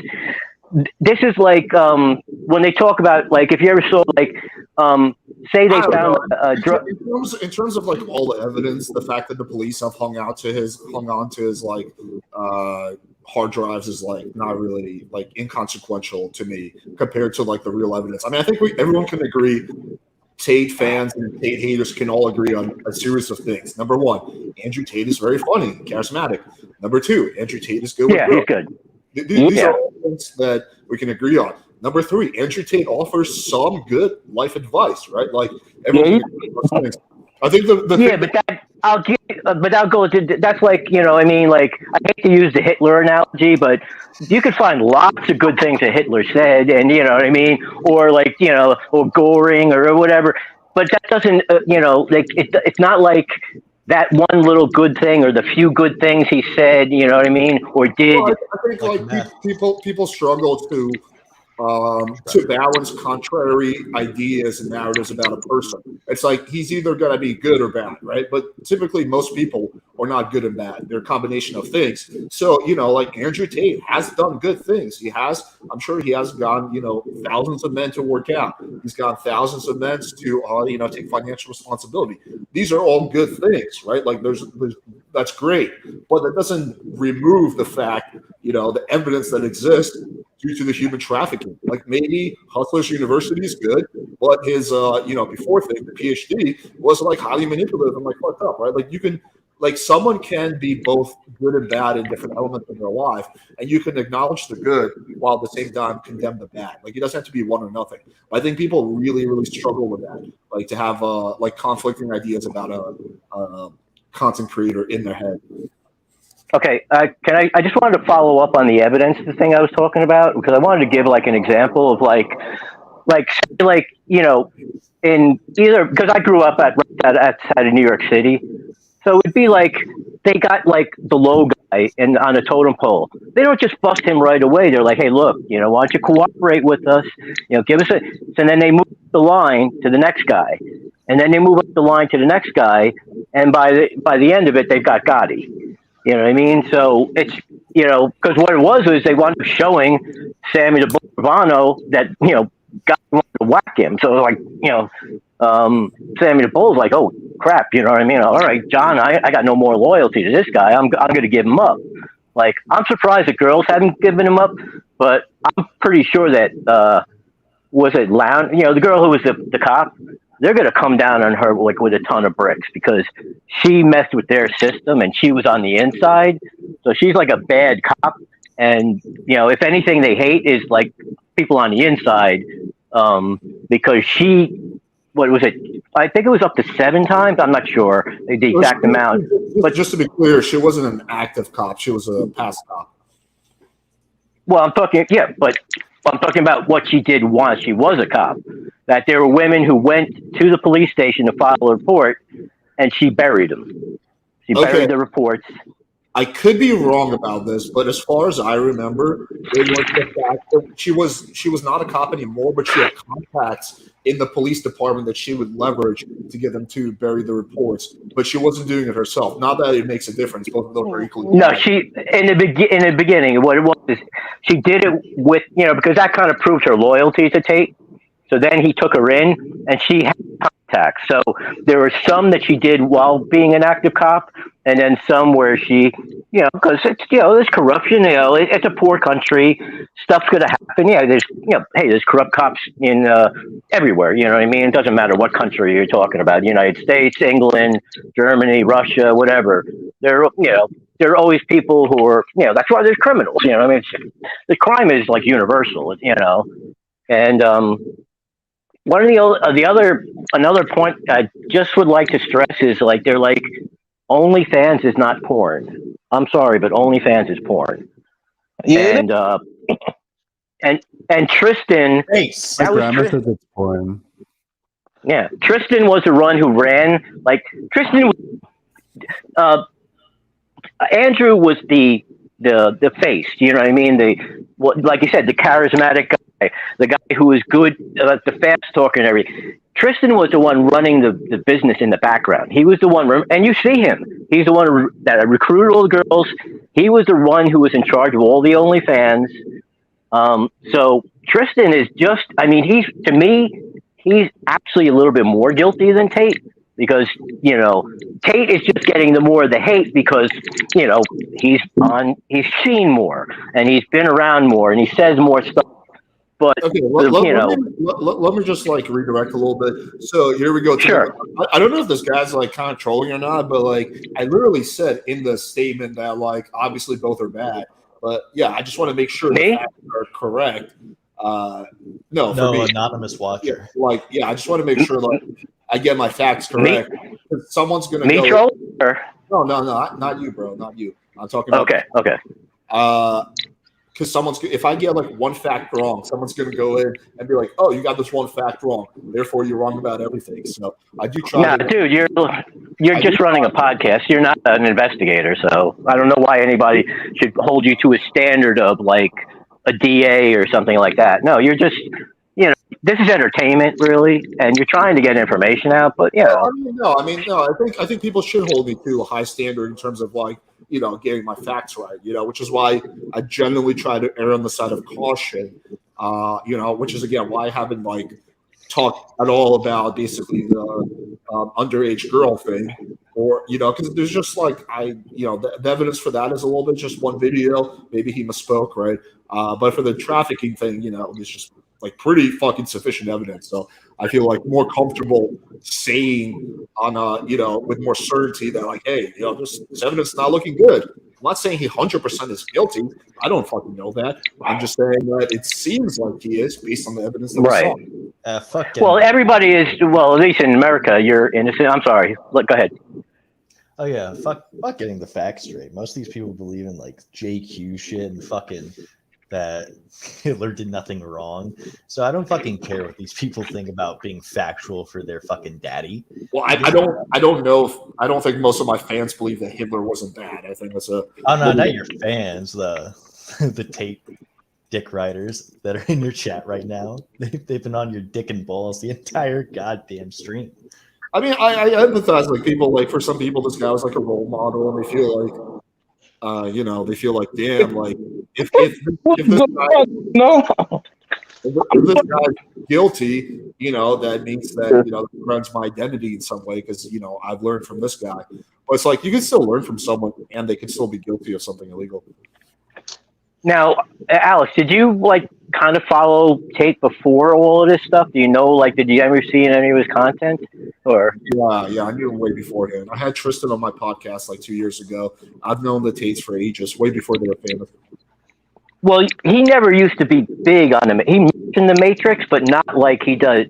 this is like when they talk about, like, if you ever saw, like, say they found a drug. In terms of like all the evidence, the fact that the police have hung on to his like hard drives is like not really like inconsequential to me compared to like the real evidence. I mean, I think everyone can agree. Tate fans and Tate haters can all agree on a series of things. Number one, Andrew Tate is very funny, charismatic. Number two, Andrew Tate is good. Yeah, he's good. These are all things that we can agree on. Number three, Andrew Tate offers some good life advice, right? Like everyone. I think but I'll go to that's like I mean, like, I hate to use the Hitler analogy, but you could find lots of good things that Hitler said, and you know what I mean, or like or Goring or whatever. But that doesn't like it's not like that one little good thing or the few good things he said, you know what I mean, or did. Well, I think like people struggle to balance contrary ideas and narratives about a person. It's like he's either going to be good or bad, right? But typically most people are not good and bad. They're a combination of things. So, like Andrew Tate has done good things. I'm sure he has gone, thousands of men to work out. He's gone thousands of men to, take financial responsibility. These are all good things, right? Like that's great. But that doesn't remove the fact, the evidence that exists due to the human trafficking. Like maybe Hustlers University is good, but his before thing, the PhD, was like highly manipulative and like fucked up, right? Like you can. Like someone can be both good and bad in different elements of their life, and you can acknowledge the good while at the same time condemn the bad. Like it doesn't have to be one or nothing. I think people really, really struggle with that, like to have like conflicting ideas about a content creator in their head. Okay, I just wanted to follow up on the evidence, the thing I was talking about, because I wanted to give like an example of like in either, because I grew up outside of New York City. So it'd be like they got like the low guy on a totem pole. They don't just bust him right away. They're like, hey, look, why don't you cooperate with us? Give us a. So then they move the line to the next guy, and then they move up the line to the next guy, and by the end of it, they've got Gotti. You know what I mean? So it's because what it was they wound up showing Sammy the Bull that Gotti wanted to whack him. So like Sammy the Bull's like, oh crap, you know what I mean? All right, John, I got no more loyalty to this guy. I'm going to give him up. Like, I'm surprised the girls hadn't given him up, but I'm pretty sure that was it Lounge? The girl who was the cop. They're going to come down on her like with a ton of bricks because she messed with their system and she was on the inside. So she's like a bad cop. And if anything they hate is like people on the inside, because what was it? I think it was up to 7 times. I'm not sure the exact amount. But just to be clear, she wasn't an active cop. She was a past cop. Well, I'm talking about what she did once she was a cop. That there were women who went to the police station to file a report, and she buried them. She buried the reports. I could be wrong about this, but as far as I remember, it was the fact that she was not a cop anymore, but she had contacts in the police department that she would leverage to get them to bury the reports. But she wasn't doing it herself. Not that it makes a difference; both of them are equally. No, she in the beginning, what it was is she did it with because that kind of proved her loyalty to Tate. So then he took her in, and she had contacts. So there were some that she did while being an active cop, and then some where she, because it's there's corruption. It's a poor country. Stuff's gonna happen. Yeah, there's corrupt cops in everywhere. You know what I mean? It doesn't matter what country you're talking about. United States, England, Germany, Russia, whatever. There are always people who are that's why there's criminals. I mean, the crime is like universal. And one of another point I just would like to stress is like they're like OnlyFans is not porn. I'm sorry, but OnlyFans is porn. Yeah. And Tristan, that was Tristan. It's porn. Yeah, Tristan was the one who ran. Like Tristan, Andrew was the face. You know what I mean? Like you said, the charismatic guy, the guy who was good, the fast talker and everything. Tristan was the one running the business in the background. He was the one, and you see him. He's the one that recruited all the girls. He was the one who was in charge of all the OnlyFans. So Tristan is just, I mean, he's actually a little bit more guilty than Tate because, Tate is just getting the more of the hate because, he's seen more and he's been around more and he says more stuff. But okay, let me just like redirect a little bit. So here we go. Sure. I don't know if this guy's like kind of trolling or not, but like I literally said in the statement that like obviously both are bad. But yeah, I just want to make sure the facts are correct. No, for me, anonymous watcher. I just want to make sure like I get my facts correct. Someone's gonna me go. Troll? No, not you, bro, not you. I'm talking about. Okay. Because if I get like one fact wrong, someone's going to go in and be like, "Oh, you got this one fact wrong, therefore you're wrong about everything." So I do try. Nah, dude, you're just running a podcast. You're not an investigator, so I don't know why anybody should hold you to a standard of like a DA or something like that. No, you're just, this is entertainment, really, and you're trying to get information out. But No. I think people should hold me to a high standard in terms of like, getting my facts right, which is why I generally try to err on the side of caution, which is again why I haven't like talk at all about basically the underage girl thing, or because there's just like the evidence for that is a little bit just one video. Maybe he misspoke, right? But for the trafficking thing, there's just like pretty fucking sufficient evidence. So I feel like more comfortable saying on with more certainty that like, hey, this evidence is not looking good. I'm not saying he 100% is guilty. I don't fucking know that. I'm just saying that it seems like he is based on the evidence that we saw. Fuck Well, everybody is. Well, at least in America, you're innocent. I'm sorry. Look, go ahead. Oh yeah, fuck getting the facts straight. Most of these people believe in like JQ shit and fucking that Hitler did nothing wrong. So I don't fucking care what these people think about being factual for their fucking daddy. Well, I don't know. I don't think most of my fans believe that Hitler wasn't bad. I think that's a. Oh no, not your fans. The Tate dick riders that are in your chat right now. They've been on your dick and balls the entire goddamn stream. I mean, I empathize. Like people, like for some people, this guy was like a role model, and they feel like, they feel like, damn, like if this guy's guilty, that means that that runs my identity in some way because I've learned from this guy. But it's like you can still learn from someone, and they can still be guilty of something illegal. Now, Alex, did you kind of follow Tate before all of this stuff? Do you know, did you ever see any of his content? Or yeah, I knew him way beforehand. I had Tristan on my podcast 2 years ago. I've known the Tates for ages, way before they were famous. Well, he never used to be big on the. He mentioned the Matrix, but not like he does,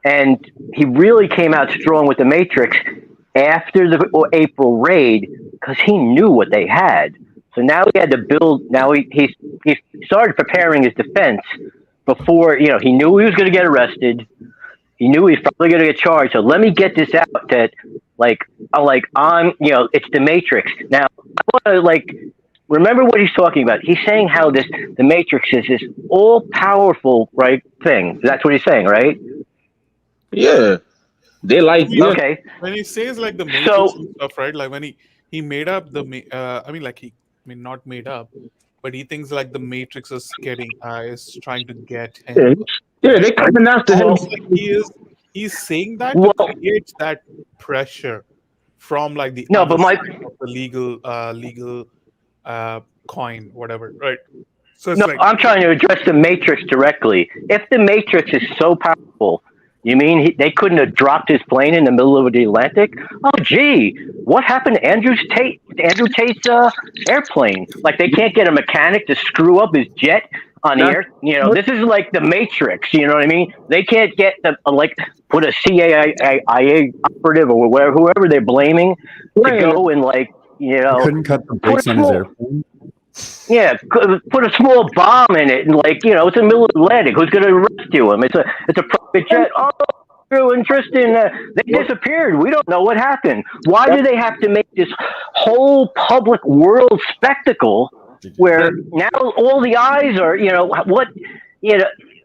And he really came out strong with the Matrix after the April raid because he knew what they had. So now he had to build. Now he started preparing his defense before he knew he was going to get arrested. He knew he was probably going to get charged. So let me get this out that I'm it's the Matrix. Now I want to remember what he's talking about. He's saying how the Matrix is this all powerful thing. That's what he's saying, right? Yeah, they okay. When he says the Matrix and stuff, right? Like when he made up not made up, but he thinks the Matrix is trying to get him. Yeah, they coming after him. He's saying that to create that pressure from the legal coin, whatever, right? So it's I'm trying to address the Matrix directly. If the Matrix is so powerful, you mean they couldn't have dropped his plane in the middle of the Atlantic? Oh, gee, what happened to Andrew Tate's airplane? They can't get a mechanic to screw up his jet on the air. This is like the Matrix. You know what I mean? They can't get put a CIA operative or whoever they're blaming to go and couldn't cut the brakes on his airplane. Yeah, put a small bomb in it, and it's in the middle of the Atlantic. Who's going to rescue him? It's a private jet. Oh, Drew and Tristan, they disappeared. We don't know what happened. Why do they have to make this whole public world spectacle where now all the eyes are?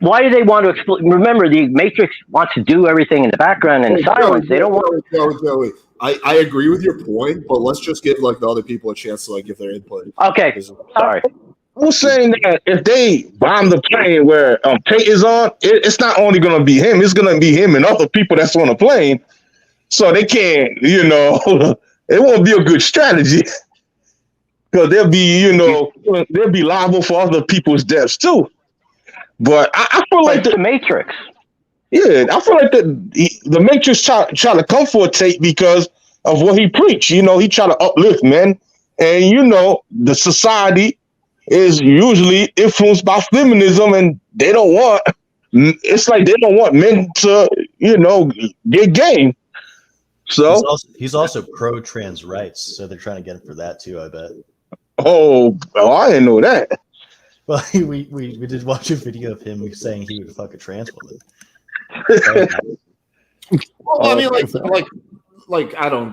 Why do they want to explain? Remember, the Matrix wants to do everything in the background and in silence. They don't want. Joey. I agree with your point, but let's just give the other people a chance to give their input. Okay, sorry. I'm saying that if they bomb the plane where Tate is on, it's not only going to be him; it's going to be him and other people that's on the plane. So they can't, it won't be a good strategy because they'll be, they'll be liable for other people's deaths too. But I feel like the Matrix. Yeah, I feel like the Matrix try to come for Tate because of what he preached. He try to uplift men, and the society is usually influenced by feminism, and they don't want. It's like they don't want men to, get game. So he's also pro trans rights, so they're trying to get him for that too. I bet. Oh, I didn't know that. Well, we did watch a video of him saying he would fuck a trans woman. Well, I mean, I don't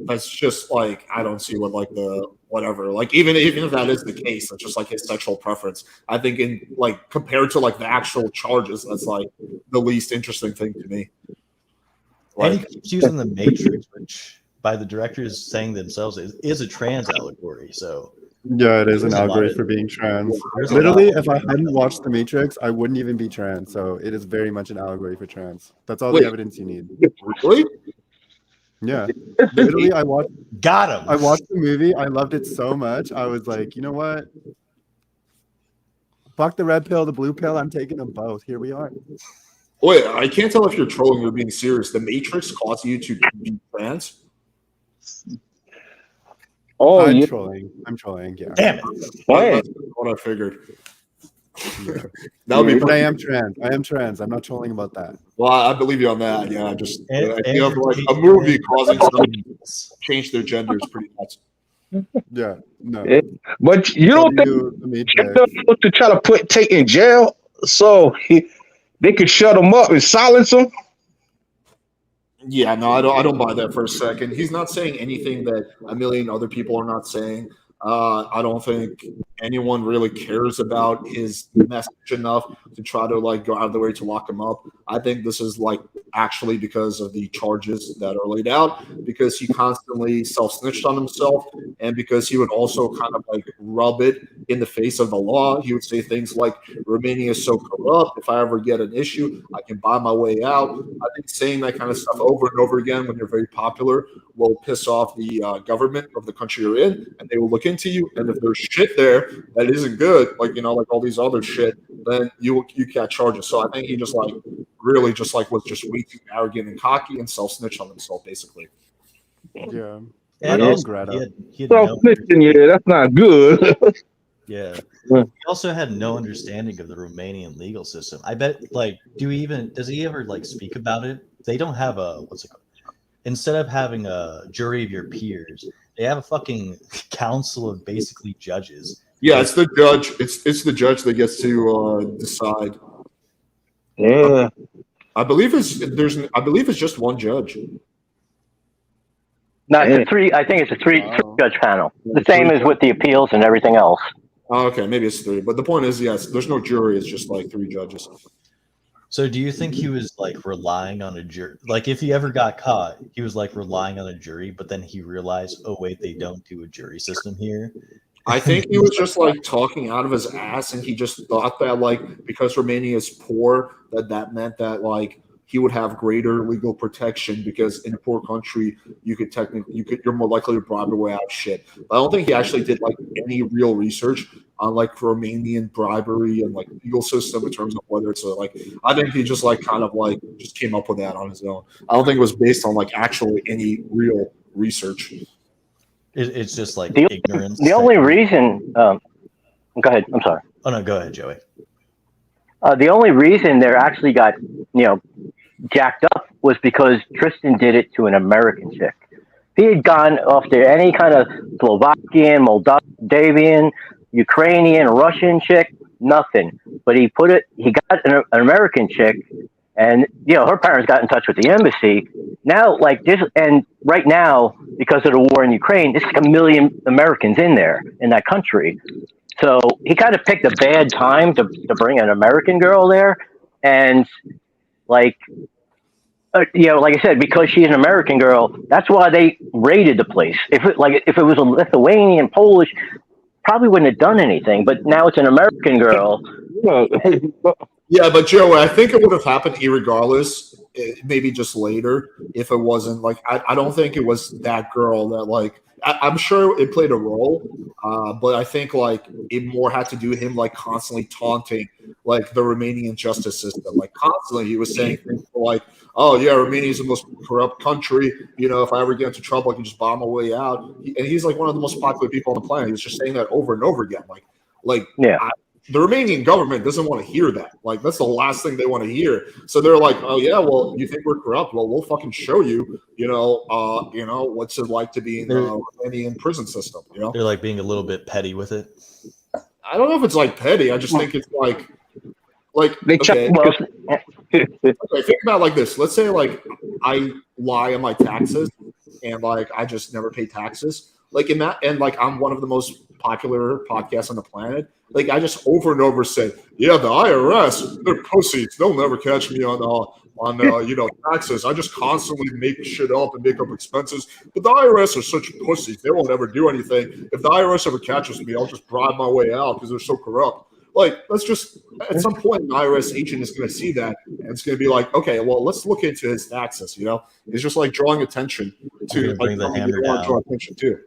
that's just I don't see what the whatever even if that is the case, that's just his sexual preference. I think in compared to the actual charges, that's the least interesting thing to me. And he keeps using the Matrix, which by the directors saying themselves is a trans allegory. So Yeah, it is an allegory for being trans. Literally, if I hadn't watched The Matrix, I wouldn't even be trans. So it is very much an allegory for trans. That's all the evidence you need. Really? Yeah. Literally, I watched. Got him. I watched the movie. I loved it so much. I was like, you know what? Fuck the red pill, the blue pill. I'm taking them both. Here we are. Wait, I can't tell if you're trolling or being serious. The Matrix caused you to be trans? Oh, I'm yeah. trolling. I'm trolling. Yeah. Damn it. That's what I figured. Yeah. That would be. But I am trans. I am trans. I'm not trolling about that. Well, I believe you on that. Yeah, just And- I feel and like you're a movie taking- causing someone to change their gender is pretty nuts. Yeah. No. But you don't think to try to put Tate in jail so they could shut him up and silence him? Yeah, no, I don't buy that for a second. He's not saying anything that a million other people are not saying. I don't think anyone really cares about his message enough to try to like go out of the way to lock him up. I think this is like actually because of the charges that are laid out, because he constantly self-snitched on himself, and because he would also kind of like rub it in the face of the law. He would say things like, Romania is so corrupt, if I ever get an issue, I can buy my way out. I think saying that kind of stuff over and over again when you're very popular will piss off the government of the country you're in, and they will look into you. And if there's shit there that isn't good, like, you know, like all these other shit, then you can't charge it. So I think he just like really just like was just way too arrogant and cocky and self-snitched on himself, basically. Yeah. And I also, Greta. he had no Yeah, that's not good. Yeah. He also had no understanding of the Romanian legal system. I bet, like, does he ever, like, speak about it? They don't have what's it called? Instead of having a jury of your peers, they have a fucking council of basically judges. Yeah, it's the judge. It's the judge that gets to decide. Yeah. I believe it's just one judge. No, it's a three. I think it's a three judge panel. The same as with the appeals and everything else. Oh, okay, maybe it's three. But the point is, yes, there's no jury. It's just like three judges. So do you think he was like relying on a jury? Like if he ever got caught, he was like relying on a jury, but then he realized, oh wait, they don't do a jury system here. I think he was just like talking out of his ass, and he just thought that like because Romania is poor, that meant that like he would have greater legal protection because in a poor country you're more likely to bribe your way out of shit. But I don't think he actually did like any real research on like Romanian bribery and like legal system in terms of whether it's I think he just like kind of like just came up with that on his own. I don't think it was based on like actually any real research. It's just like The- ignorance. The only reason, go ahead. I'm sorry. Oh no, go ahead, Joey. The only reason they actually got, jacked up was because Tristan did it to an American chick. If he had gone after any kind of Slovakian, Moldavian, Ukrainian, Russian chick, nothing. But he got an American chick, and her parents got in touch with the embassy. Now, like this, and right now, because of the war in Ukraine, there's like 1 million Americans in that country. So he kind of picked a bad time to bring an American girl there, and like I said, because she's an American girl, that's why they raided the place. If it was a Lithuanian, Polish, probably wouldn't have done anything. But now it's an American girl. Yeah, but Joe, I think it would have happened irregardless. Maybe just later if it wasn't like I don't think it was that girl that like I'm sure it played a role, but I think like it more had to do with him like constantly taunting like the Romanian justice system. Like constantly he was saying things like, "Oh yeah, Romania is the most corrupt country. If I ever get into trouble, I can just bomb my way out." And he's like one of the most popular people on the planet. He's just saying that over and over again. The Romanian government doesn't want to hear that. Like, that's the last thing they want to hear. So they're like, "Oh yeah, well, you think we're corrupt? Well, we'll fucking show you. What's it like to be in the Romanian prison system." They're like being a little bit petty with it. I don't know if it's like petty. I just think it's like they okay. Okay, think about it like this. Let's say like I lie on my taxes and like I just never pay taxes. Like in that, and like I'm one of the most popular podcasts on the planet. Like I just over and over said, "Yeah, the IRS, they're pussies. They'll never catch me on on taxes. I just constantly make shit up and make up expenses. But the IRS are such pussies. They won't ever do anything. If the IRS ever catches me, I'll just bribe my way out because they're so corrupt. Like, that's just at some point, an IRS agent is going to see that and it's going to be like, okay, well, let's look into his taxes. It's just like drawing attention to bring the hammer want to down. draw attention to.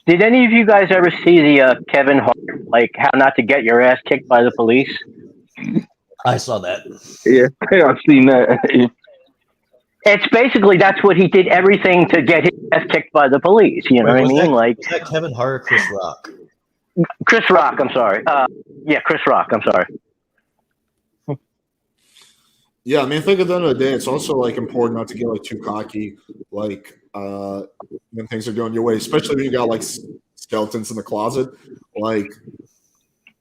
Did any of you guys ever see the Kevin Hart, like how not to get your ass kicked by the police? I saw that. Yeah, I've seen that. It's basically that's what he did. Everything to get his ass kicked by the police. You know what I mean? Was that Kevin Hart or Chris Rock? Chris Rock. I'm sorry. Yeah, Chris Rock. I'm sorry. Yeah, I mean, I think at the end of the day, it's also like important not to get like too cocky, like when things are going your way, especially when you got like skeletons in the closet. Like,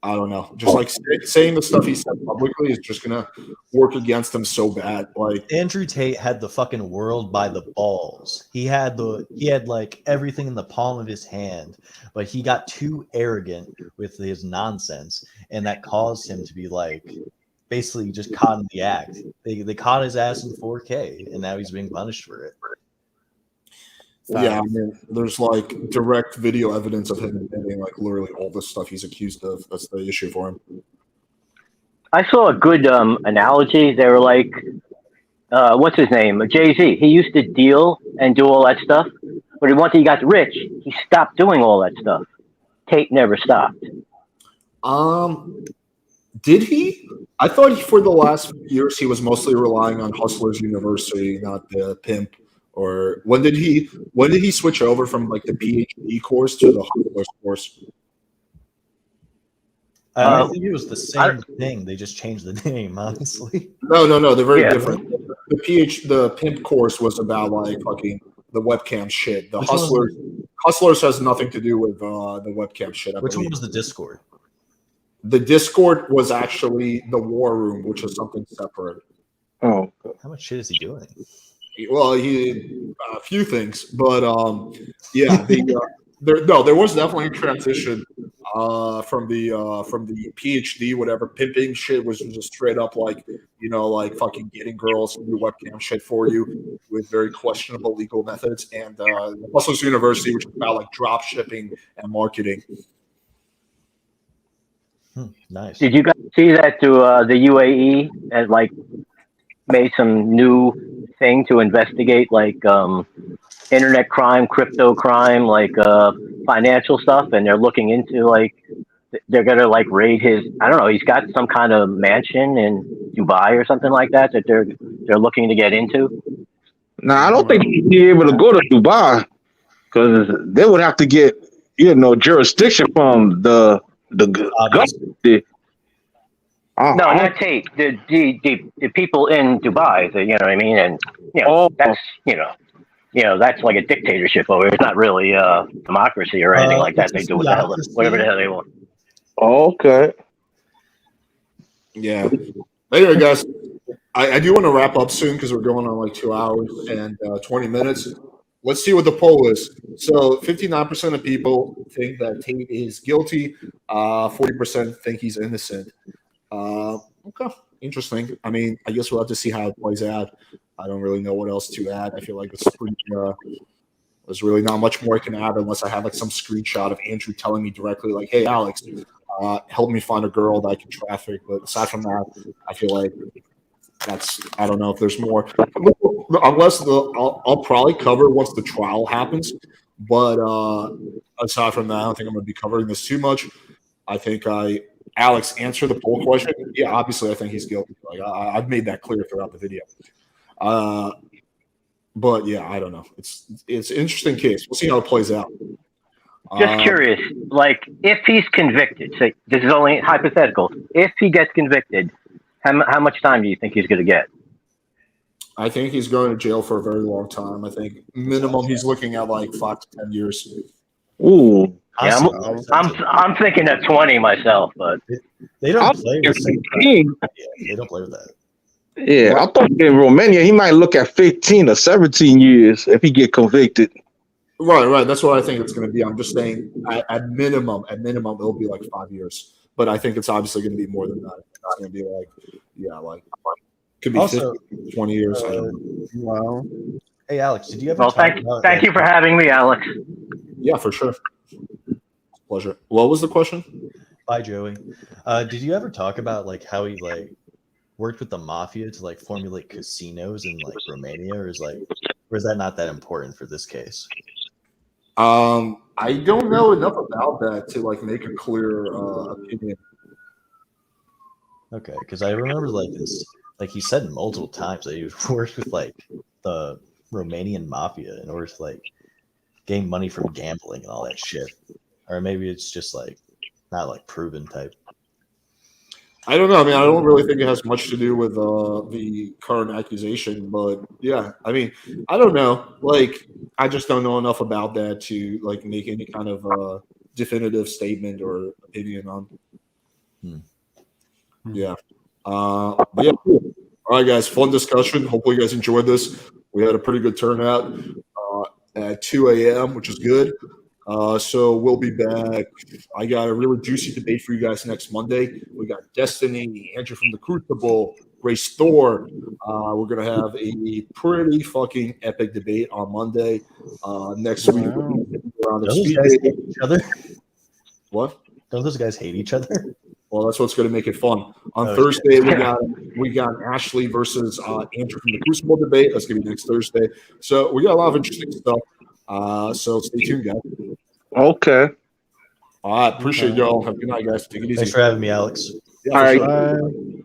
I don't know, just like saying the stuff he said publicly is just gonna work against him so bad. Like Andrew Tate had the fucking world by the balls. He had like everything in the palm of his hand, but he got too arrogant with his nonsense, and that caused him to be like basically just caught in the act. They caught his ass in 4K, and now he's being punished for it. Yeah, I mean, there's like direct video evidence of him admitting like literally all the stuff he's accused of. That's the issue for him. I saw a good analogy. They were like, what's his name? Jay-Z. He used to deal and do all that stuff, but once he got rich, he stopped doing all that stuff. Tate never stopped. Did he? I thought for the last few years he was mostly relying on Hustlers University, not the pimp. Or when did he switch over from like the PhD course to the Hustlers course? I think it was the same thing. They just changed the name, honestly. No, they're very different. The pimp course was about like fucking the webcam shit. The Hustlers has nothing to do with the webcam shit. Which one was the Discord? The Discord was actually the War Room, which is something separate. Oh, how much shit is he doing? Well, he a few things, but yeah, there was definitely a transition from the PhD whatever pimping shit was just straight up like like fucking getting girls to do webcam shit for you with very questionable legal methods, and Hustlers University, which is about like drop shipping and marketing. Nice. Did you guys see that the UAE had like made some new thing to investigate like internet crime, crypto crime, like financial stuff, and they're looking into like they're gonna like raid his, I don't know, he's got some kind of mansion in Dubai or something like that they're looking to get into. Now I don't think he'd be able to go to Dubai because they would have to get jurisdiction from the government. No, not Tate. The people in Dubai. You know what I mean? And that's that's like a dictatorship over. It's not really democracy or anything like that. They do whatever the hell they want. Okay. Yeah. Anyway, guys, I do want to wrap up soon because we're going on like 2 hours and 20 minutes. Let's see what the poll is. So 59% of people think that Tate is guilty. 40% think he's innocent. Okay, interesting. I mean, I guess we'll have to see how it plays out. I don't really know what else to add. I feel like it's pretty. There's really not much more I can add unless I have like some screenshot of Andrew telling me directly, like, "Hey, Alex, help me find a girl that I can traffic." But aside from that, I feel like I don't know if there's more. Unless I'll probably cover once the trial happens. But aside from that, I don't think I'm going to be covering this too much. I think Alex, answer the poll question. Yeah, obviously, I think he's guilty. Like I've made that clear throughout the video. But yeah, I don't know. It's an interesting case. We'll see how it plays out. Just curious, like if he's convicted, say this is only hypothetical. If he gets convicted, how much time do you think he's going to get? I think he's going to jail for a very long time. I think minimum he's looking at like 5 to 10 years. Ooh. Yeah, I'm thinking of 20 myself, but they don't play with they don't play with that. Yeah, I thought in Romania he might look at 15 or 17 years if he get convicted. Right. That's what I think it's going to be. I'm just saying at minimum, it'll be like 5 years. But I think it's obviously going to be more than that. It's not going to be like Could be Also, 50, 20 years. I don't know. Wow. Hey, Alex, did you ever Well, talk thank about, thank like, you for having me, Alex. Yeah, for sure. Pleasure. What was the question? Bye, Joey. Did you ever talk about like how he like worked with the mafia to like formulate casinos in like Romania, or is that not that important for this case? I don't know enough about that to like make a clear opinion. Okay, because I remember like he said multiple times that he worked with like the Romanian mafia in order to like gain money from gambling and all that shit, or maybe it's just like not like proven type. I don't know. I mean, I don't really think it has much to do with the current accusation, but yeah, I mean, I don't know. Like, I just don't know enough about that to like make any kind of definitive statement or opinion on. Yeah. But yeah. All right, guys. Fun discussion. Hopefully, you guys enjoyed this. We had a pretty good turnout at 2 a.m., which is good. So we'll be back. I got a really juicy debate for you guys next Monday. We got Destiny, Andrew from the Crucible, Grace Thor. We're gonna have a pretty fucking epic debate on Monday. Next week, Don't around those speed guys dating. hate each other? What? Don't those guys hate each other? Well, that's what's going to make it fun. On Oh, Thursday, shit. we got Ashley versus Andrew from the Crucible debate. That's going to be next Thursday. So we got a lot of interesting stuff. So stay tuned, guys. Okay. All right, appreciate y'all. Have a good night, guys. Take it easy. Thanks for having me, Alex. Yeah, All for right. sure. Bye.